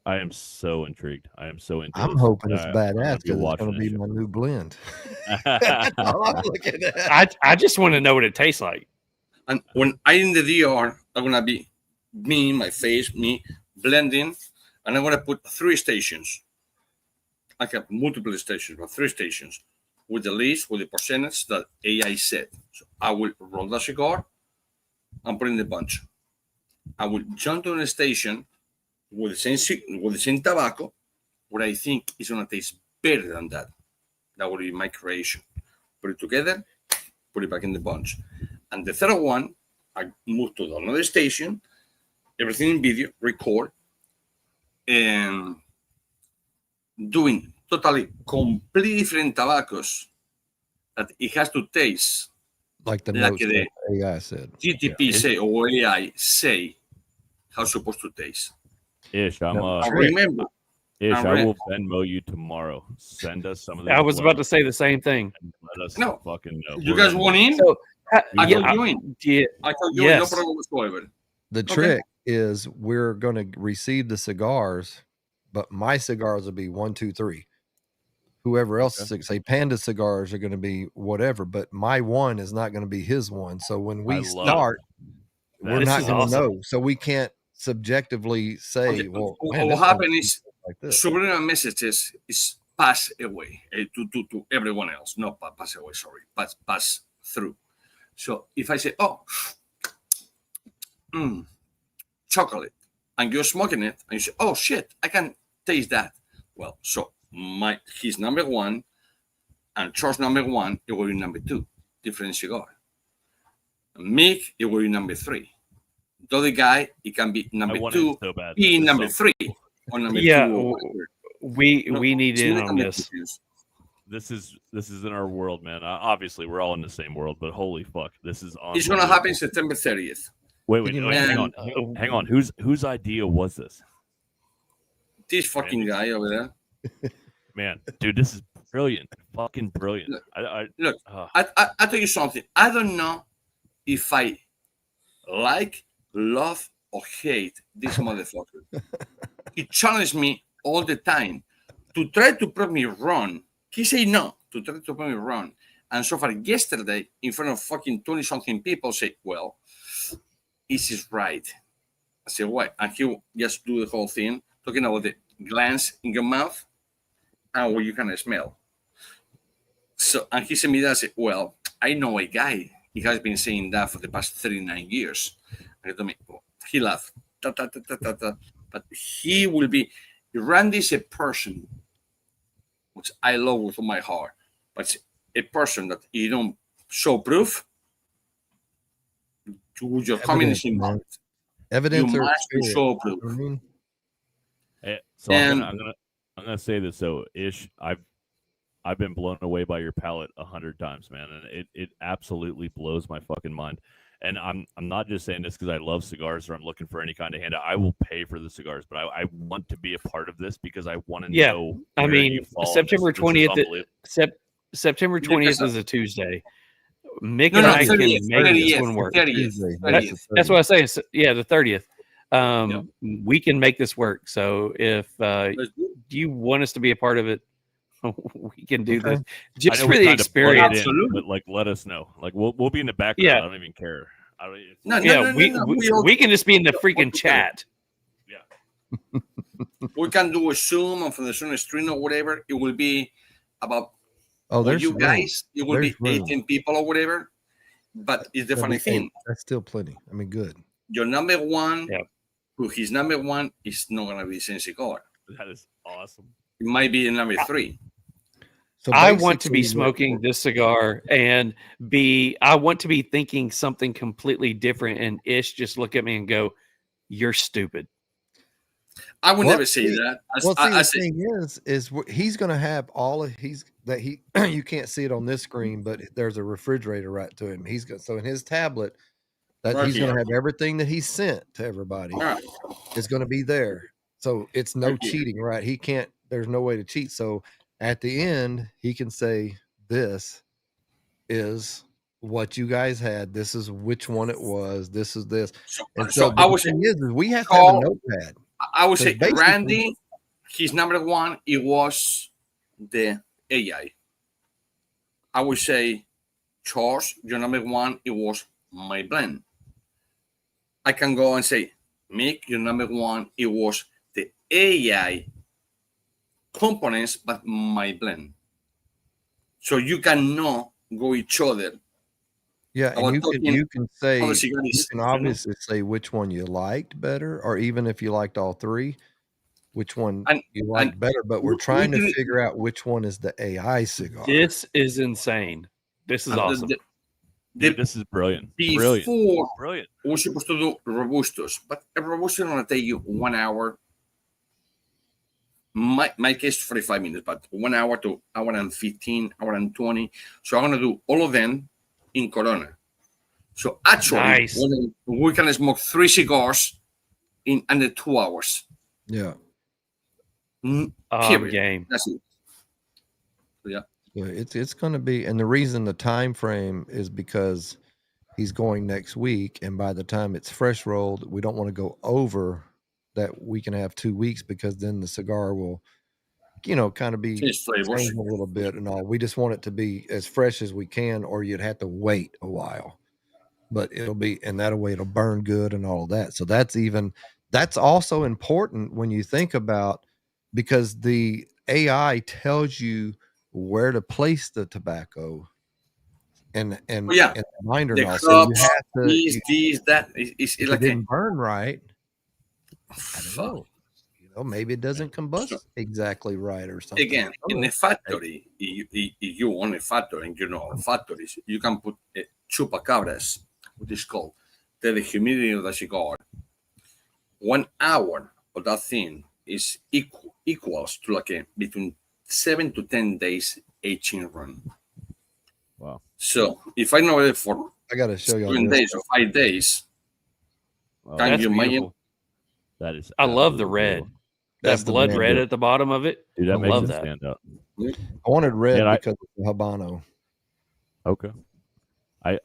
I am so intrigued. I am so into I'm this. hoping it's badass be because it's going to be watching my new blend. this All I'm looking at. I just want to know what it tastes like. And when I'm in the DR, I'm going to be me, my face, me blending, and I'm going to put 3 stations. I have multiple stations, but 3 stations with the list, with the percentage that AI said. So I will roll the cigar and put in the bunch. I will jump to a station with the same tobacco, what I think is going to taste better than that. That will be my creation. Put it together, put it back in the bunch. And the third one, I move to another station, everything in video, record, and doing totally completely different tobaccos that it has to taste Like the like notes the that AI said. GTP say or AI say how it's supposed to taste. Ish, I remember. Ish, I will Venmo you tomorrow. Send us some of the. I was about to say the same thing. Let us No. fucking know. You guys want in? So, I yeah, thought you in. yeah, I thought you yes. no problem whatsoever. The trick is we're going to receive the cigars, but my cigars will be 1, 2, 3. Whoever else, say Panda cigars are going to be whatever, but my one is not going to be his one. So when we start, we're This not is going to awesome. know. So we can't subjectively say, well, man, what this happened one's is like this. subliminal messages is pass away to everyone else. Not pass away, sorry, pass through. So if I say, oh, chocolate, and you're smoking it, and you say, oh shit, I can taste that. Well, so his number 1 and Charles number 1, it will be number 2, different cigar. Mick, it will be number 3. The other guy, it can be number 2, so bad. be number 3 or number 2. Yeah, Or we need in on this. This is in our world, man. Obviously, we're all in the same world, but holy fuck, this is on. It's gonna happen September 30th. Wait, hang on. Whose idea was this? This fucking guy over there. Man, dude, this is brilliant. Fucking brilliant. Look, I tell you something. I don't know if I like, love, or hate this motherfucker. He challenged me all the time to try to prove me wrong. He said no to try to prove me wrong. And so far, yesterday, in front of fucking 20-something people, say, well, this is right. I said, why? And he just do the whole thing, talking about the glands in your mouth and what you can smell. So, and he said me that, I said, well, I know a guy. He has been saying that for the past 39 years. And he told me, he laughed. But he will be, Randy is a person, which I love with all my heart, but it's a person that you don't show proof to your communist evidence you or must show proof. So I'm gonna I'm gonna say this though, Ish. I've been blown away by your palate 100 times, man, and it absolutely blows my fucking mind. And I'm not just saying this because I love cigars or I'm looking for any kind of handout. I will pay for the cigars, but I want to be a part of this because I want to know. I where you mean, fall in September this. This is 20th. unbelievable. September 20th is a Tuesday. Mick No, and no, I can 30th, make this 30th, one work. 30th, Tuesday. 30th. That's what I say. Yeah, the 30th. We can make this work. So if you want us to be a part of it, we can do this just I know for we the tried to plug it in, experience. but like, let us know. Like, we'll be in the background. Yeah. I don't even care. I don't. Even, No, Yeah, no, no, no, no. we can just be in the freaking chat. We can do a Zoom and from the Zoom stream or whatever. It will be about Oh, for there's you room. guys. It will There's be room. 18 people or whatever. But it's the funny thing. That's still plenty. I mean, good. Your number one, Yeah. who his number one is not gonna be the same cigar. that is awesome. It might be the number three. So I want to be basically, smoking this cigar and I want to be thinking something completely different. And Ish just look at me and go, "You're stupid." I would Well, never say see- that. Well, see, I the say, thing is he's going to have all of you can't see it on this screen, but there's a refrigerator right to him. So in his tablet that Right he's going to here. have everything that he sent to everybody Yeah. is going to be there. So it's no Right here. cheating, right? He can't. There's no way to cheat. So at the end, he can say, "This is what you guys had. This is which one it was. This is this." so, And so so I the would say, thing is we have to have a call- notepad. I would So say basically- Randy, his number one, it was the AI. I would say Charles, your number one, it was my blend. I can go and say Mick, your number one, it was the AI components, but my blend. So you cannot go each other. Yeah, I was and talking you can say other cigars, you can you know? obviously say which one you liked better, or even if you liked all three, which one And- you liked better. But we're we trying to did it- figure out which one is the AI cigar. This is insane. This is And awesome. Dude, this is brilliant. Brilliant. Before Brilliant. we're supposed to do robustos, but a robusto is going to take you 1 hour. My case 45 minutes, but 1 hour to hour and 15, hour and 20. So I'm going to do all of them in Corona. So actually, Nice. we can smoke 3 cigars in under 2 hours. Yeah, Period. Game. That's it. So, yeah. yeah, it's going to be, and the reason the time frame is because he's going next week, and by the time it's fresh rolled, we don't want to go over that. We can have 2 weeks because then the cigar will, kind of be Change flavors. change a little bit and all. We just want it to be as fresh as we can, or you'd have to wait a while. But it'll be, and that way it'll burn good and all of that. So that's also important when you think about, because the AI tells you where to place the tobacco and yeah. and the binder The and all. So you crops, have to, these, that. It's if like it a, didn't burn right, I don't fuck. know. Maybe it doesn't combust exactly right or something. Again, in a factory, if you own a factory and you know factories, you can put a chupacabras, what is called, the humidity of the cigar. 1 hour of that thing is equals to like a between 7 to 10 days aging run. Wow. So if I know it for I got to show y'all 7 this. days or 5 days, Wow. Can That's you imagine? beautiful. That is. I love the absolutely red. beautiful. That's That the blood brand red new. at the bottom of it. Dude, that I makes love it that. stand out. I wanted red Man, because of the Habano. Okay.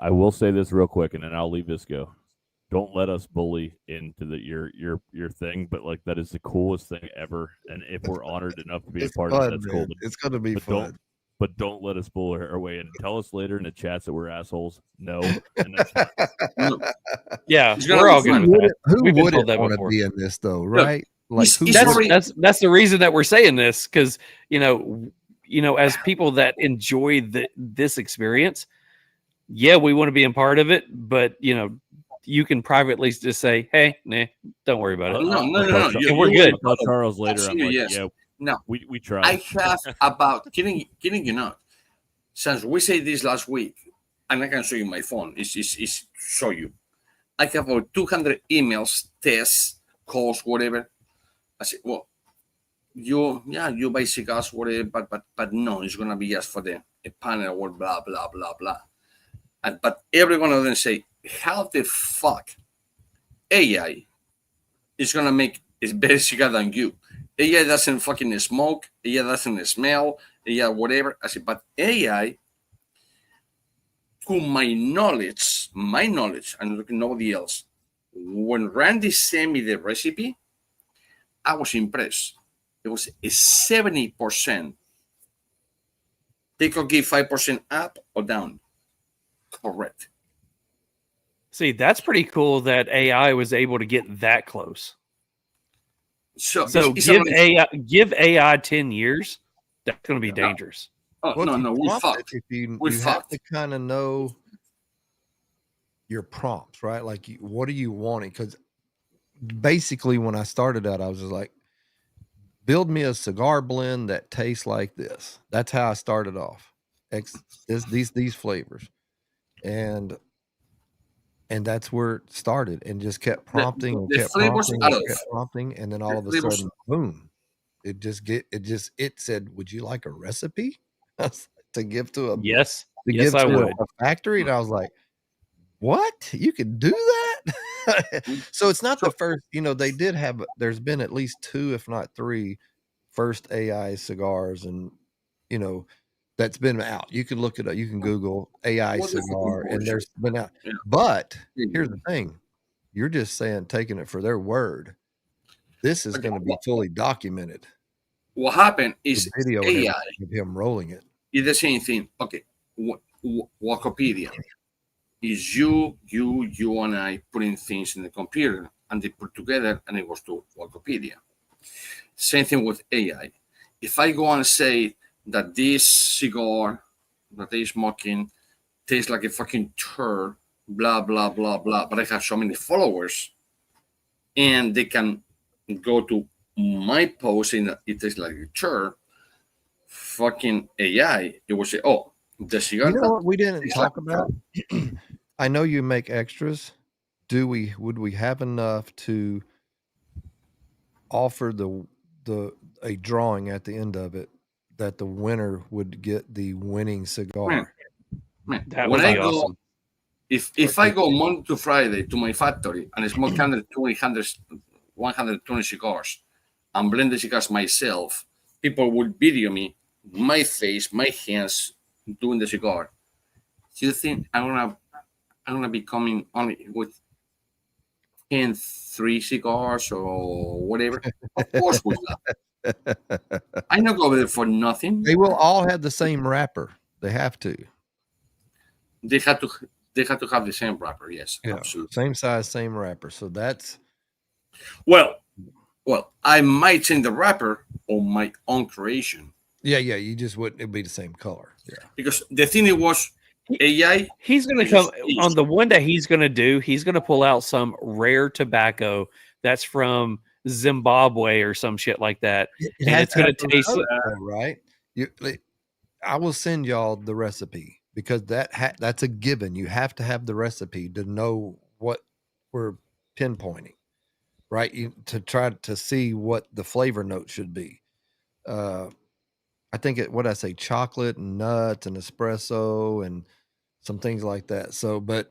I will say this real quick, and then I'll leave this go. Don't let us bully into your thing, but like that is the coolest thing ever. And if we're honored enough to be It's a part fun, of it, that's cool. man. It's going to be but fun. Don't let us bully our way and tell us later in the chats that we're assholes. No, and that's fine. Yeah, It's gonna we're be all fun. good with that. Who We've been wouldn't told that want to before. be in this though, right? Like it's- who it's wouldn't? already- That's the reason that we're saying this, because as people that enjoy this experience, yeah, we want to be a part of it, but you can privately just say, hey, nah, don't worry about it. no. And we're good. I'll tell Charles later. I'm Absolutely, like, yes. yeah, No. we tried. I have about kidding you not. Since we said this last week, and I can show you my phone. It's show you. I have about 200 emails, tests, calls, whatever. I said, well, you buy cigars, whatever, but no, it's gonna be just for a panel or blah blah blah blah. But every one of them say, how the fuck AI is gonna make a better cigar than you? AI doesn't fucking smoke, AI doesn't smell, AI whatever. I said, but AI, to my knowledge, I'm looking at nobody else. When Randy sent me the recipe, I was impressed. It was a 70%. They could give 5% up or down. Correct. See, that's pretty cool that AI was able to get that close. So give AI 10 years. That's going to be dangerous. Oh, Well, no, we fucked. If you We have fucked. to kind of know your prompts, right? Like, what are you wanting? Because basically, when I started out, I was just like, build me a cigar blend that tastes like this. That's how I started off. These flavors, and that's where it started, and just kept prompting and the kept flavors prompting out and of kept prompting, and then all the of a flavors- sudden, boom! It said, "Would you like a recipe to give to a Yes. to Yes, give I to would. a factory?" And I was like, "What? You can do that?" So it's not the first. They did have. There's been at least 2, if not 3, first AI cigars, and that's been out. You can look it up. You can Google AI What the cigar, fucking and there's been out. Yeah. But here's the thing: you're just taking it for their word. This is going to be fully documented. What happened The is video and AI everything of him rolling it. is the same thing. Okay, Wikipedia is you, and I putting things in the computer, and they put together, and it goes to Wikipedia. Same thing with AI. If I go and say that this cigar that they're smoking tastes like a fucking turd, blah blah blah blah, but I have so many followers, and they can go to my post saying that it tastes like a turd, fucking AI, it will say, oh, the cigar. You know what we didn't tastes talk like a about? turd. I know you make extras. Would we have enough to offer a drawing at the end of it that the winner would get the winning cigar? Man, That when would I be go, awesome. if I go Monday to Friday to my factory and smoke 120 cigars and blend the cigars myself, people will video me, my face, my hands doing the cigar. Do you think I'm gonna be coming only with 3 cigars or whatever? Of course we not. I not go there for nothing. They will all have the same wrapper. They have to. They had to have the same wrapper. Yes, absolutely. Same size, same wrapper. So that's Well, I might change the wrapper on my own creation. yeah. You just wouldn't. It'd be the same color. Yeah. Because the thing it was AI. He's going to come on the one that he's going to do. He's going to pull out some rare tobacco that's from Zimbabwe or some shit like that, and it's going to taste right. I will send y'all the recipe because that's a given. You have to have the recipe to know what we're pinpointing, right? To try to see what the flavor note should be. I think what I say, chocolate and nuts and espresso and some things like that. So, but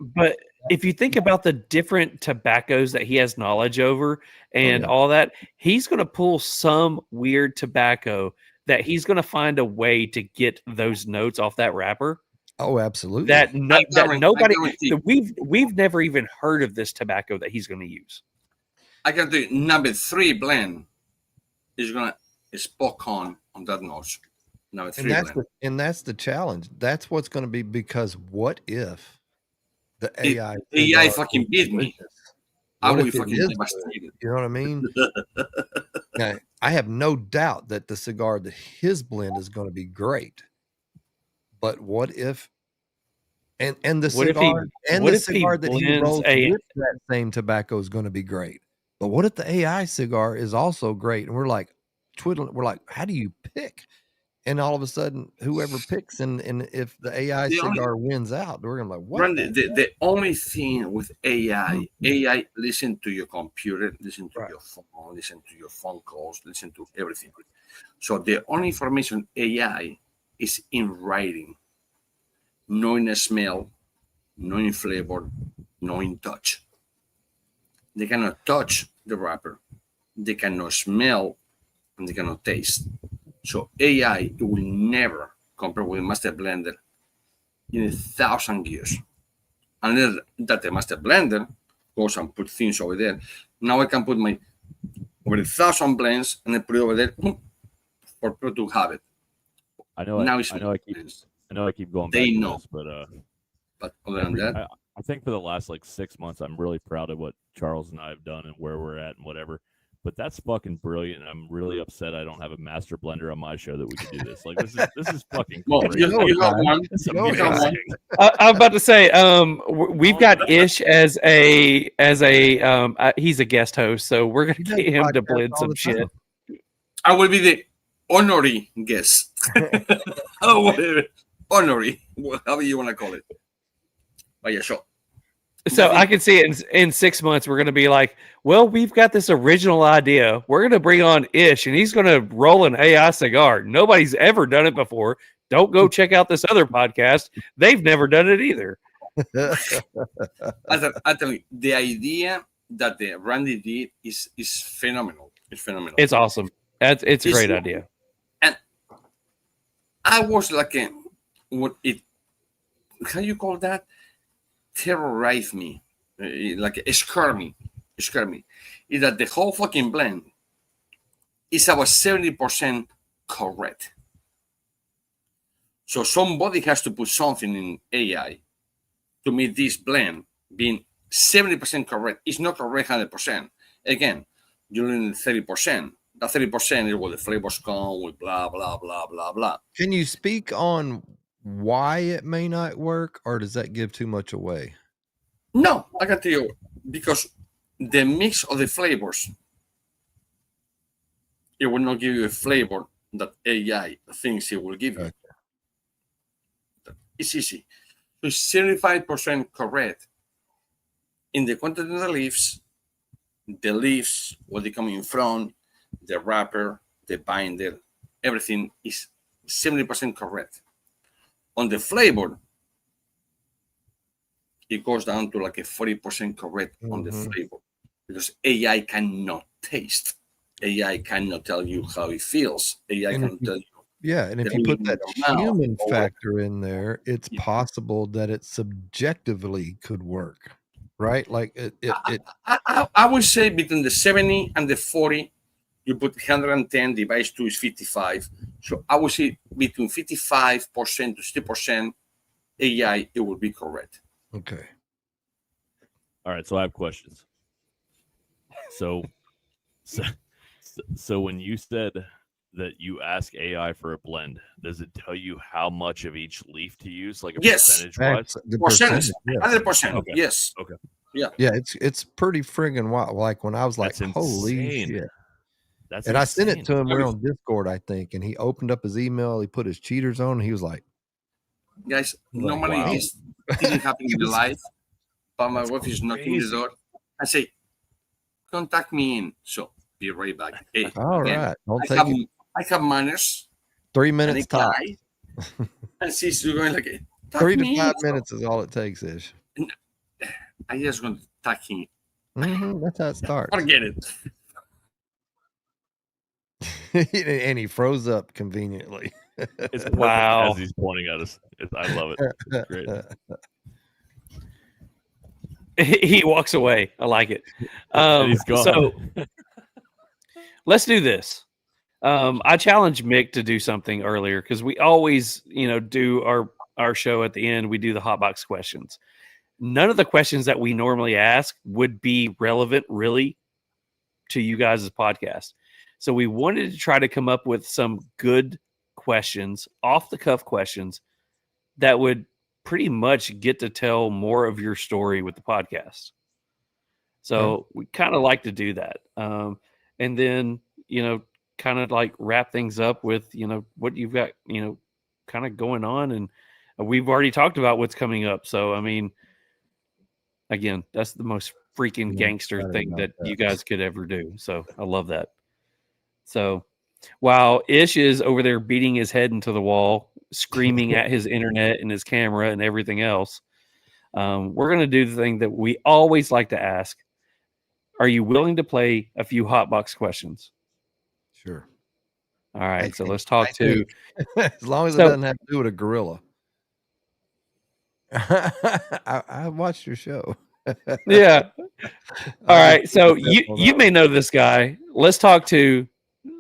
if you think about the different tobaccos that he has knowledge over and all that, he's going to pull some weird tobacco that he's going to find a way to get those notes off that wrapper. Oh, absolutely. That nobody we've never even heard of this tobacco that he's going to use. I can tell you, number 3 blend is going to spoke on that note. Number 3 blend. And that's the challenge. That's what's going to be, because what if the AI fucking beat me? I will be fucking devastated. You know what I mean? Now, I have no doubt that the cigar, his blend is going to be great. But what if, and the cigar that he rolls with that same tobacco is going to be great. But what if the AI cigar is also great? And we're like twiddling. We're like, how do you pick? and all of a sudden, whoever picks, and if the AI The only- cigar wins out, we're gonna be like, what? Randy, the only thing with AI listen to your computer, listen to Right. your phone, listen to your phone calls, listen to everything. So the only information AI is in writing, knowing smell, knowing flavor, knowing touch. They cannot touch the wrapper, they cannot smell, and they cannot taste. So AI will never compare with a master blender in 1,000 years. Unless that the master blender goes and put things over there. Now I can put my over 1,000 blends and then put it over there for people to have it. I know. Now I know. I keep going They back to know. this, but But other than that, I think for the last like 6 months, I'm really proud of what Charles and I have done and where we're at and whatever. But that's fucking brilliant. And I'm really upset I don't have a master blender on my show that we can do this. Like this is fucking well, great. you have one. It's You have amazing. one. I'm about to say, we've got Ish as a he's a guest host, so we're gonna get him to blend some shit. I will be the honorary guest. Oh, whatever. Honorary, whatever you want to call it. But yeah, sure. So I can see it in 6 months. We're gonna be like, well, we've got this original idea. We're gonna bring on Ish, and he's gonna roll an AI cigar. Nobody's ever done it before. Don't go check out this other podcast. They've never done it either. I tell you, the idea that the Randy did is phenomenal. It's phenomenal. It's awesome. It's a great idea. And I was like, how you call that? Terrorize me, like scare me. Is that the whole fucking blend is about 70% correct. So somebody has to put something in AI to make this blend being 70% correct. It's not correct 100%. Again, you're in 30%. That 30% is what the flavors come with, blah, blah, blah, blah, blah. Can you speak on why it may not work, or does that give too much away? No, I can tell you, because the mix of the flavors, it will not give you a flavor that AI thinks it will give you. Okay. It's easy. So it's 75% correct in the quantity of the leaves, what they come in front, the wrapper, the binder, everything is 70% correct. On the flavor, it goes down to like a 40% correct on the flavor, because AI cannot taste. AI cannot tell you how it feels. AI cannot tell you. Yeah, and if you put that human factor in there, it's possible that it subjectively could work, right? Like I would say between the 70 and the 40, you put 110 divided 2 is 55. So I would say between 55% to 60% AI, it will be correct. Okay. All right, so I have questions. So when you said that you ask AI for a blend, does it tell you how much of each leaf to use, like a percentage wise? The Percentage, yes. 100%. Okay. Yes. Okay. Yeah. Yeah, it's pretty friggin' wild. Like when I was like, That's holy insane. shit. That's And I sent it insane. to him. We're on Discord, I think, and he opened up his email. He put his cheaters on. And he was like, Guys, normally wow. this didn't happen in life, but my wife is knocking the door. I say, contact me in. So be right back. Hey, all again, right, don't take it. I have manners. 3 And minutes top. And she's going like, 3 to 5 minutes is all it takes, Ish. I just going to tag him. That's how it starts. Forget it. And he froze up conveniently. It's perfect Wow. as he's pointing at us. I love it. It's great. He walks away. I like it. And he's gone. So let's do this. I challenged Mick to do something earlier because we always, do our show at the end. We do the hot box questions. None of the questions that we normally ask would be relevant really to you guys' podcast. So we wanted to try to come up with some good questions, off the cuff questions that would pretty much get to tell more of your story with the podcast. So we kind of like to do that. And then, kind of like wrap things up with, what you've got, kind of going on. And we've already talked about what's coming up. So, I mean, again, that's the most freaking gangster thing that you guys could ever do. So I love that. So while Ish is over there beating his head into the wall, screaming at his internet and his camera and everything else, we're going to do the thing that we always like to ask. Are you willing to play a few hotbox questions? Sure. All right. So let's talk to. As long as it doesn't have to do with a gorilla. I watched your show. Yeah. All right. So you may know this guy. Let's talk to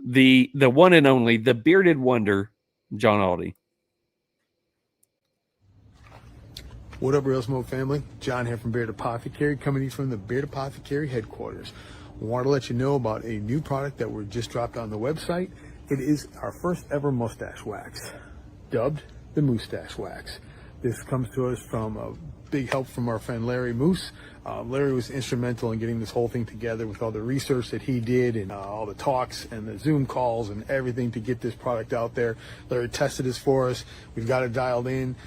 the one and only, the bearded wonder, John Aldi. What up, Real Smoke family? John here from Beard Apothecary, coming to you from the Beard Apothecary headquarters. Want to let you know about a new product that we just dropped on the website. It is our first ever mustache wax, dubbed the Moustache Wax. This comes to us from a big help from our friend Larry Moose. Larry was instrumental in getting this whole thing together with all the research that he did and all the talks and the Zoom calls and everything to get this product out there. Larry tested this for us. We've got it dialed in.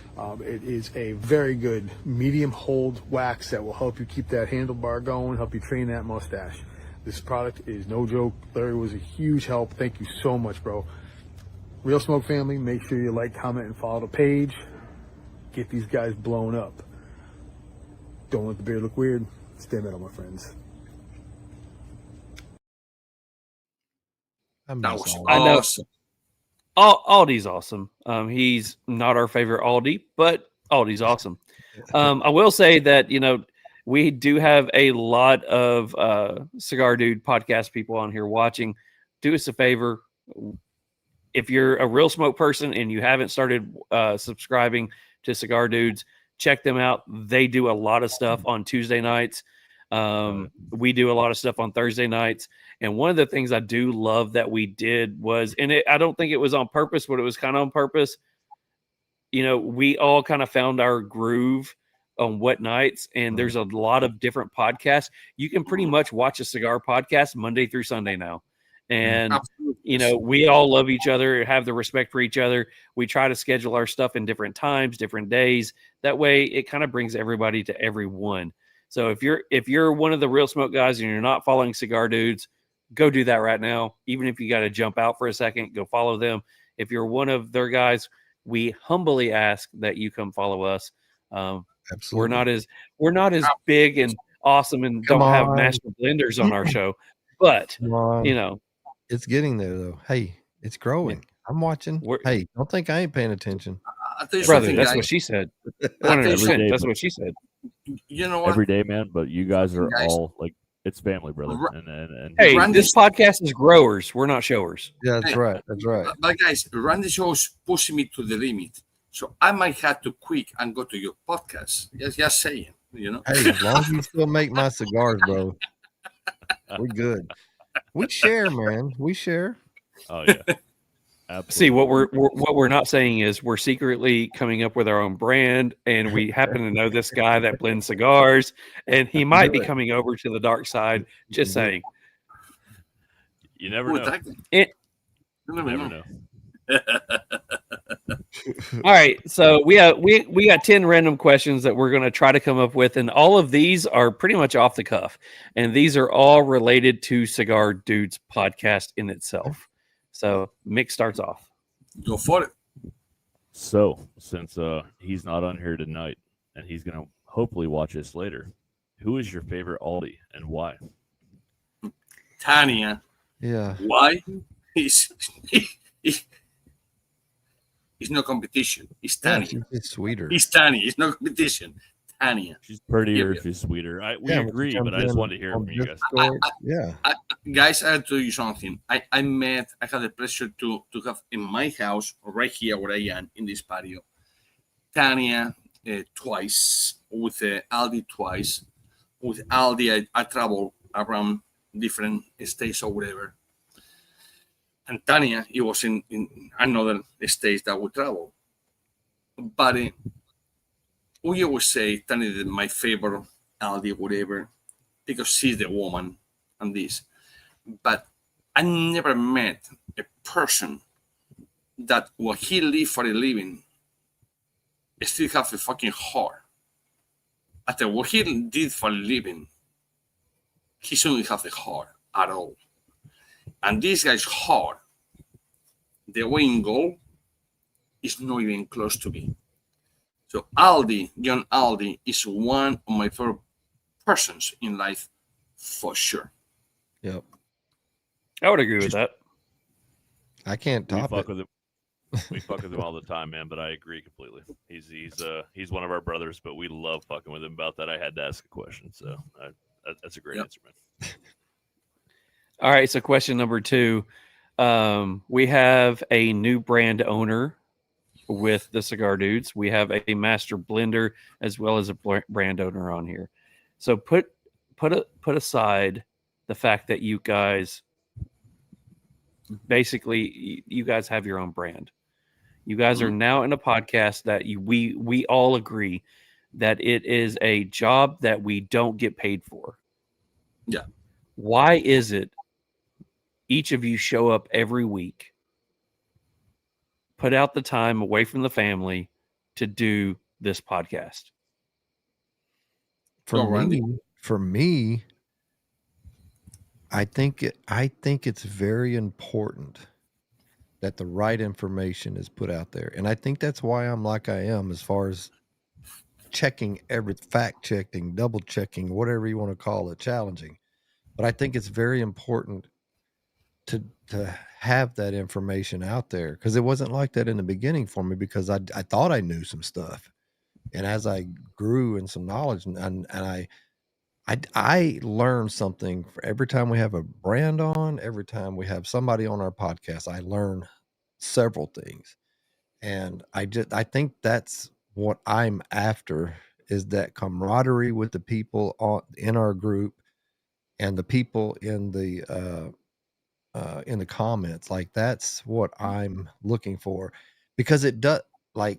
It is a very good medium hold wax that will help you keep that handlebar going, help you train that mustache. This product is no joke. Larry was a huge help. Thank you so much, bro. Real Smoke family, make sure you like, comment, and follow the page. Get these guys blown up. Don't let the beard look weird. Stay metal, my friends. That was awesome. Aldi's awesome. He's not our favorite Aldi, but Aldi's awesome. I will say that, we do have a lot of Cigar Dude podcast people on here watching. Do us a favor. If you're a Real Smoke person and you haven't started subscribing to Cigar Dudes, check them out. They do a lot of stuff on Tuesday nights. We do a lot of stuff on Thursday nights. And one of the things I do love that we did was, I don't think it was on purpose, but it was kind of on purpose. We all kind of found our groove on what nights, and there's a lot of different podcasts. You can pretty much watch a cigar podcast Monday through Sunday now. And, we all love each other, have the respect for each other. We try to schedule our stuff in different times, different days. That way it kind of brings everybody to everyone. So if you're one of the Real Smoke guys and you're not following Cigar Dudes, go do that right now. Even if you got to jump out for a second, go follow them. If you're one of their guys, we humbly ask that you come follow us. Absolutely. We're not as big and awesome and don't have master blenders on our show, but it's getting there though. Hey, it's growing. I'm watching. Hey, don't think I ain't paying attention. Brother, that's what she said. 100%. That's what she said. You know what? Every day, man. But you guys are all like, it's family, brother. And hey, this podcast is growers. We're not showers. Yeah, that's right. That's right. But guys, Randy show's pushing me to the limit. So I might have to quit and go to your podcast. Just saying, Hey, as long as you still make my cigars, bro, we're good. We share, man. We share. Oh yeah. Absolutely. See, what we're not saying is we're secretly coming up with our own brand, and we happen to know this guy that blends cigars, and he might be coming over to the dark side. Just saying. You never know. You never know. All right, so we got 10 random questions that we're going to try to come up with, and all of these are pretty much off the cuff, and these are all related to Cigar Dudes podcast in itself. So Mick starts off. Go for it. So since he's not on here tonight, and he's going to hopefully watch this later, who is your favorite Aldi and why? Tanya. Yeah. Why? He's no competition. It's Tanya. It's sweeter. It's Tanya. It's no competition. Tanya. She's prettier. She's sweeter. We agree, but I just wanted to hear from you guys. Guys, I have to tell you something. I had the pleasure to have in my house, right here where I am, in this patio, Tanya twice, with Aldi twice. With Aldi, I travel around different states or whatever. And Tanya, it was in another state that we travel. But we always say Tanya is my favorite Aldi, whatever, because she's the woman and this. But I never met a person that what he live for a living still have a fucking heart. After what he did for a living, he shouldn't have a heart at all. And this guy's heart, the way in goal, is not even close to me. So John Aldi is one of my favorite persons in life for sure. Yep. I would agree with that. I can't We top fuck it. with him. We fuck with him all the time, man. But I agree completely. He's one of our brothers, but we love fucking with him. About that, I had to ask a question. So that's a great answer, man. All right. So question number 2. We have a new brand owner with the Cigar Dudes. We have a master blender as well as a brand owner on here. So put aside the fact that you guys basically you guys have your own brand. You guys are now in a podcast that we all agree that it is a job that we don't get paid for. Yeah. Why is it each of you show up every week, put out the time away from the family to do this podcast? For me, I think it's very important that the right information is put out there. And I think that's why I'm like I am as far as checking fact checking, double checking, whatever you want to call it, challenging. But I think it's very important to have that information out there, because it wasn't like that in the beginning for me, because I thought I knew some stuff. And as I grew in some knowledge and I learn something for every time we have a brand on, every time we have somebody on our podcast, I learn several things. And I think that's what I'm after, is that camaraderie with the people in our group and the people in the comments. Like, that's what I'm looking for, because it does, like,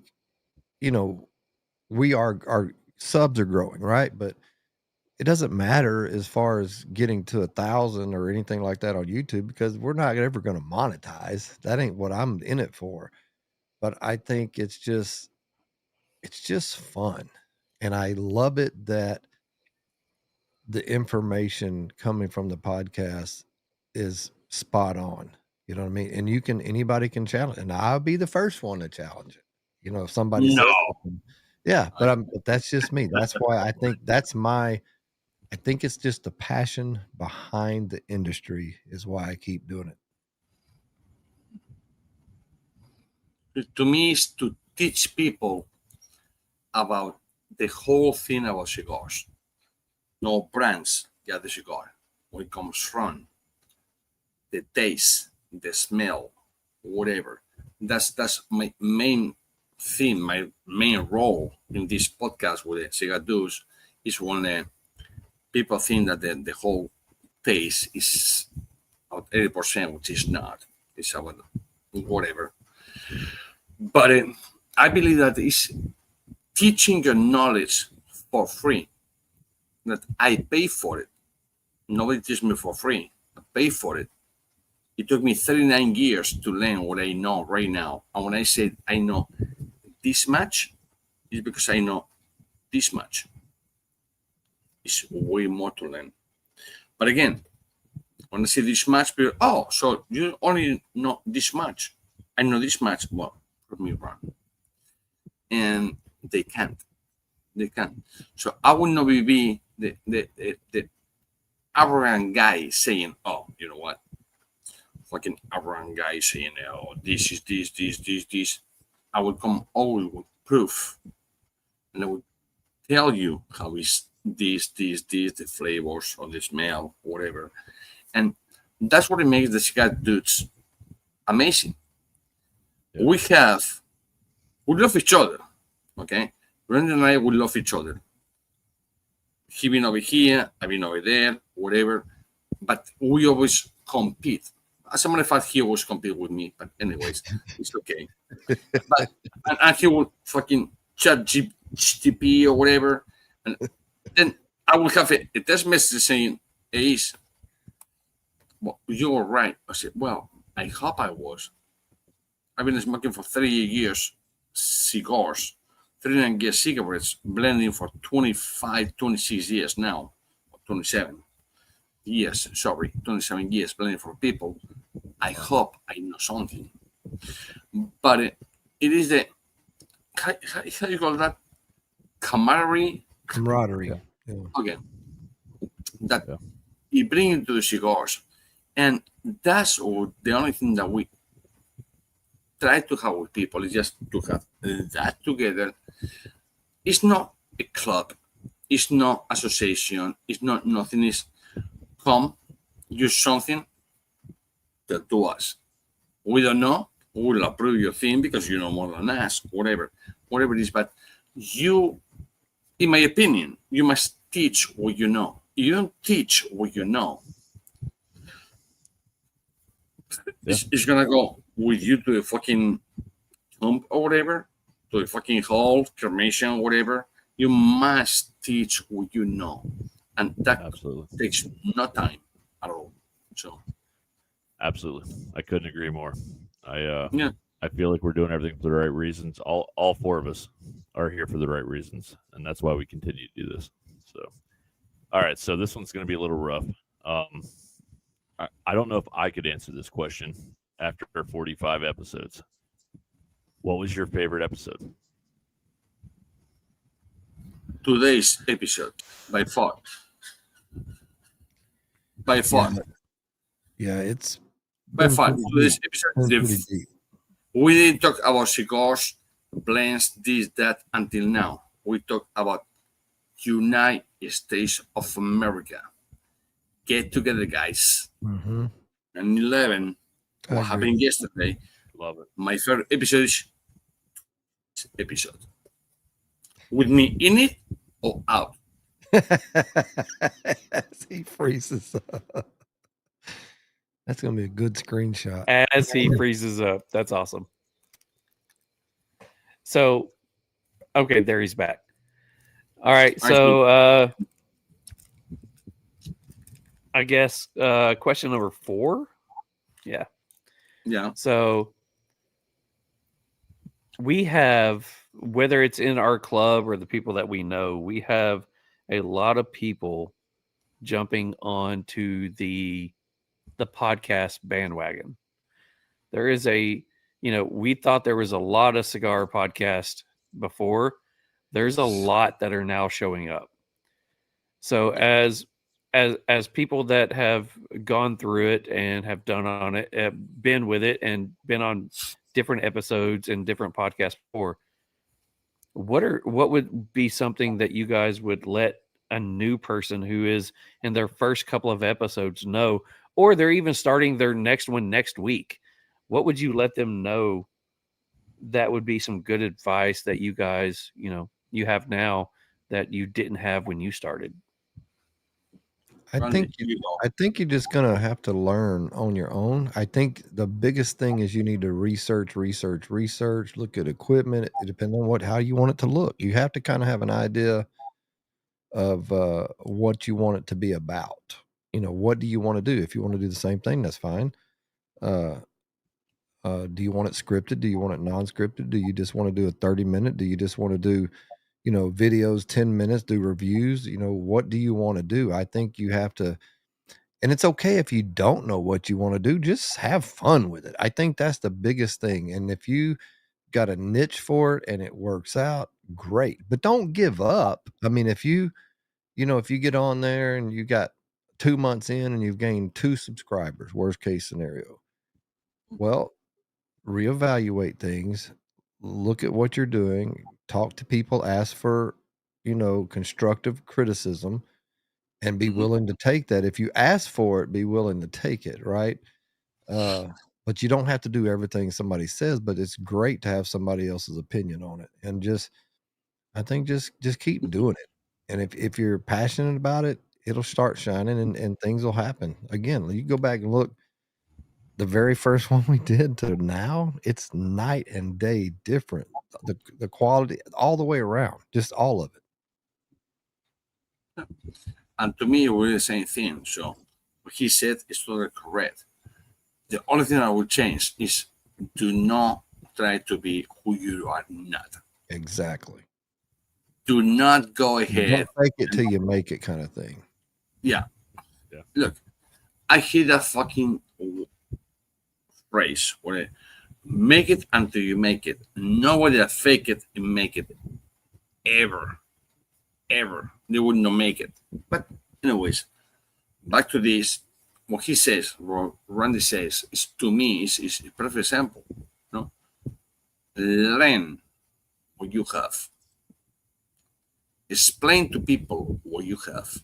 our subs are growing, right? But it doesn't matter as far as getting to 1,000 or anything like that on YouTube, because we're not ever going to monetize. That ain't what I'm in it for. But I think it's just fun. And I love it that the information coming from the podcast is spot on. You know what I mean? And anybody can challenge, and I'll be the first one to challenge it. If somebody says something. Yeah, but that's just me. That's why I think I think it's just the passion behind the industry is why I keep doing it. To me, is to teach people about the whole thing about cigars. No brands get the cigar, where it comes from, the taste, the smell, whatever. That's my main theme, my main role in this podcast with the Cigar Dudes, is when people think that the whole taste is about 80%, which is not. It's about whatever. But I believe that it's teaching your knowledge for free. That I pay for it. Nobody teaches me for free. I pay for it. It took me 39 years to learn what I know right now. And when I say I know this much, it's because I know this much. It's way more to learn. But again, when I say this much, people, so you only know this much. I know this much. Well, prove me wrong. And they can't. They can't. So I will not be the arrogant guy saying, you know what? Fucking arrogant guy saying, this is this. I will come always with proof. And I will tell you how is this, the flavors or the smell, whatever. And that's what it makes the Cigar Dudes amazing. Yeah. We love each other, okay? Brandon and I, we love each other. He been over here, I've been over there, whatever. But we always compete. As a matter of fact, he always compete with me. But anyways, it's okay. And he will fucking chat GTP or whatever. And then I will have a text message saying, Ace, well, you're right. I said, well, I hope I was. I've been smoking for 30 years cigars, 39 years cigarettes, blending for 25, 26 years now, or 27 years, 27 years blending for people. I hope I know something. But it is the, how you call that? Camaraderie. Camaraderie. Yeah. Okay. That Yeah. you bring into the cigars. And that's all, the only thing that we try to have with people is just to have that together. It's not a club, it's not association, it's not nothing. Is come, use something, tell to us. We don't know, we'll approve your thing because you know more than us, whatever it is. But you, in my opinion, you must teach what you know. You don't teach what you know. It's gonna go with you to the fucking tomb or whatever, to the fucking hall, cremation, whatever. You must teach what you know, and that Absolutely. takes no time at all. So, Absolutely. I couldn't agree more. yeah, I feel like we're doing everything for the right reasons. All four of us are here for the right reasons, and that's why we continue to do this. So, all right. So this one's going to be a little rough. I don't know if I could answer this question after 45 episodes. What was your favorite episode? today's episode by far. Yeah, it's By been far, pretty today's deep. episode. Been pretty deep. We didn't talk about cigars, blends, this, that until now. We talked about United States of America. Get together, guys. Mm-hmm. And 11, I what agree. happened yesterday. Love it. My favorite episode is this episode. With me in it or out. As he freezes up. That's gonna be a good screenshot. As he freezes up. That's awesome. So, okay, there he's back. All right, so I guess question number 4. Yeah. Yeah. So we have, whether it's in our club or the people that we know, we have a lot of people jumping onto the podcast bandwagon. There is we thought there was a lot of cigar podcasts before. There's a lot that are now showing up. So as people that have gone through it and have done on it, been with it and been on different episodes and different podcasts before, what would be something that you guys would let a new person who is in their first couple of episodes know, or they're even starting their next one next week? What would you let them know that would be some good advice that you guys, you have now that you didn't have when you started? I think you're just gonna have to learn on your own. I think the biggest thing is you need to research, look at equipment. It depends on how you want it to look. You have to kind of have an idea of what you want it to be about. What do you want to do? If you want to do the same thing, that's fine. Do you want it scripted? Do you want it non-scripted? Do you just want to do a 30-minute? Do you just want to do videos 10 minutes, do reviews? What do you want to do? I think you have to, and it's okay if you don't know what you want to do, just have fun with it. I think that's the biggest thing. And if you got a niche for it and it works out, great, but don't give up. I mean, if you get on there and you got 2 months in and you've gained 2 subscribers, worst case scenario, well, reevaluate things, look at what you're doing, talk to people, ask for, constructive criticism, and be willing to take that. If you ask for it, be willing to take it, right? But you don't have to do everything somebody says, but it's great to have somebody else's opinion on it. And I think just keep doing it. And if you're passionate about it, it'll start shining and things will happen. Again, you go back and look, the very first one we did to now, it's night and day different. The quality all the way around, just all of it. And to me, we're the same thing. So what he said is totally correct. The only thing I will change is do not try to be who you are not. Exactly. Do not go Don't ahead. fake it till you make it, kind of thing. Yeah. Yeah. Look, I hear that fucking phrase where make it until you make it. Nobody that fake it and make it ever. They would not make it. But anyways, back to this. What he says, what Randy says, is to me is a perfect example. No, learn what you have. Explain to people what you have.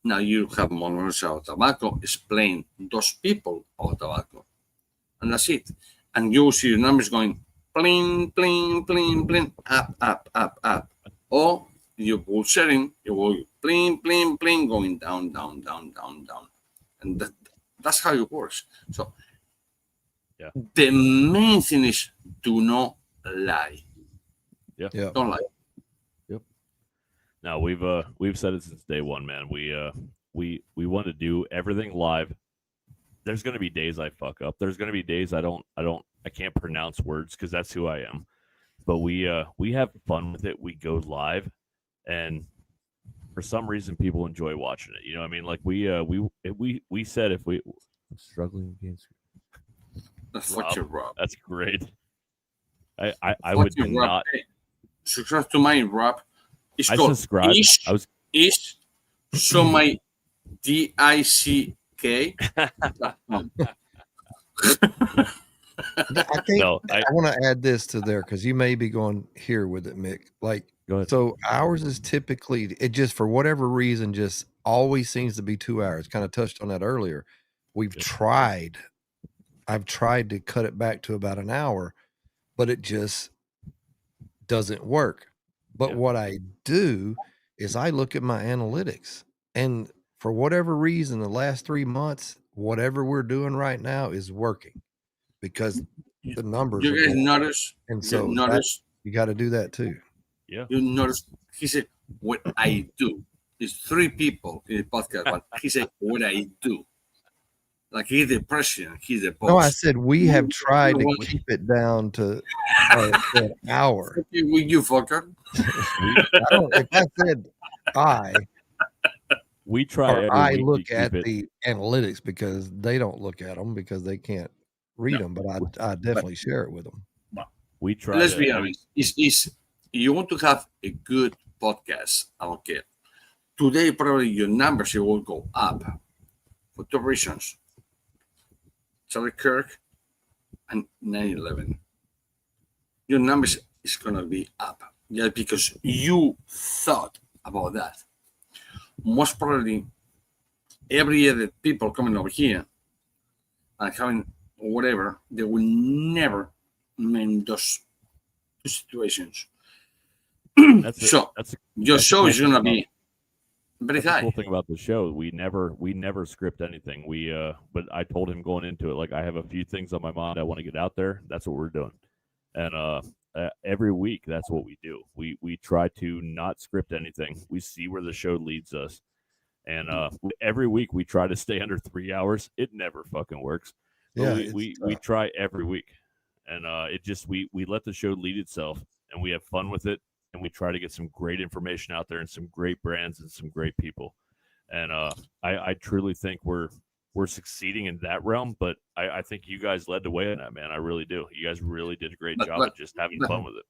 Now you have more knowledge about tobacco. Explain those people about tobacco, and that's it. And you will see your numbers going pling, pling, pling, pling, up. Or you bullshitting, you will pling, pling, pling, going down. And that's how it works. So Yeah. the main thing is do not lie. Yeah. Don't lie. Now we've said it since day one, man. We want to do everything live. There's going to be days I fuck up. There's going to be days I can't pronounce words because that's who I am. But we have fun with it. We go live, and for some reason people enjoy watching it. You know what I mean? Like we said if we struggling against That's what you Rob. That's great. I would not hey, subscribe to my Rob. It's I called subscribed. Ish so my DICK. I want to add this to there because you may be going here with it, Mick. Like, go ahead. So ours is typically, it just for whatever reason just always seems to be 2 hours. Kind of touched on that earlier. I've tried to cut it back to about an hour, but it just doesn't work. But what I do is I look at my analytics, and for whatever reason, the last 3 months, whatever we're doing right now is working because the numbers. You guys notice, and so you got to do that too. Yeah. You notice he said what I do. There's 3 people in the podcast, but he said what I do. Like he's the president, he's the boss. No, I said we have tried to keep it down to an hour. With you, fucker. If I said we try. I look at the analytics because they don't look at them because they can't read them, but I definitely share it with them. We try. Let's be honest. Is you want to have a good podcast? Okay. Today, probably your numbers will go up for 2 reasons. Charlie Kirk and 9/11. Your numbers is gonna be up, because you thought about that. Most probably, every year that people coming over here and having whatever, they will never mean those 2 situations. Your show is gonna be very high. The cool thing about the show, we never script anything. But I told him going into it, like I have a few things on my mind I want to get out there. That's what we're doing, and every week that's what we do. We try to not script anything. We see where the show leads us, and every week we try to stay under 3 hours. It never fucking works. But we try every week, and it just we let the show lead itself, and we have fun with it. And we try to get some great information out there and some great brands and some great people. And I truly think we're succeeding in that realm. But I think you guys led the way in that, man. I really do. You guys really did a great job of just having fun with it.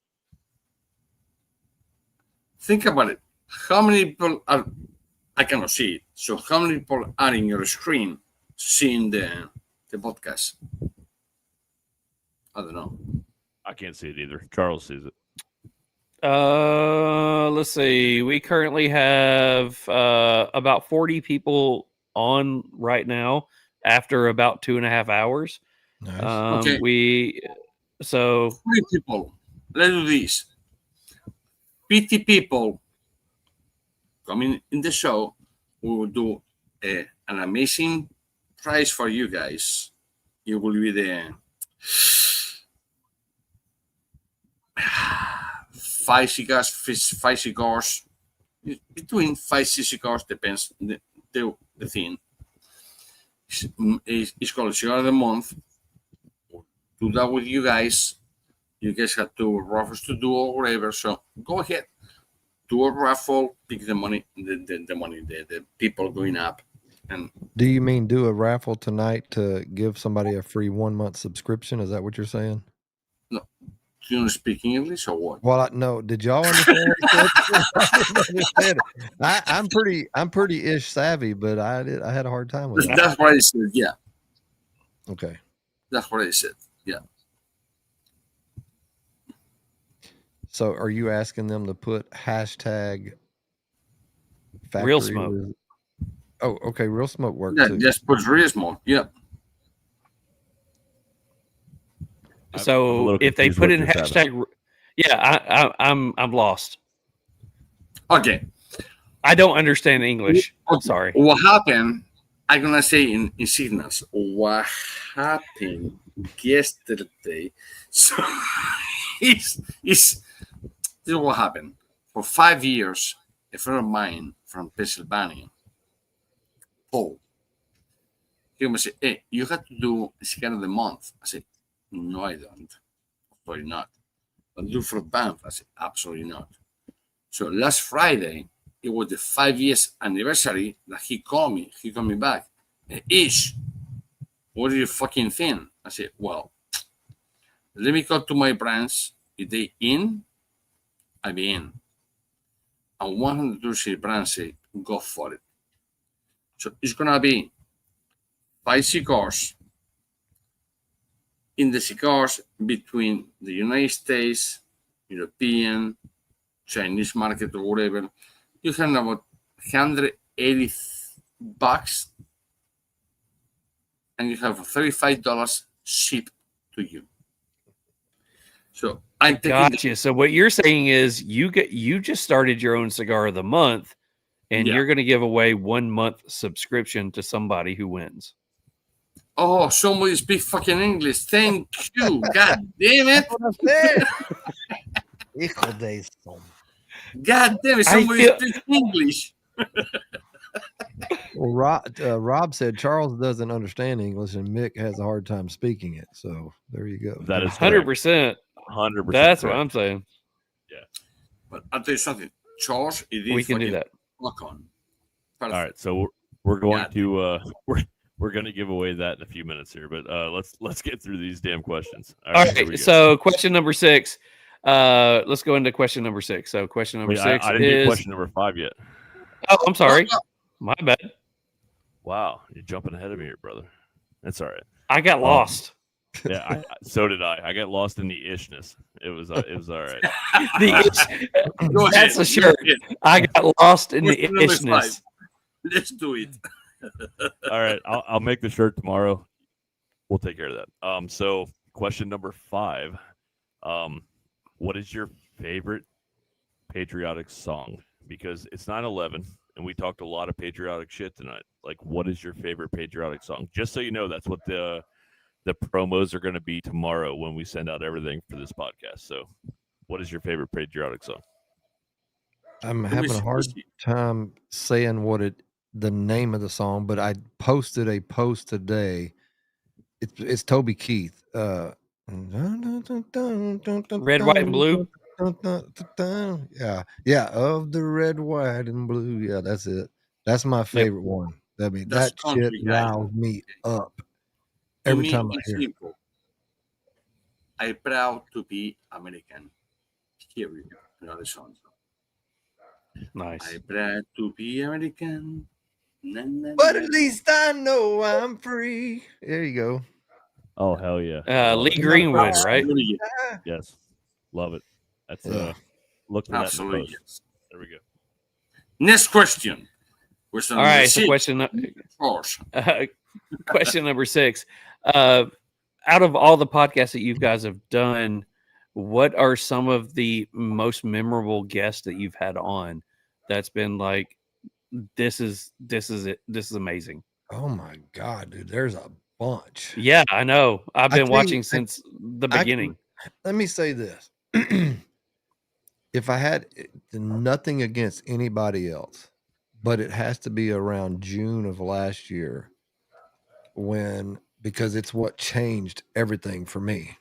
Think about it. How many people are? I cannot see it. So how many people are in your screen seeing the podcast? I don't know. I can't see it either. Charles sees it. Let's see. We currently have about 40 people on right now after about 2.5 hours. Nice. Okay. 40 people. Let's do this. 50 people coming in the show. We will do an amazing prize for you guys. It will be the 5 cigars, between 5 6 cigars, depends the thing. It's called Cigar of the Month. We'll do that with you guys. You guys have two raffles to do or whatever. So go ahead, do a raffle, pick the money, the people going up. And Do you mean do a raffle tonight to give somebody a free 1 month subscription? Is that what you're saying? no, do you not speak English or what? Well, no. Did y'all understand what he said? I didn't understand it. I'm pretty ish savvy, but I had a hard time with that. That's what I said. Yeah, Okay. that's what I said. Yeah. So are you asking them to put hashtag factory? Real Smoke. Oh, okay. Real Smoke works Yeah, too. just put Real Smoke. Yeah. I'm a So little if they confused put what in just happened. hashtag, yeah, I'm lost. Okay. I don't understand English. Okay. Sorry. What happened? I'm gonna say in signals. What happened yesterday? So it's this is what happened. For 5 years, a friend of mine from Pennsylvania, Paul, he would say, "Hey, you have to do a cigar of the month." I said, "No, I don't. Absolutely not. I'll do for a band." I said, "Absolutely not." So last Friday, it was the 5 years anniversary that he called me. He called me back. Ish, what do you fucking think? I said, well, let me go to my brands. If they in, I be in. And 100% brands say, go for it. So it's gonna be 5 cigars. In the cigars between the United States, European, Chinese market or whatever, you have about $180 and you have $35 shipped to you. So I'm taking Gotcha. So what you're saying is you just started your own cigar of the month, and Yeah. you're going to give away 1 month subscription to somebody who wins. Oh, somebody speak fucking English. Thank you. God damn it. Hijo de eso. God damn it. I Somebody feel- speak English. Well, Rob said Charles doesn't understand English and Mick has a hard time speaking it. So there you go. That is 100%. 100%. That's what I'm saying. But I'll tell you something. Charles, it is We can do fucking that. fuck on. All right, so we're going God. to we're going to give away that in a few minutes here, but let's get through these damn questions. All here we right. go. So question number 6. Let's go into question number 6. So question number Wait, 6 I didn't do is. question number 5 yet. Oh, I'm sorry. My bad. Wow, you're jumping ahead of me here, brother. That's all right. I got lost. Yeah, so did I. I got lost in the ishness. It was all right. Go ahead. That's a shirt. Go ahead. I got lost in the Question number ishness. 5. Let's do it. All right, I'll make the shirt tomorrow. We'll take care of that. So question number 5. What is your favorite patriotic song? Because it's 9/11, and we talked a lot of patriotic shit tonight. Like, what is your favorite patriotic song? Just so you know, that's what the promos are going to be tomorrow when we send out everything for this podcast. So, what is your favorite patriotic song? I'm having a hard time saying the name of the song, but I posted a post today. It's Toby Keith. Red, white, and blue. Yeah, of the red, white, and blue. Yeah, that's it. That's my favorite one. I mean, That's that country, shit guys. riles me up To every me, time I it's hear it. simple. I'm proud to be American. Here we go. Another song. Nice. I'm proud to be American. Na, na, But na. at least I know I'm free. There you go. Oh, hell yeah. Lee Greenwood, right? Absolutely, Yes. Love it. That's Yeah. look for that in the absolutely post. yes. There we go. Next question. Question All number right. So 6. question Charles. question number 6. Out of all the podcasts that you guys have done, what are some of the most memorable guests that you've had on? That's been like, this is it. This is amazing. Oh my God, dude. There's a bunch. Yeah, I know. I've I been tell you, watching since the beginning. Let me say this. If I had nothing against anybody else, but it has to be around June of last year, because it's what changed everything for me.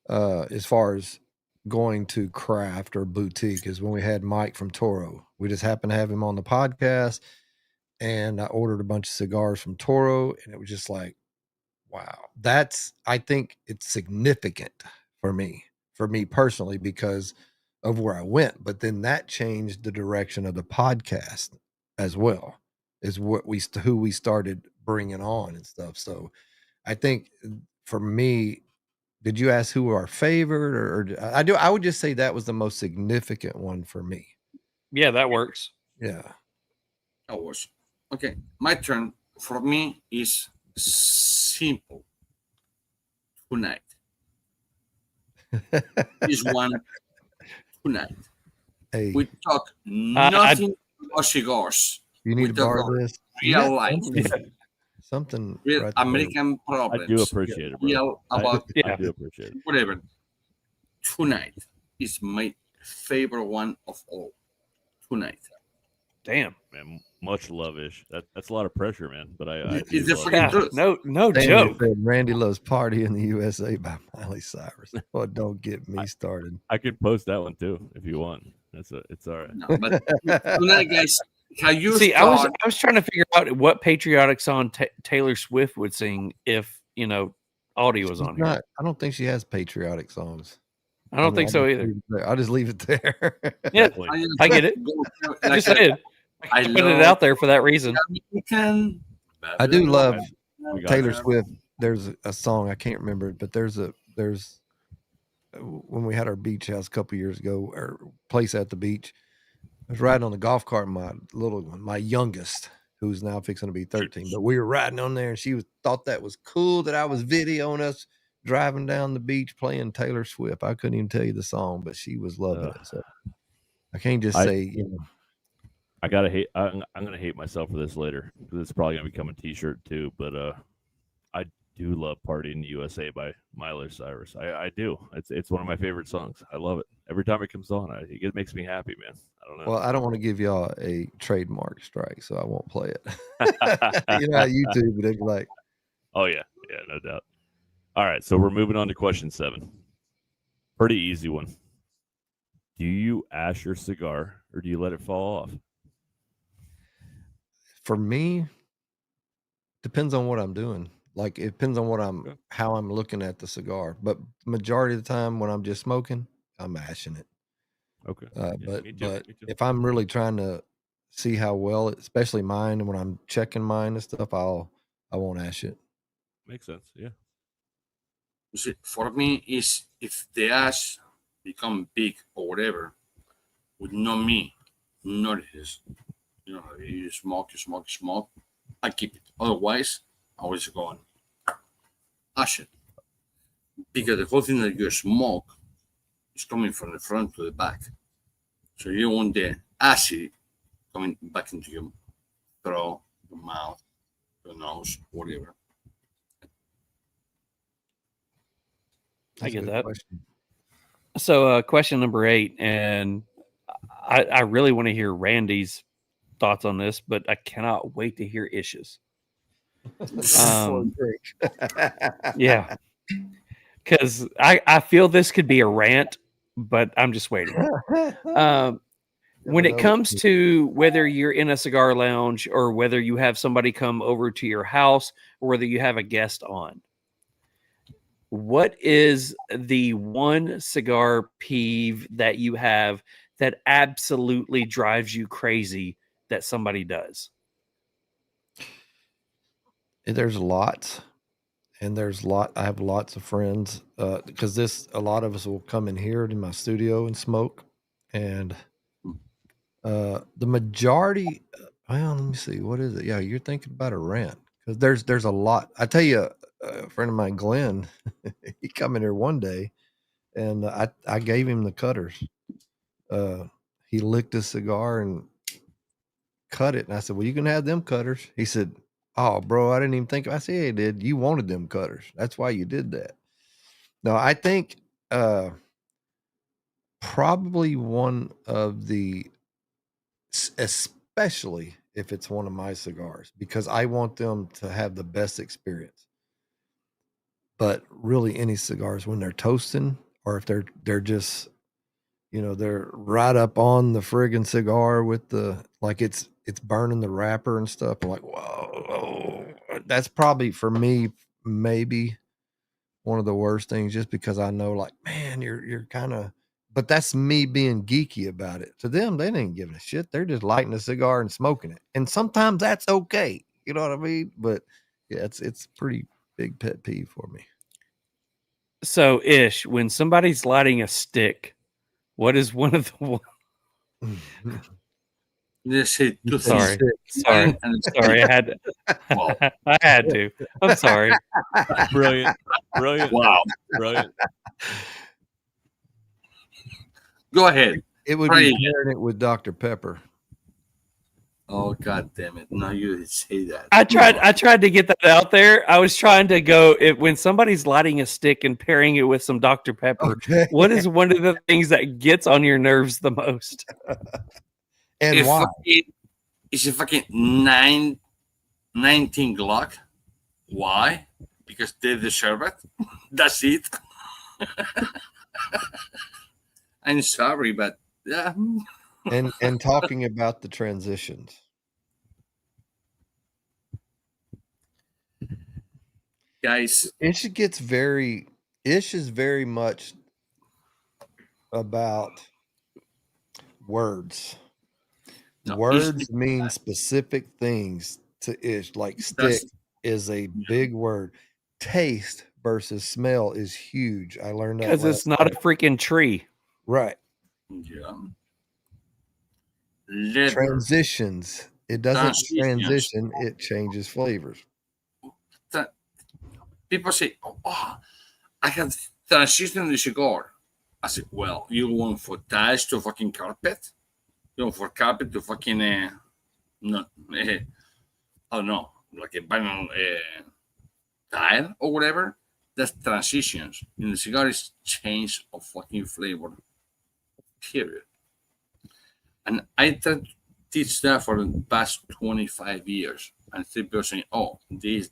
As far as going to craft or boutique is when we had Mike from Toro. We just happened to have him on the podcast, and I ordered a bunch of cigars from Toro, and it was just like, wow, I think it's significant for me personally because of where I went. But then that changed the direction of the podcast as well, is who we started bringing on and stuff. So I think for me, did you ask who our favorite or I would just say that was the most significant one for me. Yeah, that works. Yeah. That was okay. My turn. For me is simple. Tonight. This one tonight. Hey, We talk nothing about cigars. you need We to talk borrow about this. You real got life. something Real right there. American I problems. do appreciate it, bro. Real about I do appreciate it. whatever. Tonight is my favorite one of all. Tonight. Damn. Man, much love-ish. That's a lot of pressure, man. But I It's do the love fucking it. truth. No Danny joke. said Randy loves "Party in the USA" by Miley Cyrus. Well, don't get me started. I can post that one too if you want. It's all right. No, but tonight, guys, how you See, start? I was trying to figure out what patriotic song Taylor Swift would sing if audio was on here. I don't think she has patriotic songs. I don't think so either. I'll just leave it there. Yeah, Definitely. I get it. I just said I put it out there for that reason. I do love We got Taylor it. Swift. There's a song I can't remember it, but there's when we had our beach house a couple years ago, or place at the beach, I was riding on the golf cart. My youngest, who's now fixing to be 13, but we were riding on there, and she thought that was cool that I was videoing us driving down the beach playing Taylor Swift. I couldn't even tell you the song, but she was loving it. So I can't just say, I gotta hate. I'm gonna hate myself for this later because it's probably gonna become a T-shirt too. But I do love "Party in the USA" by Miley Cyrus. I do. It's one of my favorite songs. I love it every time it comes on. It makes me happy, man. I don't know. well, I don't want to give y'all a trademark strike, so I won't play it. You know how YouTube, they'd be like, Oh yeah, no doubt. All right, so we're moving on to question 7. Pretty easy one. Do you ash your cigar or do you let it fall off? for me, depends on what I'm doing. Like it depends on how I'm looking at the cigar. But majority of the time when I'm just smoking, I'm ashing it. Okay. But me too. if I'm really trying to see how well, especially mine, and when I'm checking mine and stuff, I won't ash it. Makes sense. Yeah. You see, for me, is if the ash become big or whatever, with not me, not his. You smoke, I keep it. Otherwise, I was going ash it. Because the whole thing that you smoke is coming from the front to the back. So you want the acid coming back into your throat, your mouth, your nose, whatever. I That's a get good that. question. So, question number 8, and I really want to hear Randy's thoughts on this, but I cannot wait to hear Ish's. Yeah, because I feel this could be a rant, but I'm just waiting. When it comes to whether you're in a cigar lounge or whether you have somebody come over to your house or whether you have a guest on, what is the one cigar peeve that you have that absolutely drives you crazy that somebody does? There's lots, and I have lots of friends because a lot of us will come in here to my studio and smoke, and the majority. Well, let me see, what is it? Yeah, you're thinking about a rant because there's a lot. I tell you, a friend of mine, Glenn, he come in here one day, and I gave him the cutters. He licked a cigar and cut it, and I said, "Well, you can have them cutters." He said, "Oh, bro, I didn't even think." I said, "Yeah, you did. You wanted them cutters. That's why you did that." No, I think probably one of the especially if it's one of my cigars, because I want them to have the best experience. But really, any cigars when they're toasting, or if they're just, they're right up on the friggin' cigar with the, like, it's burning the wrapper and stuff. I'm like, whoa, that's probably for me maybe one of the worst things, just because I know, like, man, you're kind of, but that's me being geeky about it. To them, they ain't giving a shit. They're just lighting a cigar and smoking it, and sometimes that's okay. You know what I mean? But yeah, it's pretty big pet peeve for me. So, Ish, when somebody's lighting a stick, what is one of the? Let's say two Sorry, things. sorry, sorry. I had, Well, I had to. I'm sorry. Brilliant. wow. Brilliant. Go ahead. It would Try be again. pairing it with Dr. Pepper. Oh, God damn it. No, you didn't say that. I tried to get that out there. I was trying to go when somebody's lighting a stick and pairing it with some Dr. Pepper. Okay. What is one of the things that gets on your nerves the most? And why? It's a fucking 19 Glock. Why? Because they deserve it. That's it. I'm sorry, but yeah. And talking about the transitions. Guys, Ish is very much about words. no, Words mean specific things to Ish. Like stick That's- is a big word. Taste versus smell is huge. I learned that Because it's last not a night. freaking tree. Right. yeah. Leather. Transitions. It doesn't Transitions. transition, it changes flavors. People say, oh, I have transitioned the cigar. I said, well, you want for tiles to fucking carpet? You want for carpet to fucking, no, I don't know, like a vinyl tile or whatever? That's transitions. In the cigar is change of fucking flavor. Period. And I try to teach that for the past 25 years. And people saying, oh, this.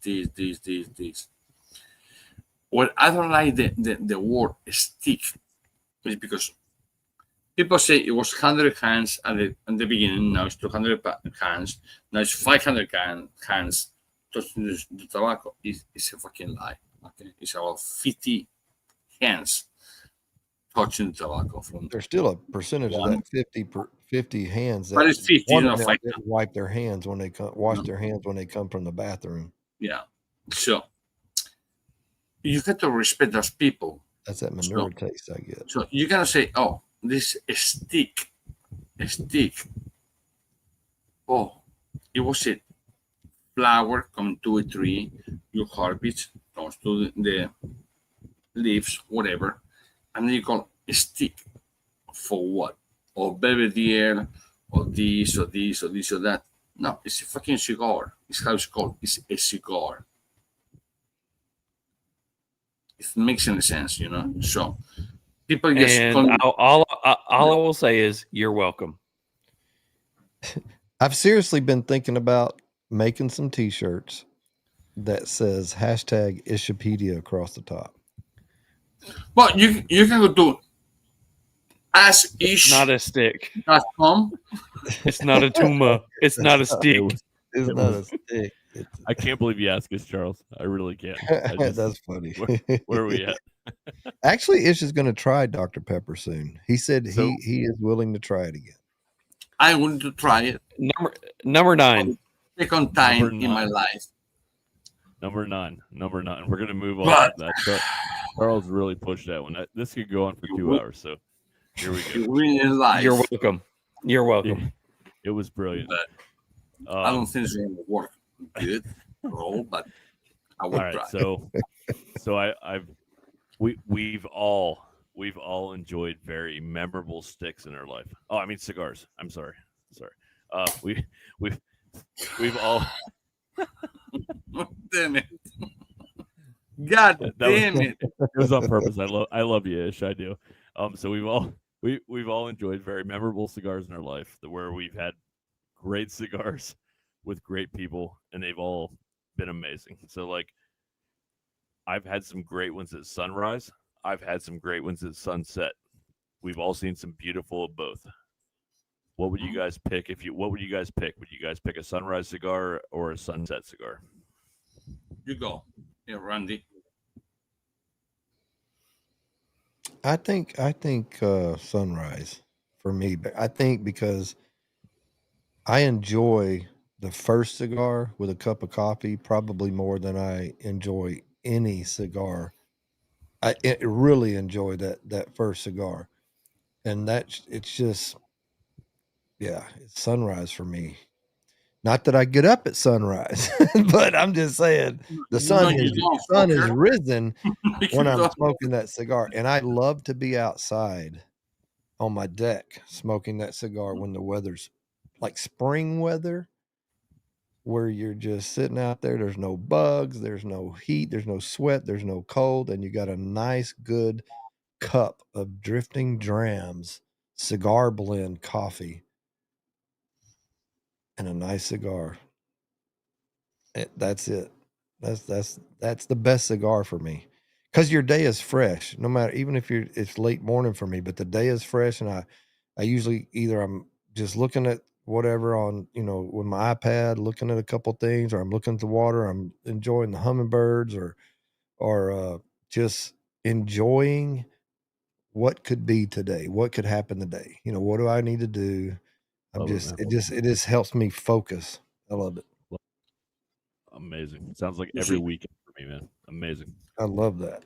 Well, I don't like the word stick, is because people say it was 100 hands at the beginning, now it's 200 hands, now it's 500 hands touching the tobacco. It's a fucking lie. Okay, it's about 50 hands touching the tobacco. From There's still a percentage of that 50 hands that but it's 50, one not of them 5. didn't wipe their hands when they wash their hands when they come from the bathroom. Yeah. So you have to respect those people. That's that manure taste I get. So you cannot say, oh, this is a stick. Oh, it was a flower coming to a tree, you harvest, goes to the leaves, whatever, and then you call a stick for what? Or Belvedere, or this, or this, or this, or that. No, it's a fucking cigar. It's how it's called. It's a cigar. It makes any sense, you know? So people just And call me, all I will say is you're welcome. I've seriously been thinking about making some t-shirts that says hashtag Ishipedia across the top. well, you can go to It's not a stick. asish.com. It's not a tuma. It's not a stick. It's It not was- a stick. I can't believe you asked us, Charles. I really can't. I just- That's funny. where are we at? Actually, Ish is going to try Dr. Pepper soon. He said So- he is willing to try it again. I want to try it Number 9. second time Number in my 9. life. Number nine. We're gonna move on But- from that. Charles really pushed that one. This could go on for 2 hours. So here we You go. win in life. You're welcome. You're welcome. It was brilliant. But I don't think it's going to work good at all, but I will All try. right, so we've all enjoyed very memorable sticks in our life. Oh, I mean cigars. I'm sorry. We've all Damn it. God That was- damn it. it was on purpose. I love you, Ish. I do. So we've all enjoyed very memorable cigars in our life where we've had great cigars with great people, and they've all been amazing. So, like, I've had some great ones at sunrise. I've had some great ones at sunset. We've all seen some beautiful of both. What would you guys pick what would you guys pick? Would you guys pick a sunrise cigar or a sunset cigar? You go. Yeah, Randy. I think sunrise for me, but I think because I enjoy the first cigar with a cup of coffee probably more than I enjoy any cigar. Really enjoy that first cigar, and it's just it's sunrise for me. Not that I get up at sunrise, but I'm just saying the sun is risen when I'm smoking that cigar, and I love to be outside on my deck smoking that cigar when the weather's like spring weather, where you're just sitting out there. There's no bugs, there's no heat, there's no sweat, there's no cold, and you got a nice, good cup of drifting drams, cigar blend coffee, and a nice cigar. That's it. That's the best cigar for me, because your day is fresh. No matter, even if it's late morning for me, but the day is fresh, and I usually either I'm just looking at whatever on with my iPad, looking at a couple things, or I'm looking at the water. I'm enjoying the hummingbirds, or just enjoying what could be today, what could happen today. What do I need to do? It just helps me focus. I love it. Amazing. Sounds like every weekend for me, man. Amazing. I love that.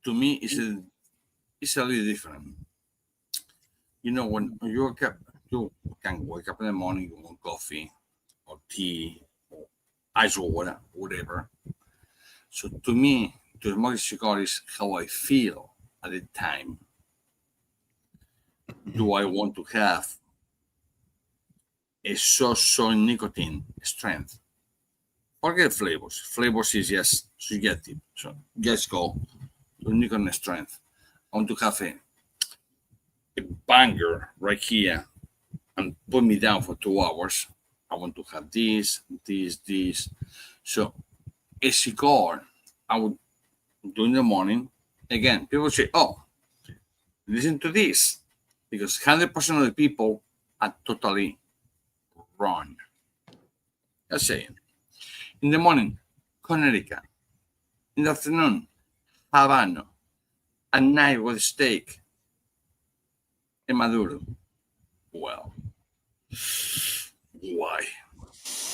To me, it's a little different. When you can wake up in the morning, you want coffee or tea or ice water, whatever. So to me, to smoke a cigar is how I feel at the time. Do I want to have a so nicotine strength? Forget flavors. Flavors is just subjective. So just go to nicotine strength. I want to have a banger right here and put me down for 2 hours. I want to have this. So a cigar I would do in the morning. Again, people say, oh, listen to this. Because 100% of the people are totally wrong. Just saying. In the morning, Connecticut. In the afternoon, Habano. At night with steak. And Maduro. Well, why?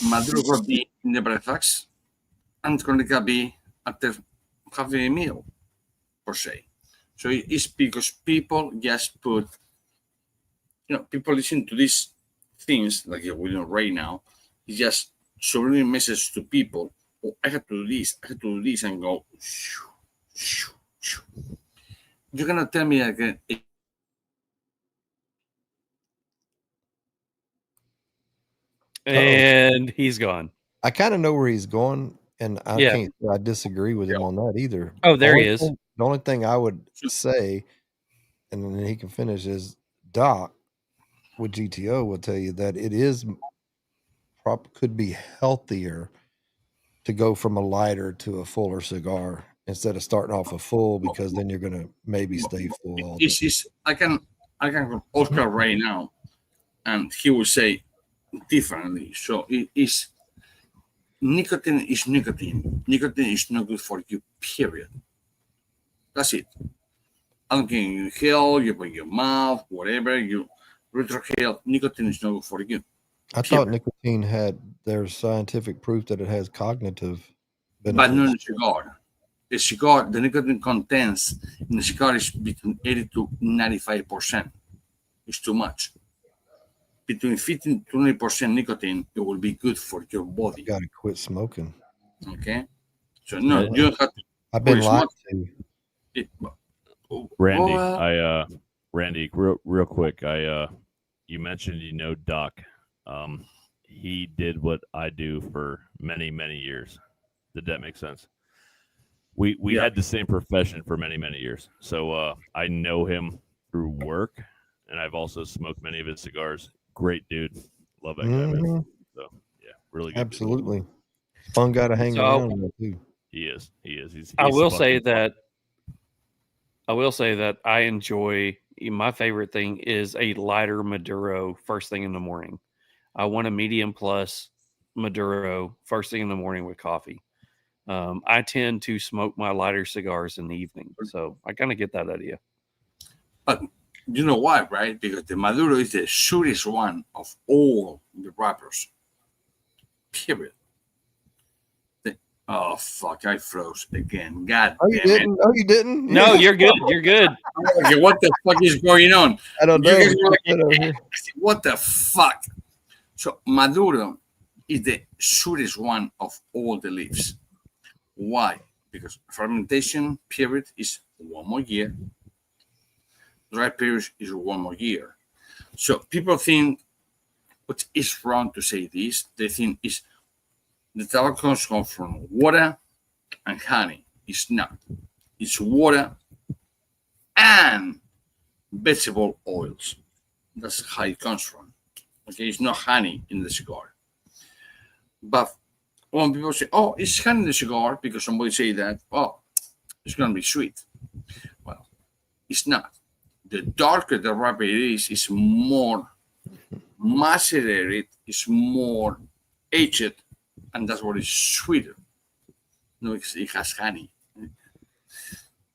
Maduro will be in the breakfast, and Connecticut be after having a meal, per se. So it's because people just put, people listen to these things like we're doing right now. It's just sending message to people. Oh, I have to do this, and go. You're gonna tell me again. And he's gone. I kind of know where he's going, and I disagree with him on that either. Oh, there he is. The only thing I would say, and then he can finish, is Doc with GTO will tell you that it is could be healthier to go from a lighter to a fuller cigar instead of starting off a full, because then you're going to maybe stay full all day. I can go Oscar right now, and he will say differently. So it is nicotine is nicotine. Nicotine is not good for you, period. That's it. I don't care you inhale, you put in your mouth, whatever, you retrohale, nicotine is not good for you. I thought nicotine there's scientific proof that it has cognitive benefits. But not in a cigar. A cigar, the nicotine contents in the cigar is between 80 to 95%. It's too much. Between 15 to 20% nicotine, it will be good for your body. You got to quit smoking. Okay? So, no, you don't have to. I've been lied to. Randy, Randy, real quick, you mentioned Doc. He did what I do for many, many years. Did that make sense? We had the same profession for many, many years. So I know him through work, and I've also smoked many of his cigars. Great dude. Love that guy, man. Mhm. So yeah, really good. dude. Absolutely. Fun guy to hang So- around with, too. He is. He's I will fun. say that I enjoy my favorite thing is a lighter Maduro first thing in the morning. I want a medium plus Maduro first thing in the morning with coffee. I tend to smoke my lighter cigars in the evening, so I kind of get that idea. But you know why, right? Because the Maduro is the shortest one of all the wrappers. Period. Oh fuck! I froze again. God Oh, you damn it! didn't? Oh, you didn't? No, you're good. You're good. Okay, what the fuck is going on? I don't know. You guys It's were like, good over here. what the fuck? So Maduro is the shortest one of all the leaves. Why? Because fermentation period is 1 more year. Dry period is 1 more year. So people think, what is wrong to say this? They think is the tobacco comes from water and honey. It's not. It's water and vegetable oils. That's how it comes from. Okay, it's not honey in the cigar. But when people say, "Oh, it's honey in the cigar," because somebody say that, "Oh, it's gonna be sweet." Well, it's not. The darker the wrapper is more macerated, it's more aged, and that's what is sweeter. No, it has honey.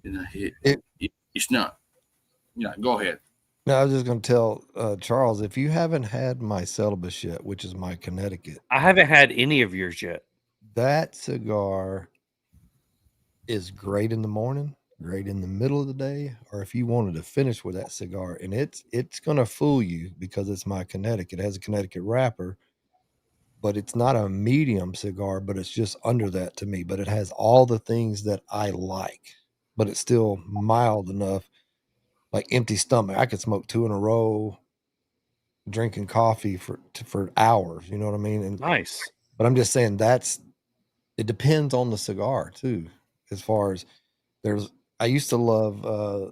You know, it's not. Yeah, go ahead. No, I was just going to tell Charles, if you haven't had my Celibus yet, which is my Connecticut, I haven't had any of yours yet. that cigar is great in the morning, great in the middle of the day, or if you wanted to finish with that cigar, and it's going to fool you because it's my Connecticut. It has a Connecticut wrapper, but it's not a medium cigar, but it's just under that to me. But it has all the things that I like, but it's still mild enough. Like empty stomach, I could smoke 2 in a row, drinking coffee for hours. You know what I mean? And Nice. but I'm just saying it depends on the cigar too. As far as I used to love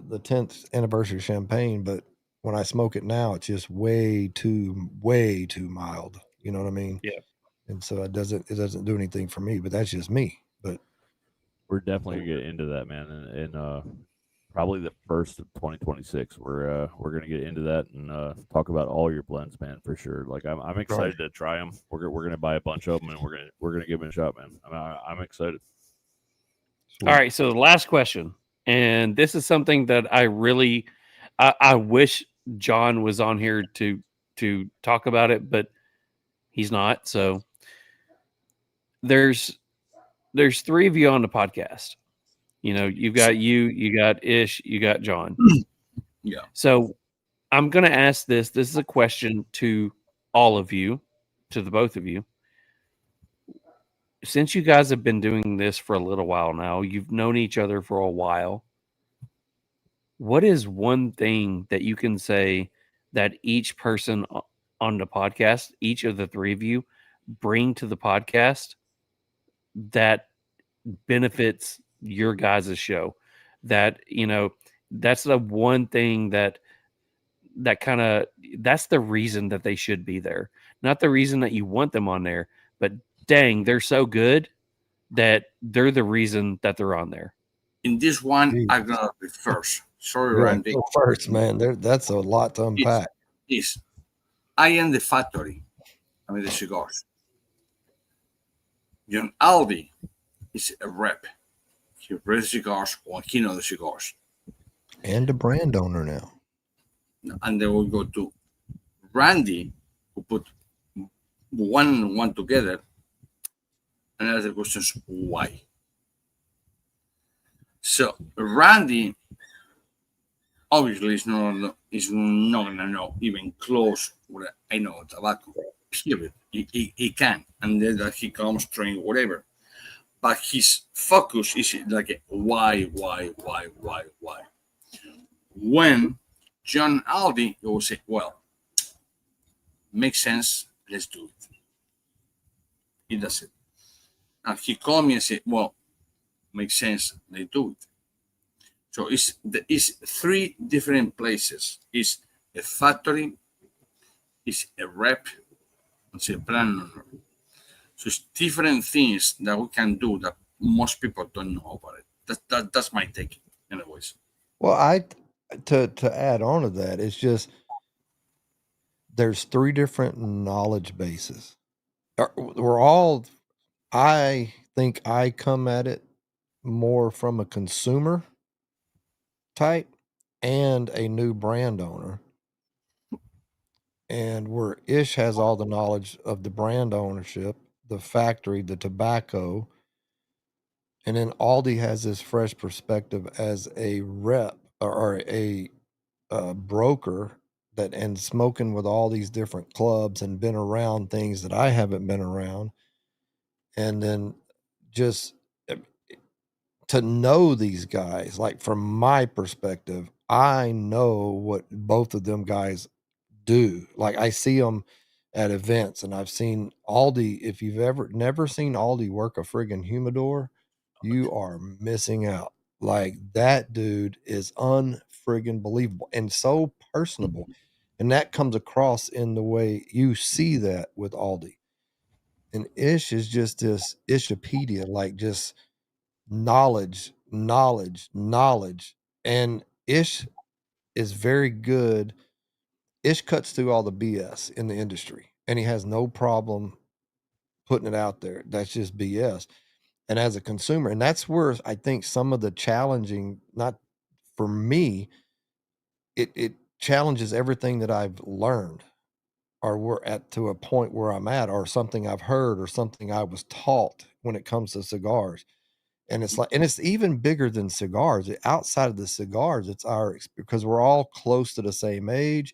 the 10th anniversary champagne, but when I smoke it now, it's just way too mild. You know what I mean? Yeah. And so it doesn't do anything for me. But that's just me. But We're definitely gonna get into that, man, and probably the first of 2026. We're gonna get into that and talk about all your blends, man, for sure. Like I'm excited to try them. We're gonna buy a bunch of them and we're gonna give them a shot, man. I'm excited. All right. So the last question, and this is something that I really, I wish John was on here to talk about it, but he's not. So there's 3 of you on the podcast. You know, you've got you got Ish, you got John. Yeah. So I'm going to ask this. This is a question to all of you, to the both of you. Since you guys have been doing this for a little while now, you've known each other for a while. What is one thing that you can say that each person on the podcast, each of the 3 of you, bring to the podcast that benefits your guys' show? That, you know, that's the one thing that kind of, that's the reason that they should be there. Not the reason that you want them on there, but dang, they're so good that they're the reason that they're on there. In this one, Jeez. I'm gonna be first. Sorry, yeah, Randy. go first, man. That's a lot to unpack. Is I am the factory. I mean the cigars. John Aldi is a rep. He reps cigars or he knows the cigars. And a brand owner now. And then we go to Randy, who put one and one together. And another question is why? So Randy obviously is not gonna know even close what I know tobacco. Period. He can, and then that he comes train whatever. But his focus is like a why. When John Aldi will say, well, makes sense, let's do it. He does it. And he called me and said, well, makes sense, they do it. So it's 3 different places. It's a factory, it's a rep, It's a brand owner. So it's different things that we can do that most people don't know about it. That's my take, anyways. Well, to add on to that, it's just there's 3 different knowledge bases. We're all, I think I come at it more from a consumer type and a new brand owner. And where Ish has all the knowledge of the brand ownership, the factory, the tobacco, and then Aldi has this fresh perspective as a rep or a broker that and smoking with all these different clubs and been around things that I haven't been around, and then just to know these guys, like from my perspective, I know what both of them guys do. Like I see them at events, and I've seen Aldi. If you've ever never seen Aldi work a friggin' humidor, you are missing out. Like that dude is unfriggin' believable and so personable. And that comes across in the way you see that with Aldi. And Ish is just this Ishipedia, like just knowledge, knowledge, knowledge. And Ish is very good. Ish cuts through all the BS in the industry, and he has no problem putting it out there. That's just BS. And as a consumer, and that's where I think some of the challenging, not for me, it challenges everything that I've learned or we're at to a point where I'm at, or something I've heard or something I was taught when it comes to cigars. And it's like, and it's even bigger than cigars. Outside of the cigars, it's because we're all close to the same age.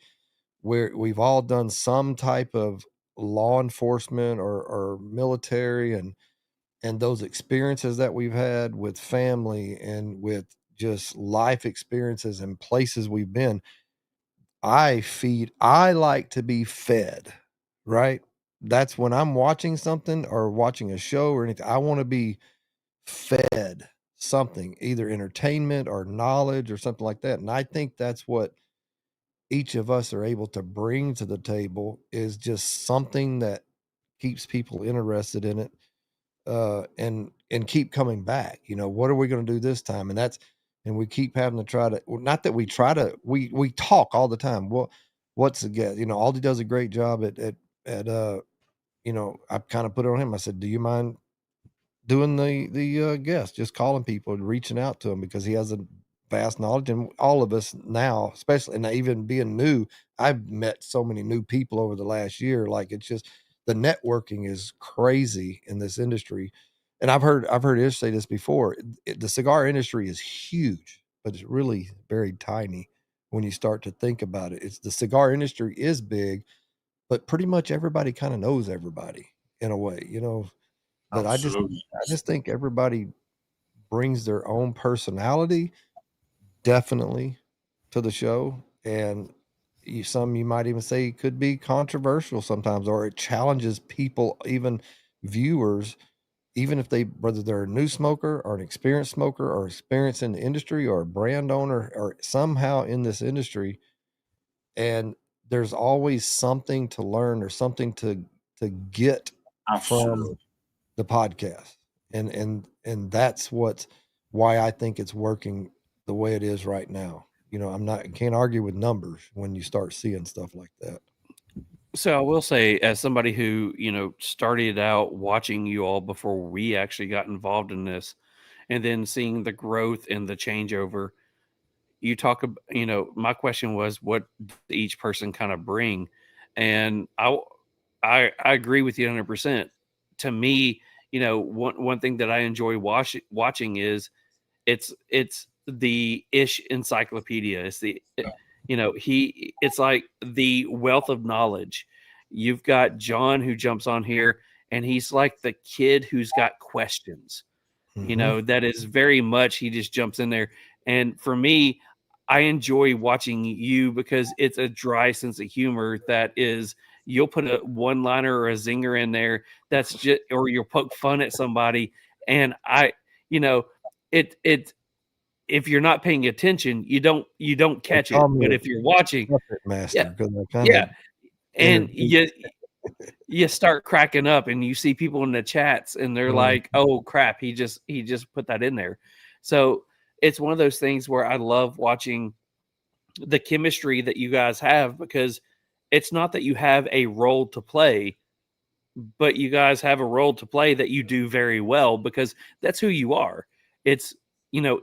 We've all done some type of law enforcement or military, and those experiences that we've had with family and with just life experiences and places we've been. I like to be fed, right? That's when I'm watching something or watching a show or anything. I want to be fed something, either entertainment or knowledge or something like that. And I think that's what each of us are able to bring to the table, is just something that keeps people interested in it, and keep coming back. What are we going to do this time? And we keep having to try to, well, not that we try to, we talk all the time. Well, what's the guess? Aldi does a great job at I kind of put it on him. I said, do you mind doing the guest, just calling people and reaching out to them, because he has a vast knowledge, and all of us now, especially, and even being new, I've met so many new people over the last year. Like it's just the networking is crazy in this industry. And I've heard Ish say this before. The cigar industry is huge, but it's really very tiny when you start to think about it. The cigar industry is big, but pretty much everybody kind of knows everybody in a way. But I Absolutely. just think everybody brings their own personality definitely to the show, and you might even say could be controversial sometimes, or it challenges people, even viewers, even if whether they're a new smoker or an experienced smoker or experienced in the industry or a brand owner or somehow in this industry. And there's always something to learn or something to get from Absolutely. the podcast. And that's why I think it's working the way it is right now. Can't argue with numbers when you start seeing stuff like that. So I will say, as somebody who, started out watching you all before we actually got involved in this, and then seeing the growth and the changeover, you talk about, my question was, what does each person kind of bring? And I agree with you 100%. To me, one thing that I enjoy watching is it's the Ish encyclopedia. It's it's like the wealth of knowledge. You've got John, who jumps on here, and he's like the kid who's got questions. That is very much, he just jumps in there. And for me, I enjoy watching you because it's a dry sense of humor that is, you'll put a one liner or a zinger in there that's just, or you'll poke fun at somebody. And it if you're not paying attention, you don't catch it. But if you're watching, Puppet master, yeah, because I kind yeah, of and you you start cracking up, and you see people in the chats, and they're like, "Oh crap, he just put that in there." So it's one of those things where I love watching the chemistry that you guys have, because it's not that you have a role to play, but you guys have a role to play that you do very well, because that's who you are. It's,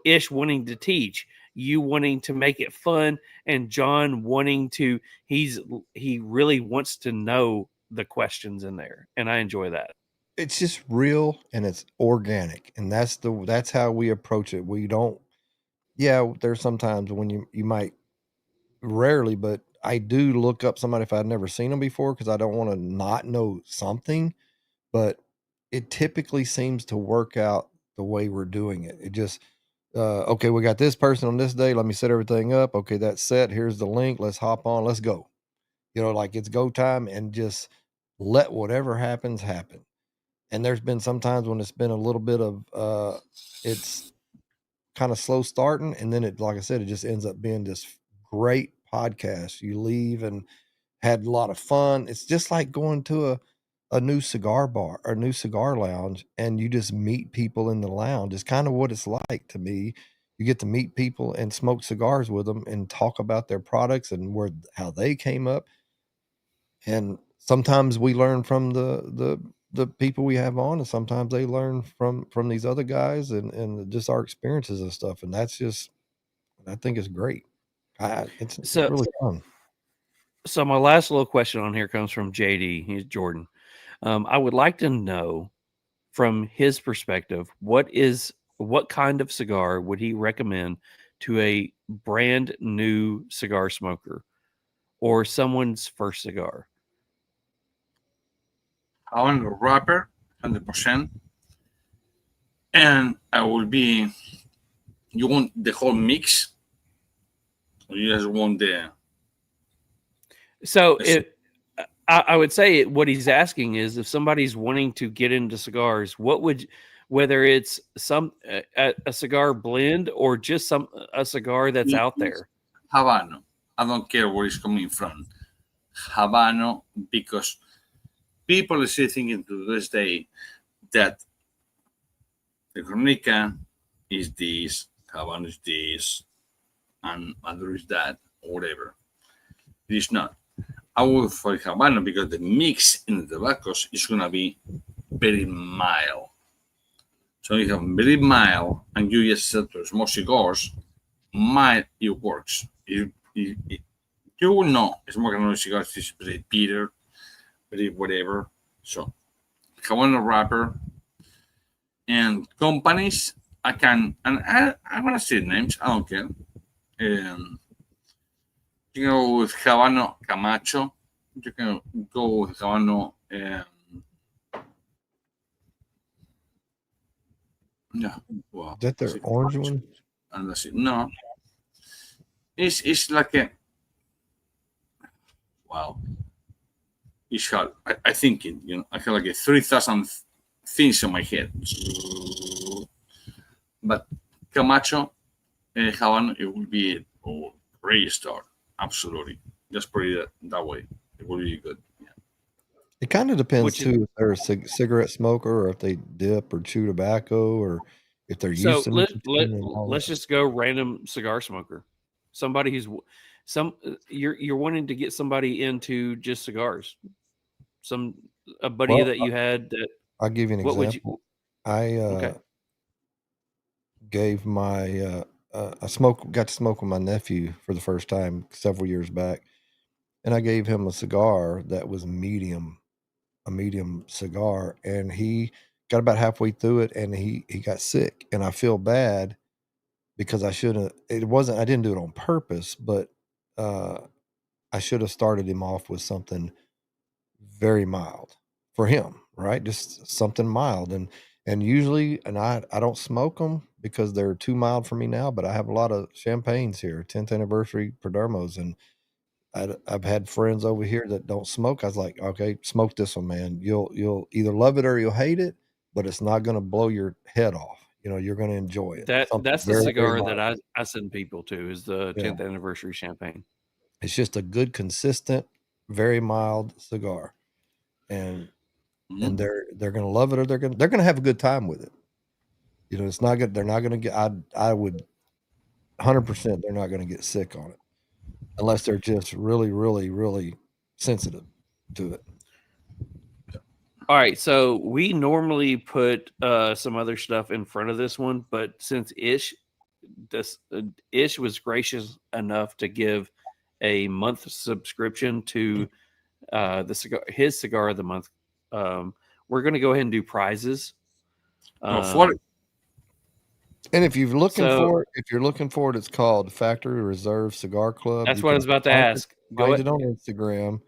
Ish wanting to teach, you wanting to make it fun, and John wanting to, he really wants to know the questions in there. And I enjoy that. It's just real and it's organic, and that's how we approach it. We don't. Yeah, there's sometimes when you might, rarely, but I do look up somebody if I've never seen them before, because I don't want to not know something. But it typically seems to work out the way we're doing it. It just okay, we got this person on this day. Let me set everything up. Okay, that's set. Here's the link. Let's hop on. Let's go. Like it's go time, and just let whatever happens happen. And there's been some times when it's been a little bit of it's kind of slow starting, and then it, like I said, it just ends up being this great podcast. You leave and had a lot of fun. It's just like going to a new cigar bar or a new cigar lounge, and you just meet people in the lounge. It's kind of what it's like to me. You get to meet people and smoke cigars with them and talk about their products and how they came up. And sometimes we learn from the people we have on, and sometimes they learn from these other guys and just our experiences and stuff. And that's just, I think it's great. It's really fun. So my last little question on here comes from JD. He's Jordan. I would like to know from his perspective, what kind of cigar would he recommend to a brand new cigar smoker or someone's first cigar? I want a wrapper, 100%. And I will be, you want the whole mix? Or you just want the... So I would say what he's asking is, if somebody's wanting to get into cigars, whether it's a cigar blend or just a cigar that's out there. Habano. I don't care where it's coming from. Habano, because people are still thinking to this day that the Cronica is this, Habano is this, and Maduro is that, or whatever. It is not. I will for Habano because the mix in the tobaccos is going to be very mild. So you have very mild, and you just set to smoke cigars, mild, it works. You will know smoking another cigars is very bitter, very whatever. So Habano wrapper and companies, I'm going to say names, I don't care. You can go with Habano Camacho. You can go with Habano. Yeah, well, Is that their orange one? And that's it. No, it's like a wow. It's hard. I think it. I have like 3,000 things in my head. But Camacho, Habano, it will be a great start. Absolutely. Just put it that way. It will be good. Yeah. It kind of depends too if they're a cigarette smoker, or if they dip or chew tobacco, or if they're used to let's just go random cigar smoker. Somebody who's you're wanting to get somebody into just cigars. A buddy that you had that. I'll give you an example. I gave my got to smoke with my nephew for the first time several years back, and I gave him a cigar that was a medium cigar, and he got about halfway through it, and he got sick, and I feel bad because I didn't do it on purpose, but I should have started him off with something very mild for him, right? Just something mild. And usually, and I don't smoke them because they're too mild for me now, but I have a lot of champagnes here, 10th anniversary Perdermos, and I've had friends over here that don't smoke. I was like, okay, smoke this one, man. You'll either love it or you'll hate it, but it's not going to blow your head off. You're going to enjoy it. That's the cigar that I send people to, is the 10th anniversary champagne. It's just a good, consistent, very mild cigar. and they're gonna love it, or they're gonna have a good time with it. You know, it's not good. They're not gonna get. I would 100%. They're not gonna get sick on it unless they're just really, really, really sensitive to it. All right, so we normally put some other stuff in front of this one, but since Ish was gracious enough to give a month subscription to his cigar of the month, we're going to go ahead and do prizes. For it. And if you're looking for it, it's called Factory Reserve Cigar Club. That's what I was about to ask. Find it on Instagram.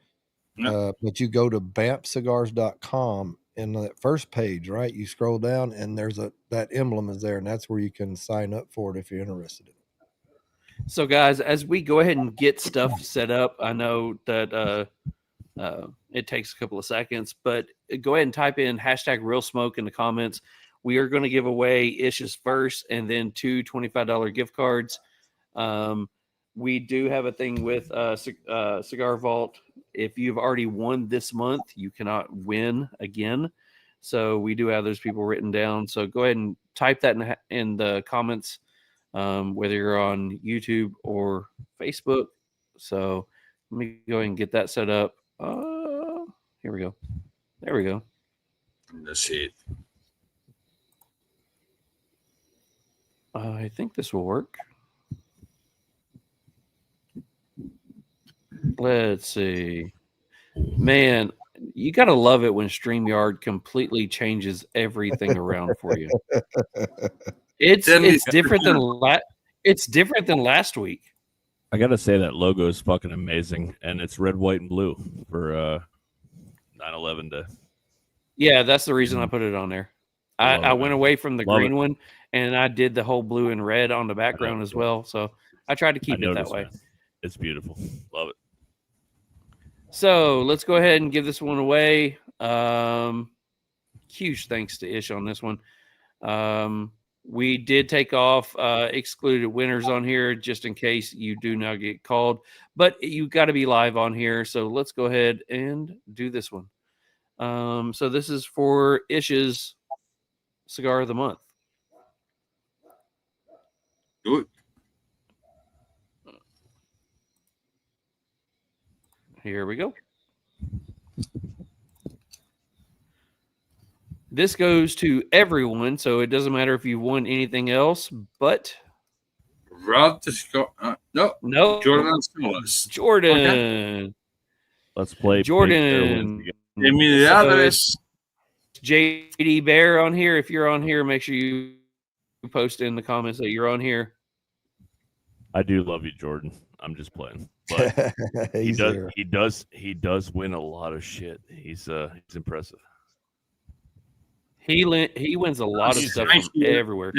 But you go to bampcigars.com, and that first page, right? You scroll down, and there's that emblem is there, and that's where you can sign up for it if you're interested in it. So, guys, as we go ahead and get stuff set up, I know that it takes a couple of seconds, but go ahead and type in hashtag Real Smoke in the comments. We are going to give away Ish's first, and then 2 $25 gift cards. We do have a thing with Cigar Vault. If you've already won this month, you cannot win again. So we do have those people written down. So go ahead and type that in the comments, whether you're on YouTube or Facebook. So let me go ahead and get that set up. Here we go. There we go. That's it. I think this will work. Let's see. Man, you got to love it when StreamYard completely changes everything around for you. It's different than last week. I gotta say that logo is fucking amazing, and it's red, white, and blue for 9/11 Day. Yeah, that's the reason I put it on there. I went away from the green one, and I did the whole blue and red on the background as well. So I tried to keep it that way. Man. It's beautiful. Love it. So let's go ahead and give this one away. Huge thanks to Ish on this one. We did take off excluded winners on here just in case you do not get called, but you got to be live on here. So let's go ahead and do this one. So this is for Ish's cigar of the month. Do it. Here we go. This goes to everyone, so it doesn't matter if you won anything else, but Rob the Scott. no, Jordan Scholars. Jordan. Okay. Let's play Jordan. Give me the address. JD Bear on here. If you're on here, make sure you post in the comments that you're on here. I do love you, Jordan. I'm just playing. But he does win a lot of shit. He's impressive. He wins a lot of stuff from everywhere.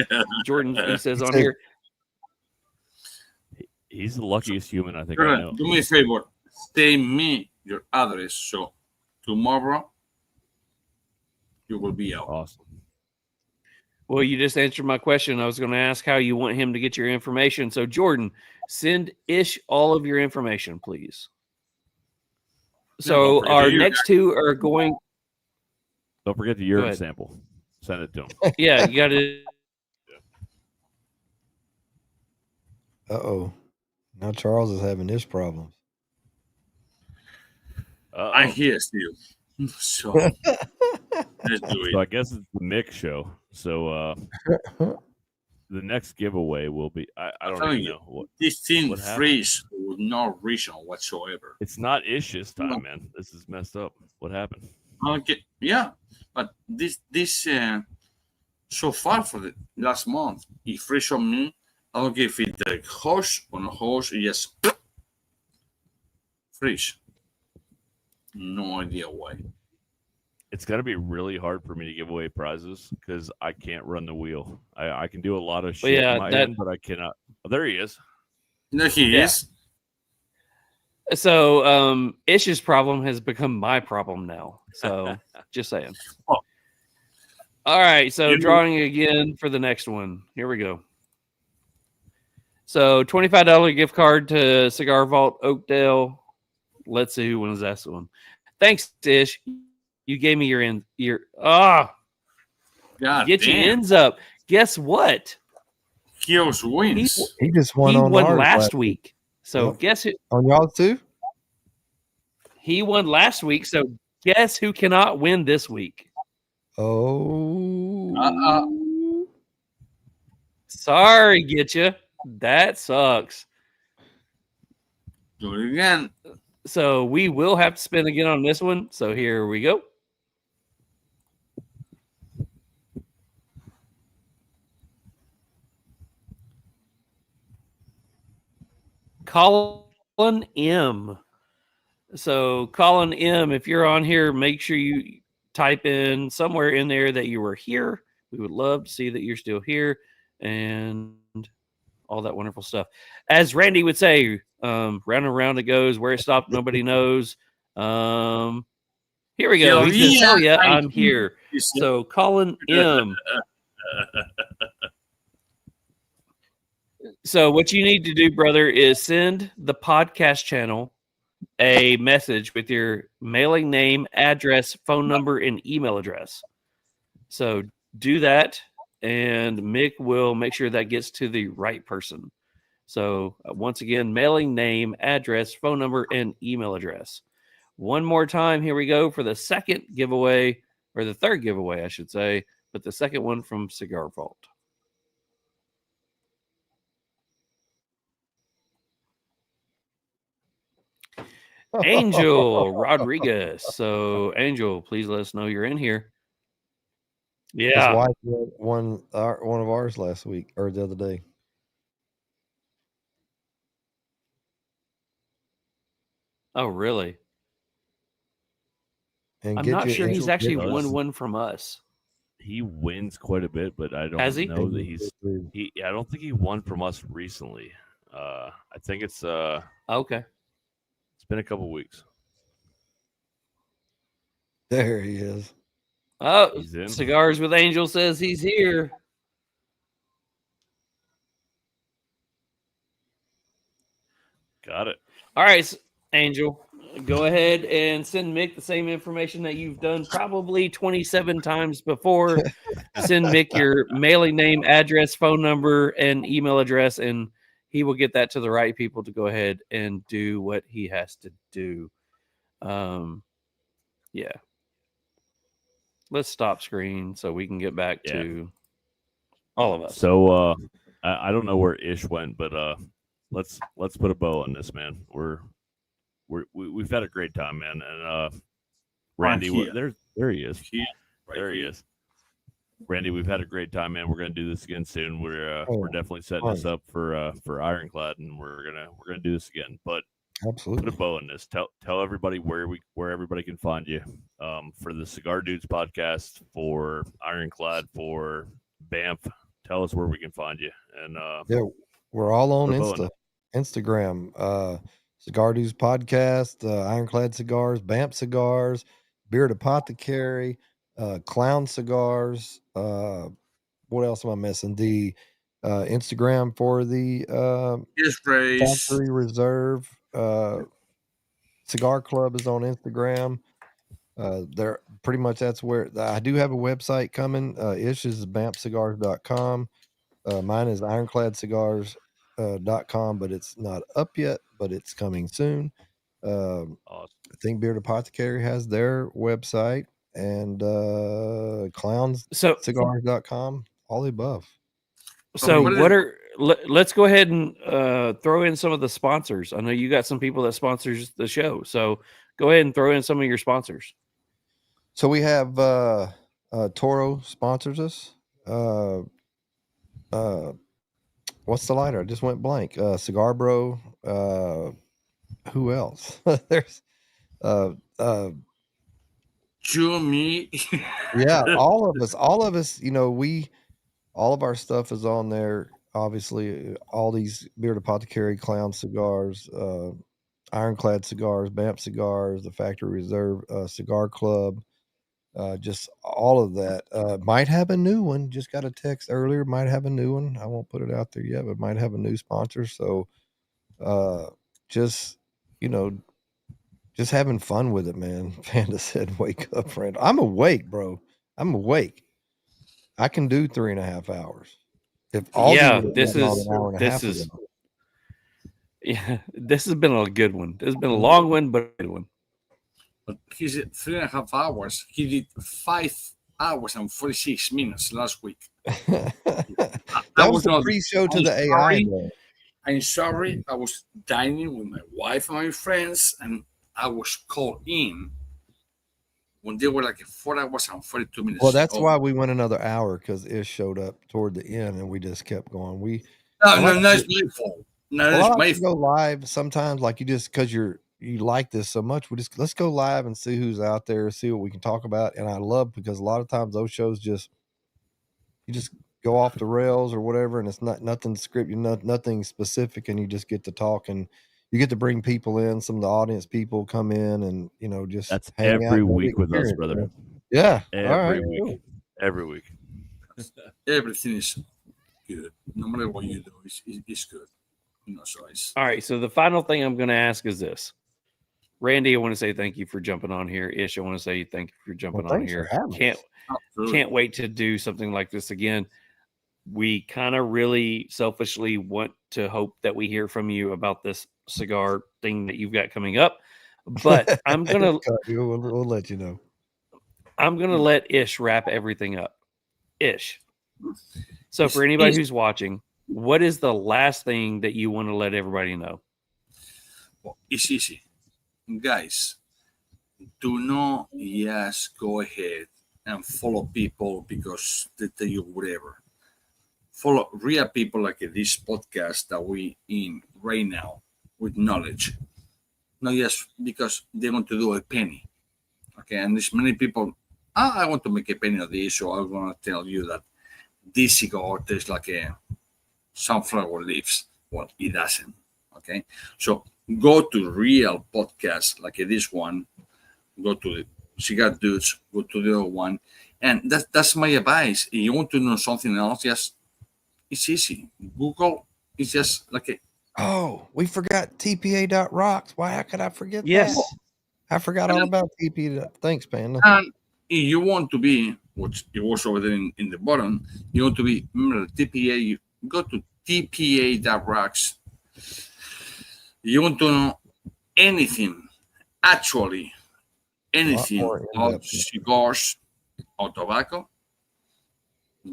Jordan, he says on here. He's the luckiest human I think Jordan, I know. do me a favor. Send me your address so tomorrow you will be out. Awesome. Well, you just answered my question. I was going to ask how you want him to get your information. So, Jordan, send Ish all of your information, please. So, our next two are going. Don't forget the urine sample. Send it to him. Yeah, you got to. Uh-oh. Now Charles is having this problem. I hear you. So let's do it. So I guess it's the Mick show. So the next giveaway will be I don't even know what this thing freeze with no reason whatsoever. It's not Ish's time, man. This is messed up. What happened? Okay, yeah, but this so far for the last month, it freeze on me. I don't give it the horse on a horse. Yes, freeze. No idea why. It's going to be really hard for me to give away prizes because I can't run the wheel. I can do a lot of shit on my end, but I cannot. Oh, there he is. There he is. So Ish's problem has become my problem now. So just saying. Oh. All right. So drawing again for the next one. Here we go. So $25 gift card to Cigar Vault Oakdale. Let's see who wins that one. Thanks, Ish. You gave me your God get your damn. ends up. Guess what? Heroes wins. He just won He on won ours last week. So Yep. guess who? On y'all too? He won last week. So guess who cannot win this week? Oh. Sorry, get you. That sucks. Do it again. So we will have to spin again on this one. So here we go. Colin M. So Colin M, if you're on here, make sure you type in somewhere in there that you were here. We would love to see that you're still here and all that wonderful stuff. As Randy would say, round and round it goes. Where it stopped, nobody knows. Here we go. He says, "Hell yeah, I'm here." So Colin M. So what you need to do, brother, is send the podcast channel a message with your mailing name, address, phone number, and email address. So do that, and Mick will make sure that gets to the right person. So once again, mailing name, address, phone number, and email address. One more time, here we go for the second giveaway, or the third giveaway, I should say, but the second one from Cigar Vault. Angel Rodriguez. So, Angel, please let us know you're in here. His Yeah. wife won one of ours last week or the other day. Oh, really? And I'm get not you sure he's Angel actually does. won one from us. He wins quite a bit, but I Has don't he? know that I don't think he won from us recently. I think it's Okay. been a couple weeks. There he is. Oh, He's in. Cigars with Angel says he's here. Got it. All right, Angel, go ahead and send Mick the same information that you've done probably 27 times before. Send Mick your mailing name, address, phone number, and email address, and he will get that to the right people to go ahead and do what he has to do. Yeah. Let's stop screen so we can get back to all of us. So I don't know where Ish went, but let's put a bow on this, man. We've had a great time, man. And Randy, there he is. There he is. Randy, we've had a great time, man. We're gonna do this again soon. We're definitely setting this up for Ironclad, and we're gonna do this again. But absolutely, put a bow on this. Tell everybody where everybody can find you. For the Cigar Dudes podcast, for Ironclad, for Banff. Tell us where we can find you. And yeah, we're all on Instagram. Cigar Dudes podcast, Ironclad Cigars, Banff Cigars, Beard Apothecary, Clown Cigars. What else am I missing? The Instagram for the Factory Reserve Cigar Club is on Instagram. There pretty much that's where I do have a website coming. Ish is BanffCigars.com. Mine is IroncladCigars.com, but it's not up yet, but it's coming soon. awesome. I think Beard Apothecary has their website, and clownscigars.com, all the above. So let's go ahead and throw in some of the sponsors. I know you got some people that sponsors the show, so go ahead and throw in some of your sponsors. So we have Toro sponsors us. What's the lighter? I just went blank. Cigar Bro. Who else? There's you, me. Yeah, all of us. All of our stuff is on there. Obviously, all these Beard Apothecary, Clown Cigars, Ironclad Cigars, Banff Cigars, the Factory Reserve Cigar Club, just all of that. Might have a new one. Just got a text earlier. Might have a new one. I won't put it out there yet, but might have a new sponsor. So, just just having fun with it, man. Panda said, "Wake up, friend." I'm awake, bro. I'm awake. I can do 3.5 hours. If Aldi Yeah, would have this gotten on is an hour and a this half ago. is yeah, this has been a good one. This has been a long one, but a good one. But he said 3.5 hours. He did 5 hours and 46 minutes last week. That I was the not. pre-show to I'm the AI. sorry. Though. I'm sorry. I was dining with my wife and my friends, and I was called in when they were like 4 hours and 42 minutes. Well, that's over. why we went another hour because Ish showed up toward the end, and we just kept going. No, that's my fault. No, I that's like my to go live sometimes, like you just because you like this so much. Let's go live and see who's out there, see what we can talk about. And I love because a lot of times those shows you just go off the rails or whatever, and it's nothing scripted, nothing specific, and you just get to talk and you get to bring people in. Some of the audience people come in and just That's hang out every and week with us, experience, brother. man. Yeah, Every all right, week. cool. Every week. Everything is good. No matter what you do, it's good. So it's All right. So the final thing I'm going to ask is this. Randy, I want to say thank you for jumping on here. Ish, I want to say thank you for jumping on thanks for here. having us. Can't wait to do something like this again. We kind of really selfishly want to hope that we hear from you about this cigar thing that you've got coming up. But I'm gonna we'll let you know. I'm gonna let Ish wrap everything up. Ish. So for anybody who's watching, what is the last thing that you want to let everybody know? Well, it's easy. Guys, do not just go ahead and follow people because they tell you whatever. Follow real people like this podcast that we in right now with knowledge. Not just because they want to do a penny. Okay, and there's many people, I want to make a penny of this, so I'm going to tell you that this cigar tastes like a sunflower leaves. Well, it doesn't. Okay, so go to real podcasts like this one, go to the Cigar Dudes, go to the other one, and that's my advice. If you want to know something else, it's easy. Google is just like a. Oh, we forgot TPA.rocks. Why? How could I forget Yes. that? I forgot all about TPA. Thanks, Panda. And if you want to be, which it was over there in the bottom, you want to be, remember TPA, you go to TPA.rocks. You want to know anything, actually, anything about cigars or tobacco,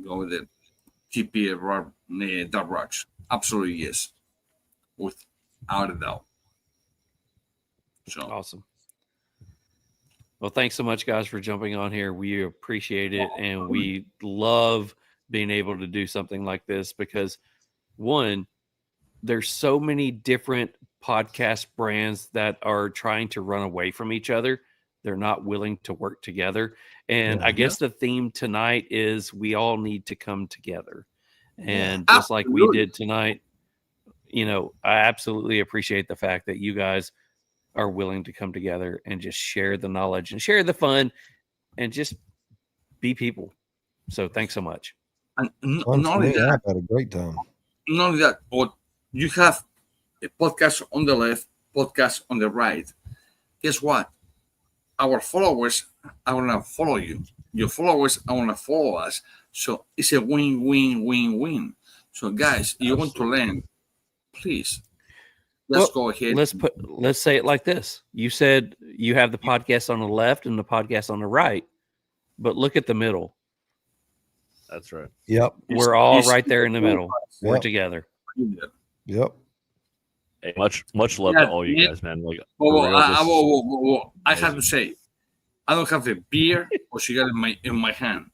go with the TPA.rocks. Absolutely, yes. Without a doubt. So Awesome. Well, thanks so much, guys, for jumping on here. We appreciate it, and we love being able to do something like this because, one, there's so many different podcast brands that are trying to run away from each other. They're not willing to work together. And I guess the theme tonight is we all need to come together. And just like we did tonight, I absolutely appreciate the fact that you guys are willing to come together and just share the knowledge and share the fun and just be people. So thanks so much. And not only that, I had a great time. Not only that, but you have a podcast on the left, podcast on the right. Guess what? Our followers are gonna follow you. Your followers are gonna follow us. So it's a win-win-win-win. So guys, you want to learn, please. Let's go ahead. Let's say it like this. You said you have the podcast on the left and the podcast on the right, but look at the middle. That's right. Yep. We're all right there in the middle. Yep. We're together. Yep. Hey, much love to all you guys, man. Like, I have to say, I don't have a beer or cigar in my hand.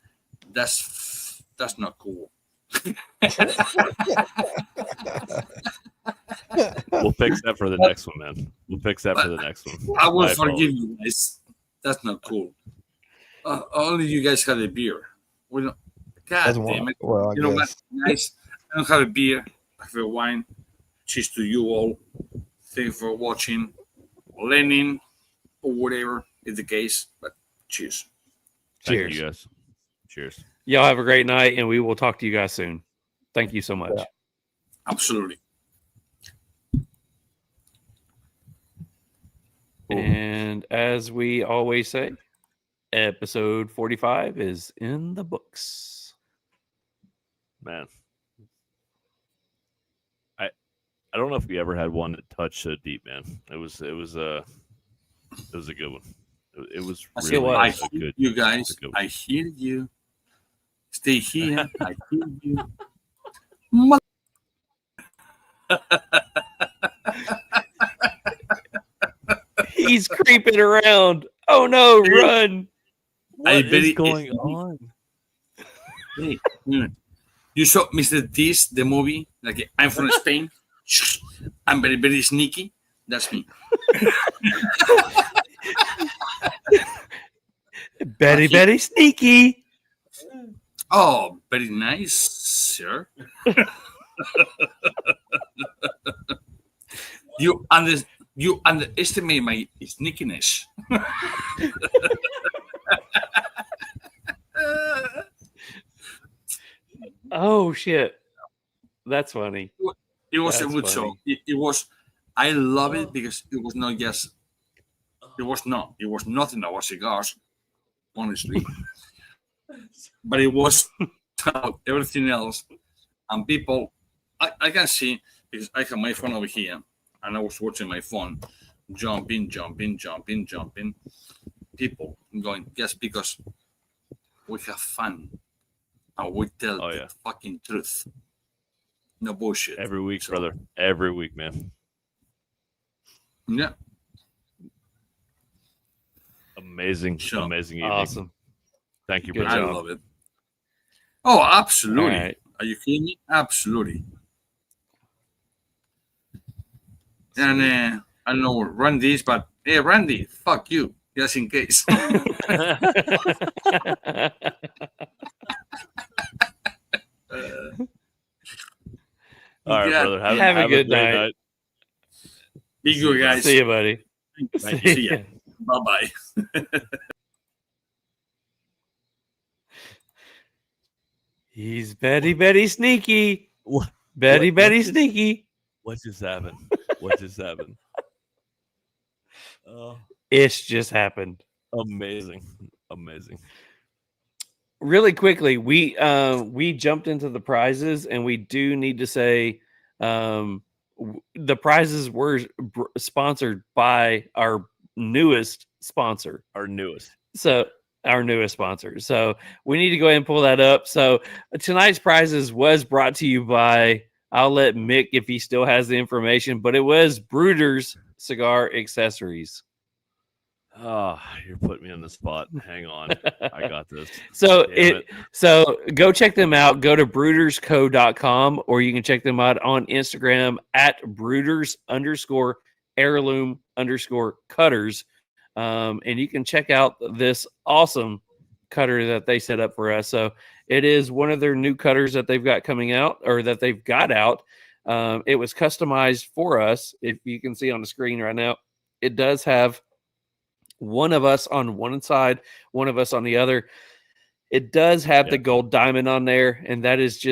That's not cool. We'll fix that for the next one, man. We'll fix that for the next one. I will forgive you guys. That's not cool. Only you guys had a beer. We don't. God damn it! Well, you know what, guys? I don't have a beer. I have a wine. Cheers to you all. Thank you for watching, learning, or whatever is the case. But cheers. Thank you guys. Cheers. Y'all have a great night, and we will talk to you guys soon. Thank you so much. Yeah. Absolutely. And as we always say, episode 45 is in the books. Man. I don't know if we ever had one that touched so deep, man. It was a good one. It was really I a hear good. you guys. a good one. I hear you. Stay here. I hear you. Mother- He's creeping around. Oh no, run. What I is very- going on? Hey, you saw Mr. Tis, the movie? Like, I'm from Spain. I'm very, very sneaky. That's me. Betty sneaky. Oh, very nice, sir. You underestimate my sneakiness. Oh shit. That's funny. It was a That's good funny. show. It was. I love it because it was not just. It was nothing about cigars, honestly. But it was about everything else, and people. I can see because I have my phone over here, and I was watching my phone, jumping. People going just because we have fun, and we tell Oh, yeah. the fucking truth. No bullshit. Every week, So- brother. Every week, man. Yeah. Amazing, Sure. amazing evening. Awesome. Thank you, Good brother. I job. love it. Oh, absolutely. All right. Are you kidding me? Absolutely. And I don't know, run this, but hey, Randy, fuck you, just in case. All right, Yeah. brother. Have a good great night. Be good, guys. See you, buddy. Thank you. See ya. Bye bye. He's Betty sneaky. What? Betty What is- sneaky. What just happened? What just happened? Oh, It's just happened. amazing, amazing. Really quickly, we jumped into the prizes, and we do need to say the prizes were sponsored by our newest sponsor. Our newest. So our newest sponsor. So we need to go ahead and pull that up. So tonight's prizes was brought to you by, I'll let Mick if he still has the information, but it was Bruder's Cigar Accessories. Oh, you're putting me on the spot. Hang on. I got this. So Damn so go check them out. Go to brudersco.com, or you can check them out on Instagram at Bruders_heirloom_cutters. And you can check out this awesome cutter that they set up for us. So it is one of their new cutters that they've got coming out, or that they've got out. It was customized for us. If you can see on the screen right now, it does have one of us on one side, one of us on the other. It does have the gold diamond on there, and that's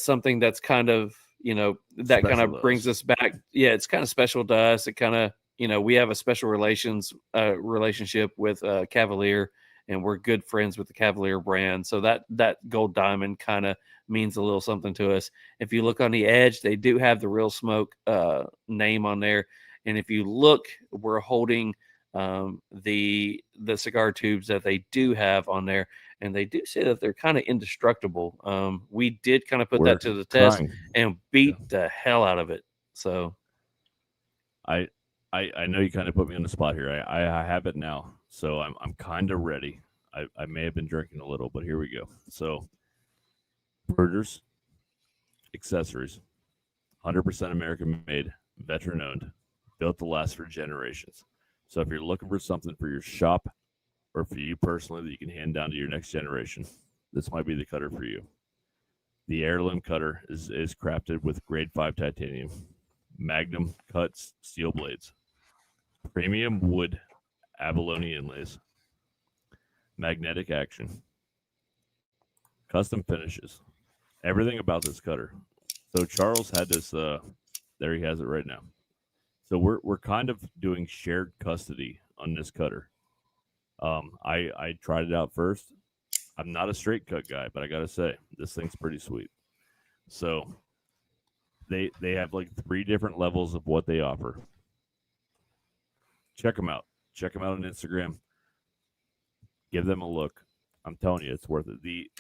something that's kind of, that kind Special of brings us back. Yeah, it's kind of special to us. It kind of, we have a special relationship with Cavalier, and we're good friends with the Cavalier brand. So that gold diamond kind of means a little something to us. If you look on the edge, they do have the Real Smoke name on there. And if you look, we're holding the cigar tubes that they do have on there, and they do say that they're kind of indestructible. We did kind of put that to the test trying. and beat the hell out of it. So I know you kind of put me on the spot here. I have it now, so I'm kind of ready. I may have been drinking a little, but here we go. So, Bruder's Accessories, 100% American made, veteran owned, built to last for generations. So if you're looking for something for your shop or for you personally that you can hand down to your next generation, this might be the cutter for you. The heirloom cutter is crafted with grade 5 titanium, magnum cuts steel blades, premium wood abalone inlays, magnetic action, custom finishes, everything about this cutter. So Charles had this, there he has it right now. So we're kind of doing shared custody on this cutter. I tried it out first. I'm not a straight cut guy, but I gotta say this thing's pretty sweet. So they have like 3 different levels of what they offer. Check them out. Check them out on Instagram. Give them a look. I'm telling you, it's worth it. The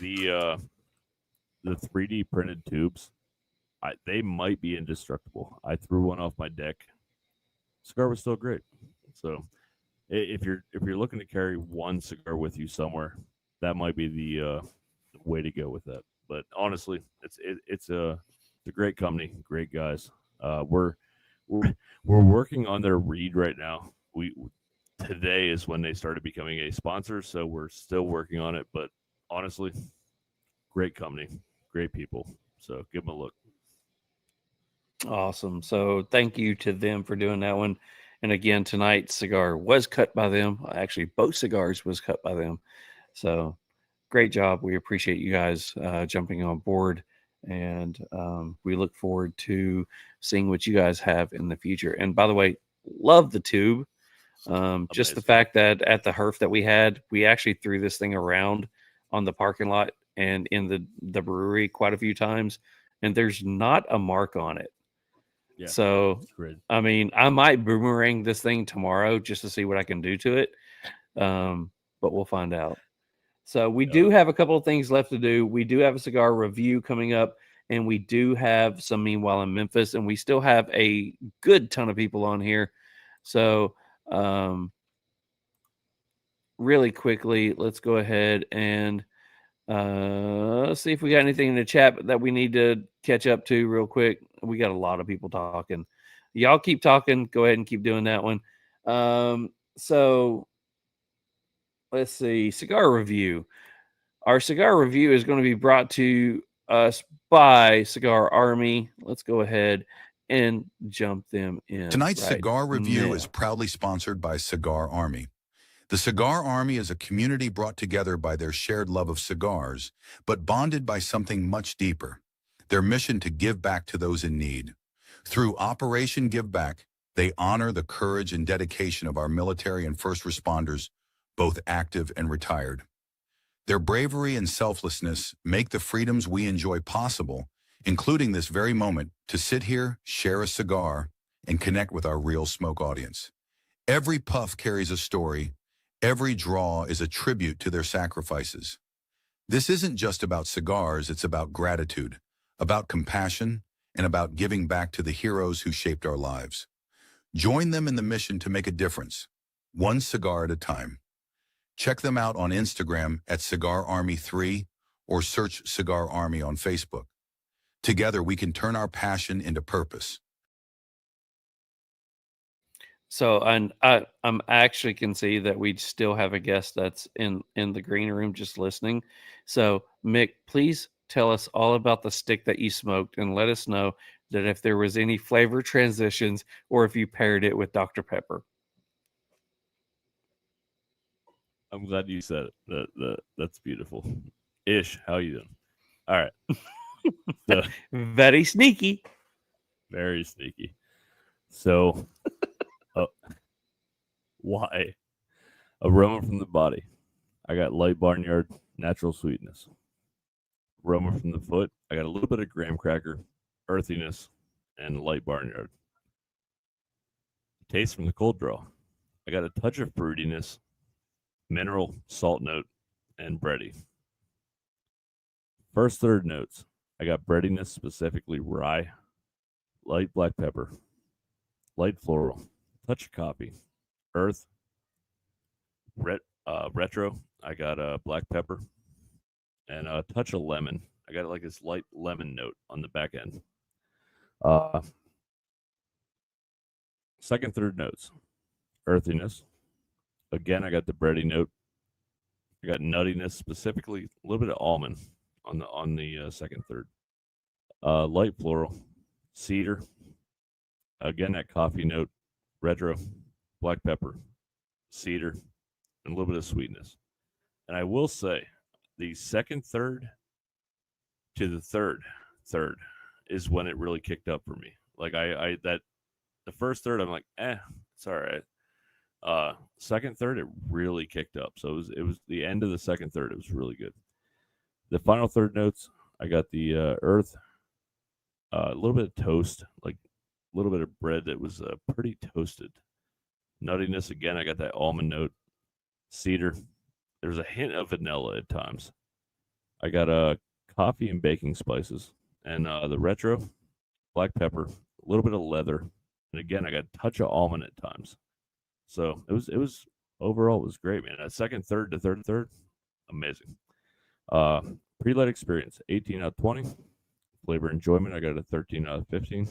3D printed tubes, they might be indestructible. I threw one off my deck. Cigar was still great. So if you're looking to carry one cigar with you somewhere, that might be the way to go with that. But honestly, it's a great company, great guys. We're working on their read right now. Today is when they started becoming a sponsor, so we're still working on it. But honestly, great company, great people. So give them a look. Awesome. So thank you to them for doing that one. And again, tonight's cigar was cut by them. Actually, both cigars was cut by them. So great job. We appreciate you guys jumping on board. And we look forward to seeing what you guys have in the future. And by the way, love the tube. Just the fact that at the HERF that we had, we actually threw this thing around on the parking lot and in the brewery quite a few times, and there's not a mark on it. Yeah, so I mean, I might boomerang this thing tomorrow just to see what I can do to it, but we'll find out. So we do have a couple of things left to do. We do have a cigar review coming up, and we do have some Meanwhile in Memphis, and we still have a good ton of people on here. So really quickly, let's go ahead and see if we got anything in the chat that we need to catch up to real quick. We got a lot of people talking. Y'all keep talking. Go ahead and keep doing that one. So let's see. Cigar review. Our cigar review is going to be brought to us by Cigar Army. Let's go ahead and jump them in. Tonight's cigar review is proudly sponsored by Cigar Army. The Cigar Army is a community brought together by their shared love of cigars, but bonded by something much deeper, their mission to give back to those in need. Through Operation Give Back, they honor the courage and dedication of our military and first responders, both active and retired. Their bravery and selflessness make the freedoms we enjoy possible, including this very moment to sit here, share a cigar, and connect with our Real Smoke audience. Every puff carries a story. Every draw is a tribute to their sacrifices. This isn't just about cigars, it's about gratitude, about compassion, and about giving back to the heroes who shaped our lives. Join them in the mission to make a difference, one cigar at a time. Check them out on Instagram at Cigar Army 3 or search Cigar Army on Facebook. Together, we can turn our passion into purpose. So, and I'm actually can see that we still have a guest that's in the green room just listening. So, Mick, please tell us all about the stick that you smoked and let us know that if there was any flavor transitions or if you paired it with Dr. Pepper. I'm glad you said it. That's beautiful. Ish, how you doing? All right. So, very sneaky. Very sneaky. So, why? Aroma from the body. I got light barnyard, natural sweetness. Aroma from the foot. I got a little bit of graham cracker, earthiness, and light barnyard. Taste from the cold draw. I got a touch of fruitiness, mineral, salt note, and bready. First third notes. I got breadiness, specifically rye, light black pepper, light floral, touch of coffee, earth, retro. I got black pepper, and a touch of lemon. I got like this light lemon note on the back end. Second, third notes. Earthiness. Again, I got the bready note. I got nuttiness, specifically a little bit of almond on the second, third. Light floral, cedar. Again, that coffee note, retro, black pepper, cedar, and a little bit of sweetness. And I will say, the second third to the third is when it really kicked up for me. Like the first third, I'm like, it's all right. Second, third, it really kicked up. So it was the end of the second third. It was really good. The final third notes, I got the earth, a little bit of toast, like a little bit of bread that was pretty toasted. Nuttiness again, I got that almond note, cedar. There's a hint of vanilla at times. I got coffee and baking spices, and the retro, black pepper, a little bit of leather, and again I got a touch of almond at times. So it was overall it was great, man. That second, third to third, amazing. Pre-light experience, 18 out of 20. Flavor enjoyment, I got a 13 out of 15.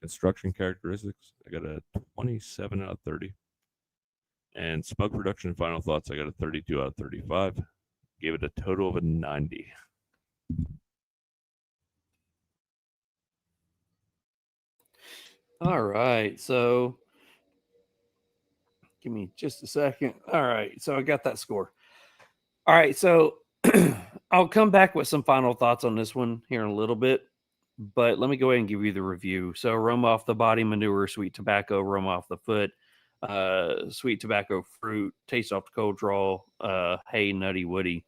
Construction characteristics, I got a 27 out of 30. And smoke production and final thoughts, I got a 32 out of 35. Gave it a total of a 90. All right, so give me just a second. All right, so I got that score. All right, so I'll come back with some final thoughts on this one here in a little bit, but let me go ahead and give you the review. So aroma off the body, manure, sweet tobacco, aroma off the foot, sweet tobacco fruit, taste off the cold draw, hay, nutty, woody.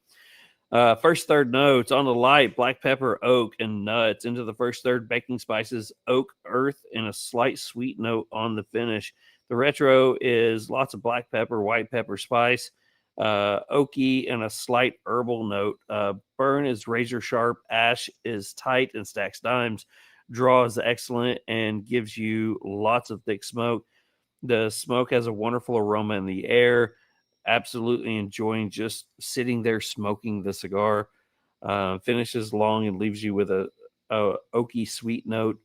First third notes on the light, black pepper, oak, and nuts. Into the first third, baking spices, oak, earth, and a slight sweet note on the finish. The retro is lots of black pepper, white pepper, spice, oaky, and a slight herbal note. Burn is razor sharp. Ash is tight and stacks dimes. Draw is excellent and gives you lots of thick smoke. The smoke has a wonderful aroma in the air. Absolutely enjoying just sitting there smoking the cigar. Finishes long and leaves you with a oaky sweet note.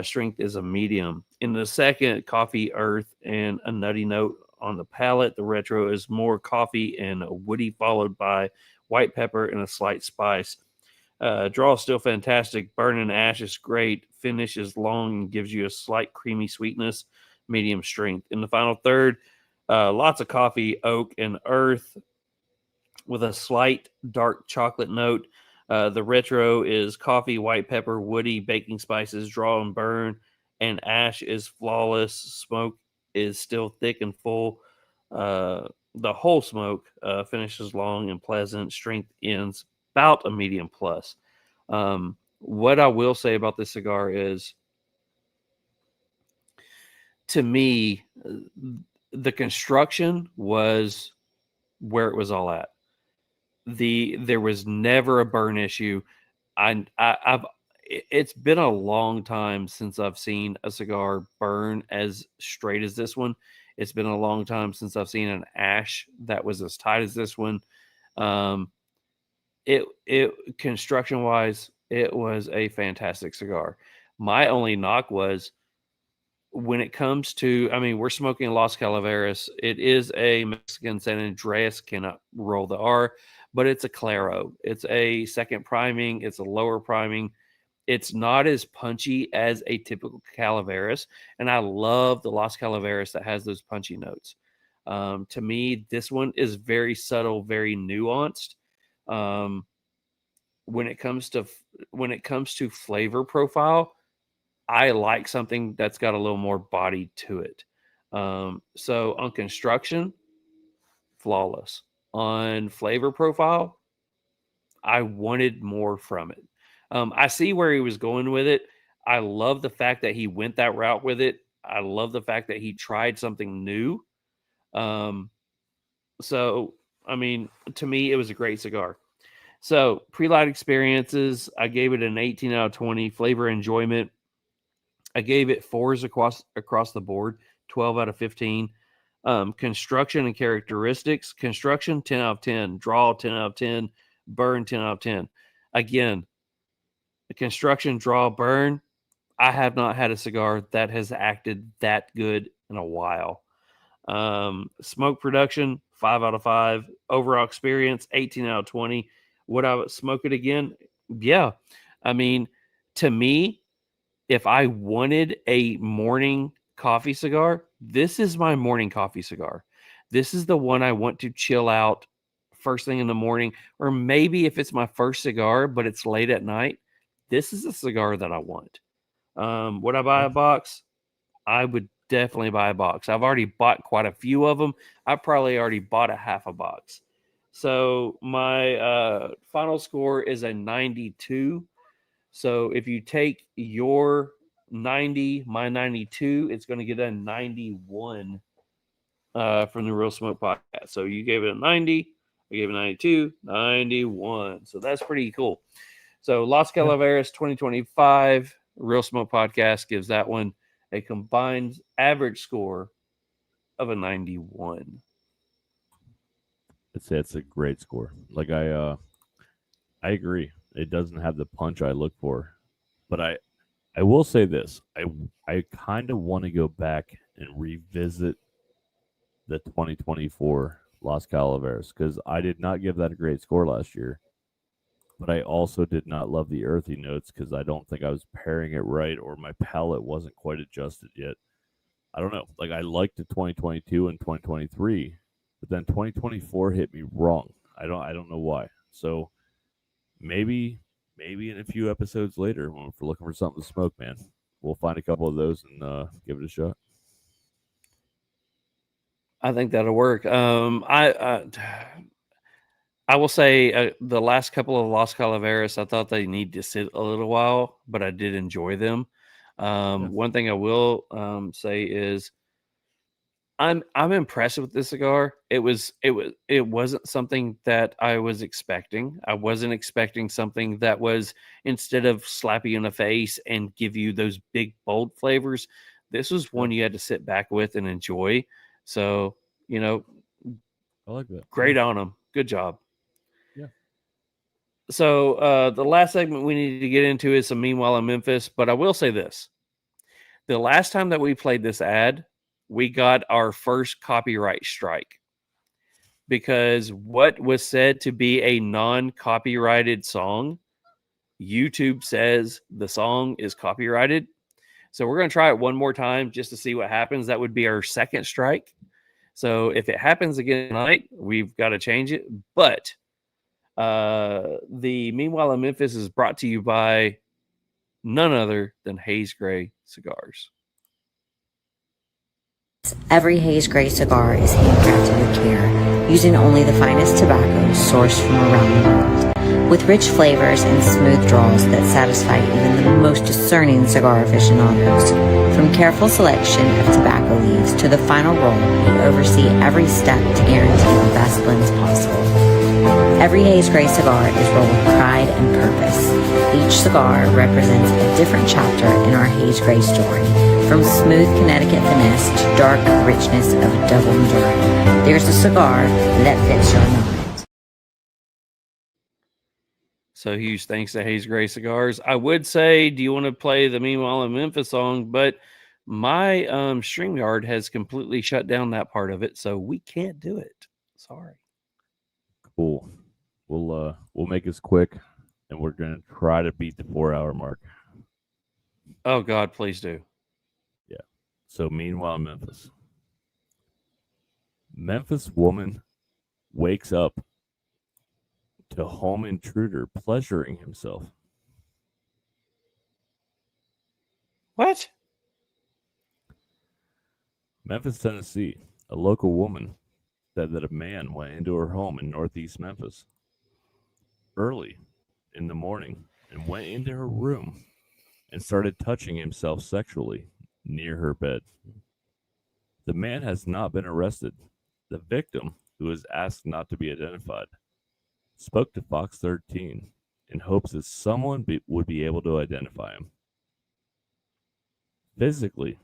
Strength is a medium. In the second, coffee, earth, and a nutty note on the palate. The retro is more coffee and woody, followed by white pepper and a slight spice. Draw is still fantastic. Burn and ash is great. Finish is long and gives you a slight creamy sweetness, medium strength. In the final third, lots of coffee, oak, and earth with a slight dark chocolate note. The retro is coffee, white pepper, woody, baking spices, draw and burn, and ash is flawless. Smoke is still thick and full. The whole smoke finishes long and pleasant. Strength ends about a medium plus. What I will say about this cigar is, to me, the construction was where it was all at. There was never a burn issue. It's been a long time since I've seen a cigar burn as straight as this one. It's been a long time since I've seen an ash that was as tight as this one. It construction wise, it was a fantastic cigar. My only knock was, when it comes to, I mean, we're smoking Las Calaveras. It is a Mexican San Andreas, cannot roll the R, but it's a Claro. It's a second priming. It's a lower priming. It's not as punchy as a typical Calaveras. And I love the Las Calaveras that has those punchy notes. To me, this one is very subtle, very nuanced. When it comes to flavor profile, I like something that's got a little more body to it. So on construction, flawless. On flavor profile, I wanted more from it. I see where he was going with it. I love the fact that he went that route with it. I love the fact that he tried something new. So, I mean, to me, it was a great cigar. So, pre-light experiences, I gave it an 18 out of 20. Flavor enjoyment, I gave it 4s across the board, 12 out of 15. Construction and characteristics, construction, 10 out of 10. Draw, 10 out of 10. Burn, 10 out of 10. Again, the construction, draw, burn, I have not had a cigar that has acted that good in a while. Smoke production, 5 out of 5. Overall experience, 18 out of 20. Would I smoke it again? Yeah. I mean, to me, if I wanted a morning coffee cigar, this is my morning coffee cigar. This is the one I want to chill out first thing in the morning, or maybe if it's my first cigar, but it's late at night, this is a cigar that I want. Would I buy a box? I would definitely buy a box. I've already bought quite a few of them. I probably already bought a half a box. So my final score is a 92. So if you take your 90, my 92, it's going to get a 91 from the Real Smoke podcast. So you gave it a 90, I gave it a 92, 91. So that's pretty cool. So Las Calaveras 2025 Real Smoke podcast gives that one a combined average score of a 91. I'd say it's a great score. Like I agree. It doesn't have the punch I look for, but I will say this. I kind of want to go back and revisit the 2024 Las Calaveras because I did not give that a great score last year, but I also did not love the earthy notes because I don't think I was pairing it right or my palate wasn't quite adjusted yet. I don't know. Like I liked the 2022 and 2023, but then 2024 hit me wrong. I don't know why. So maybe in a few episodes later, when we're looking for something to smoke, man, we'll find a couple of those and give it a shot. I think that'll work. I will say the last couple of Las Calaveras, I thought they need to sit a little while, but I did enjoy them. One thing I will say is I'm impressed with this cigar. It wasn't something that I was expecting. I wasn't expecting something that was, instead of slap you in the face and give you those big bold flavors, this was one you had to sit back with and enjoy. So, I like that. Great on them. Good job. Yeah. So the last segment we need to get into is some Meanwhile in Memphis, but I will say this. The last time that we played this ad, we got our first copyright strike because what was said to be a non-copyrighted song, YouTube says the song is copyrighted. So we're going to try it one more time just to see what happens. That would be our second strike. So if it happens again tonight, we've got to change it. But the Meanwhile in Memphis is brought to you by none other than Haze Gray Cigars. Every Haze Gray cigar is handcrafted with care, using only the finest tobaccos sourced from around the world, with rich flavors and smooth draws that satisfy even the most discerning cigar aficionados. From careful selection of tobacco leaves to the final roll, we oversee every step to guarantee the best blends possible. Every Haze Gray cigar is rolled with pride and purpose. Each cigar represents a different chapter in our Haze Gray story. From smooth Connecticut finesse to dark richness of double Maduro, there's a cigar that fits your moment. So huge thanks to Haze Gray Cigars. I would say, do you want to play the Meanwhile in Memphis song? But my StreamYard has completely shut down that part of it, so we can't do it. Sorry. Cool. We'll make this quick, and we're gonna try to beat the 4-hour mark. Oh God, please do. Yeah. So Meanwhile in Memphis. Memphis woman wakes up to home intruder pleasuring himself. What? Memphis, Tennessee. A local woman said that a man went into her home in northeast Memphis early in the morning and went into her room and started touching himself sexually near her bed. The man has not been arrested. The victim, who was asked not to be identified, spoke to Fox 13 in hopes that someone would be able to identify him. Physically,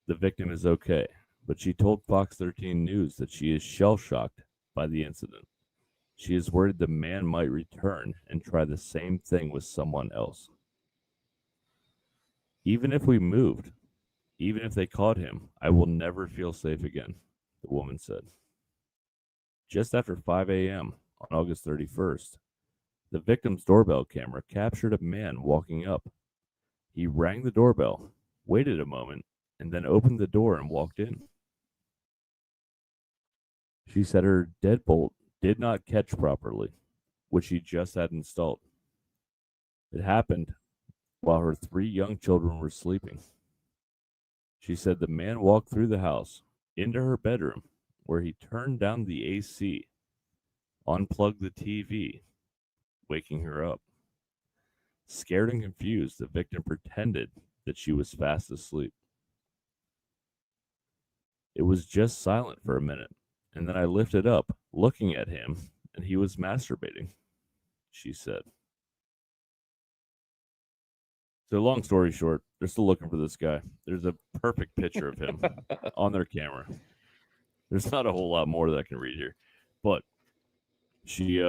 the victim is okay, but she told Fox 13 News that she is shell-shocked by the incident. She is worried the man might return and try the same thing with someone else. Even if we moved, even if they caught him, I will never feel safe again, the woman said. Just after 5 a.m. on August 31st, the victim's doorbell camera captured a man walking up. He rang the doorbell, waited a moment, and then opened the door and walked in. She said her deadbolt did not catch properly, which she just had installed. It happened while her 3 young children were sleeping. She said the man walked through the house into her bedroom where he turned down the AC, unplugged the TV, waking her up. Scared and confused, the victim pretended that she was fast asleep. It was just silent for a minute, and then I lifted up, looking at him, and he was masturbating, she said. So long story short, they're still looking for this guy. There's a perfect picture of him on their camera. There's not a whole lot more that I can read here, but she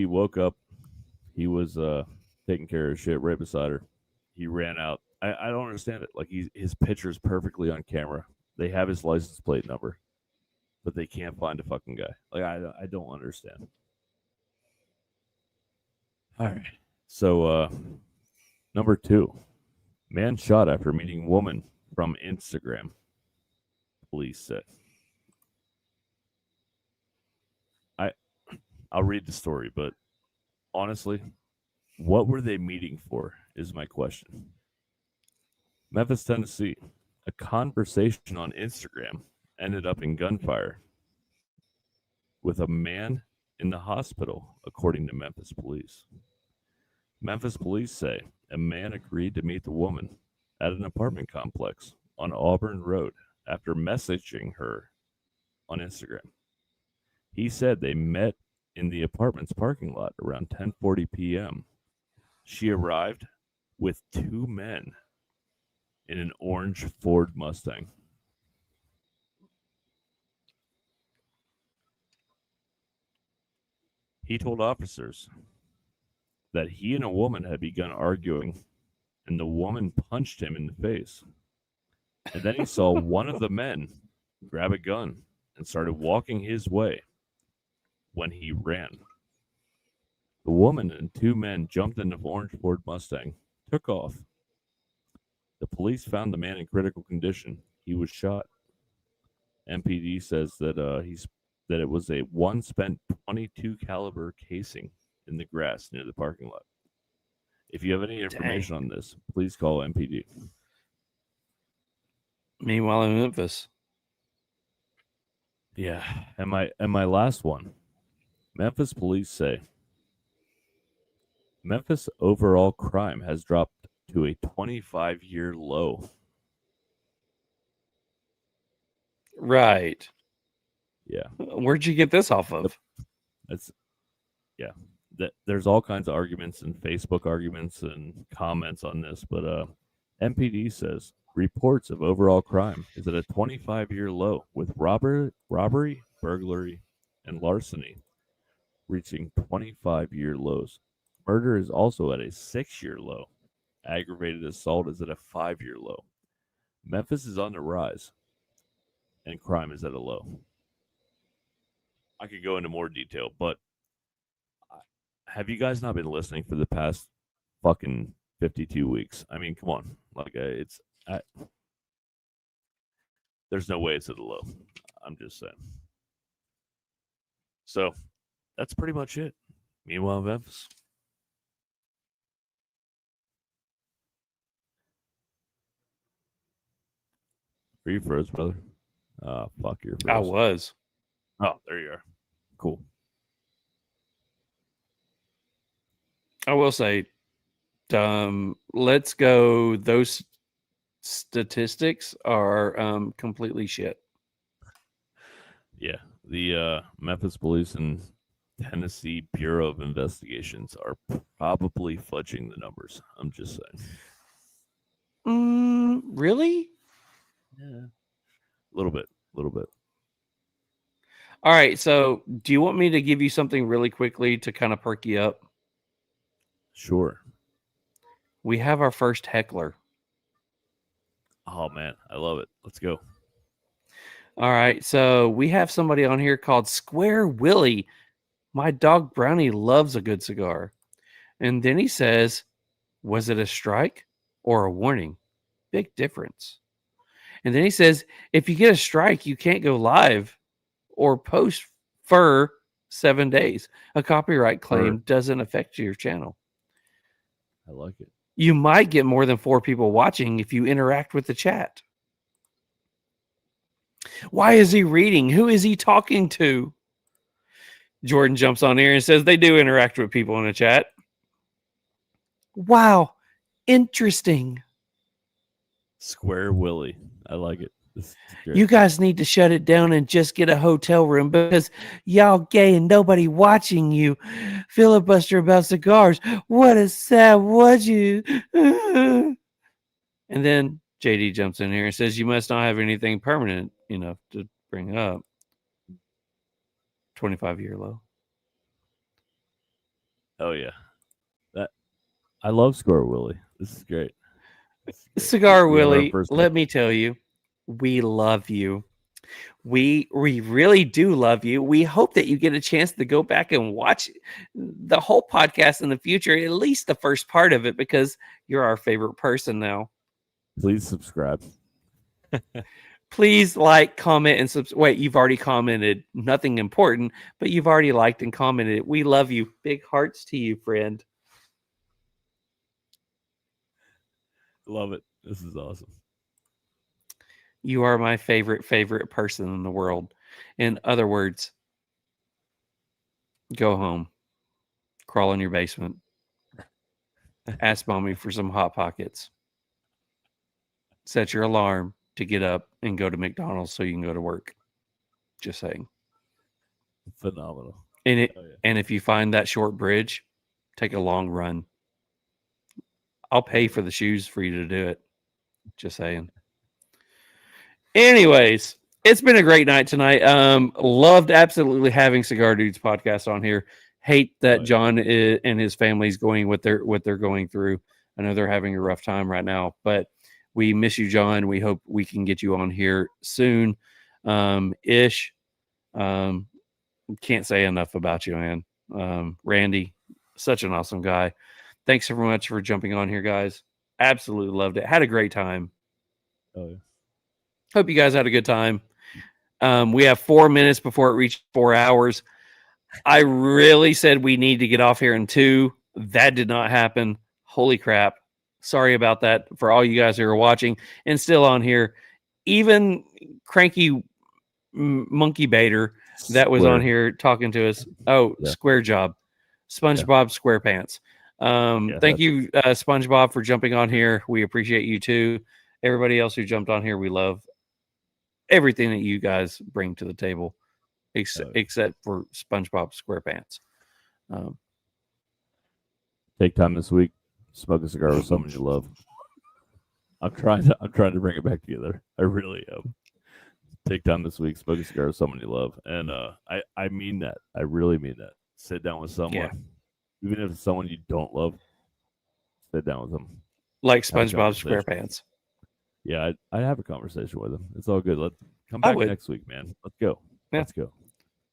woke up. He was taking care of shit right beside her. He ran out. I don't understand it. Like his picture is perfectly on camera. They have his license plate number, but they can't find a fucking guy. Like I don't understand. All right. So number 2, man shot after meeting woman from Instagram. Police said. I'll read the story, but honestly, what were they meeting for is my question. Memphis, Tennessee. A conversation on Instagram ended up in gunfire with a man in the hospital, according to Memphis police. Memphis police say a man agreed to meet the woman at an apartment complex on Auburn Road after messaging her on Instagram. He said they met in the apartment's parking lot around 10:40 p.m. She arrived with 2 men in an orange Ford Mustang. He told officers that he and a woman had begun arguing, and the woman punched him in the face. And then he saw one of the men grab a gun and started walking his way when he ran. The woman and 2 men jumped in the orange Ford Mustang, took off. The police found the man in critical condition. He was shot. MPD says that that it was a one spent .22 caliber casing in the grass near the parking lot. If you have any information on this, please call MPD. Meanwhile, in Memphis. Yeah, and my last one. Memphis police say Memphis overall crime has dropped to a 25-year low. Right. Yeah. Where'd you get this off of? There's all kinds of arguments and Facebook arguments and comments on this, but MPD says reports of overall crime is at a 25-year low, with robbery, burglary, and larceny reaching 25-year lows. Murder is also at a 6-year low. Aggravated assault is at a 5-year low. Memphis is on the rise, and crime is at a low. I could go into more detail, but have you guys not been listening for the past fucking 52 weeks? I mean, come on. Like, there's no way it's at a low. I'm just saying. So, that's pretty much it. Meanwhile, Memphis. Are you froze, brother? Fuck, you're froze. I was. Oh, there you are. Cool. I will say, let's go. Those statistics are completely shit. Yeah, the Memphis Police and Tennessee Bureau of Investigations are probably fudging the numbers. I'm just saying. Really? Yeah. A little bit. All right. So, do you want me to give you something really quickly to kind of perk you up? Sure. We have our first heckler. Oh, man. I love it. Let's go. All right. So, we have somebody on here called Square Willie. My dog Brownie loves a good cigar. And then he says, was it a strike or a warning? Big difference. And then he says, if you get a strike, you can't go live or post for 7 days. A copyright claim doesn't affect your channel. I like it. You might get more than 4 people watching if you interact with the chat. Why is he reading? Who is he talking to? Jordan jumps on here and says they do interact with people in the chat. Wow. Interesting. Square Willie. I like it. This is great. You guys need to shut it down and just get a hotel room because y'all gay and nobody watching you filibuster about cigars. What a sad what you. And then JD jumps in here and says you must not have anything permanent enough to bring up. 25-year low. Oh yeah. I love Square Willie. This is great. Cigar Willie, let me tell you, we love you. We really do love you. We hope that you get a chance to go back and watch the whole podcast in the future, at least the first part of it, because you're our favorite person now. Please subscribe. Please like, comment, and wait, you've already commented. Nothing important, but you've already liked and commented. We love you. Big hearts to you, friend. Love it. This is awesome. You are my favorite person in the world. In other words, go home, crawl in your basement, ask mommy for some Hot Pockets, set your alarm to get up and go to McDonald's so you can go to work. Just saying. Phenomenal. And if you find that short bridge, take a long run. I'll pay for the shoes for you to do it. Just saying. Anyways, it's been a great night tonight. Loved absolutely having Cigar Dudes podcast on here. Hate that John and his family's going what they're going through. I know they're having a rough time right now, but we miss you, John. We hope we can get you on here soon. Ish. Can't say enough about you, man. Randy, such an awesome guy. Thanks so much for jumping on here, guys. Absolutely loved it. Had a great time. Oh, yeah. Hope you guys had a good time. We have 4 minutes before it reached 4 hours. I really said we need to get off here in 2. That did not happen. Holy crap. Sorry about that for all you guys who are watching and still on here. Even cranky monkey baiter that was on here talking to us. Oh, yeah. Square job. SpongeBob SquarePants. Thank you, SpongeBob, for jumping on here. We appreciate you too. Everybody else who jumped on here, we love everything that you guys bring to the table, except for SpongeBob SquarePants. Take time this week, smoke a cigar with someone you love. I'm trying to bring it back together. I really am. Take time this week, smoke a cigar with someone you love, and I mean that. I really mean that. Sit down with someone. Yeah. Even if it's someone you don't love, sit down with them. Like SpongeBob SquarePants. Yeah, I have a conversation with them. It's all good. Let's come back next week, man. Let's go. Yeah. Let's go.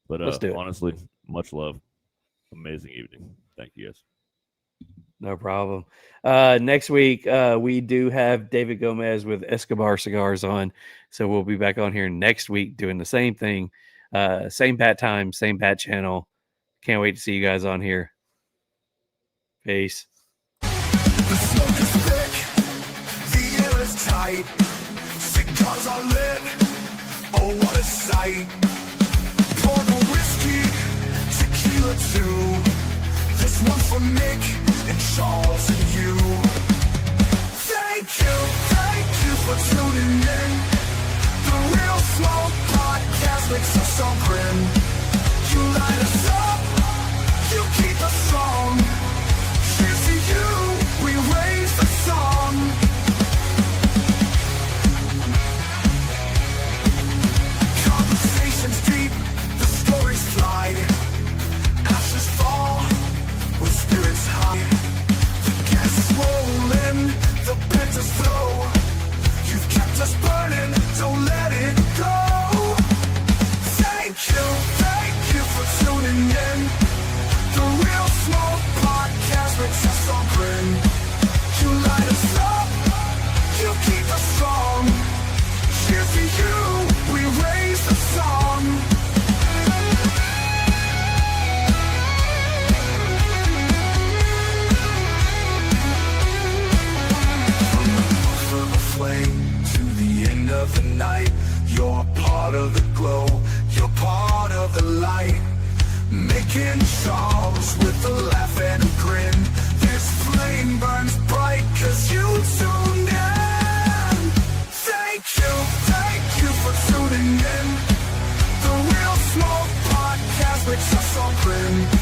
But Let's do it. Honestly, much love. Amazing evening. Thank you, guys. No problem. Next week, we do have David Gomez with Escobar Cigars on. So we'll be back on here next week doing the same thing. Same bat time, same bat channel. Can't wait to see you guys on here. Peace. The smoke is thick, the air is tight, cigars are lit, oh what a sight. Pour the whiskey, tequila too, this one for Mick and Charles and you. Thank you for tuning in. The Real Smoke Podcast makes us all grin. You light us up, you keep us strong. Cheers to you, we raise the song. Conversations deep, the stories fly. Ashes fall, with spirits high. The gas is rolling, the penters flow. You've kept us burning, don't let it go. Thank you for tuning in. The Real of the night. You're part of the glow, you're part of the light. Mick and Charles with a laugh and a grin. This flame burns bright cause you tuned in. Thank you for tuning in. The Real Smoke Podcast makes us all grin.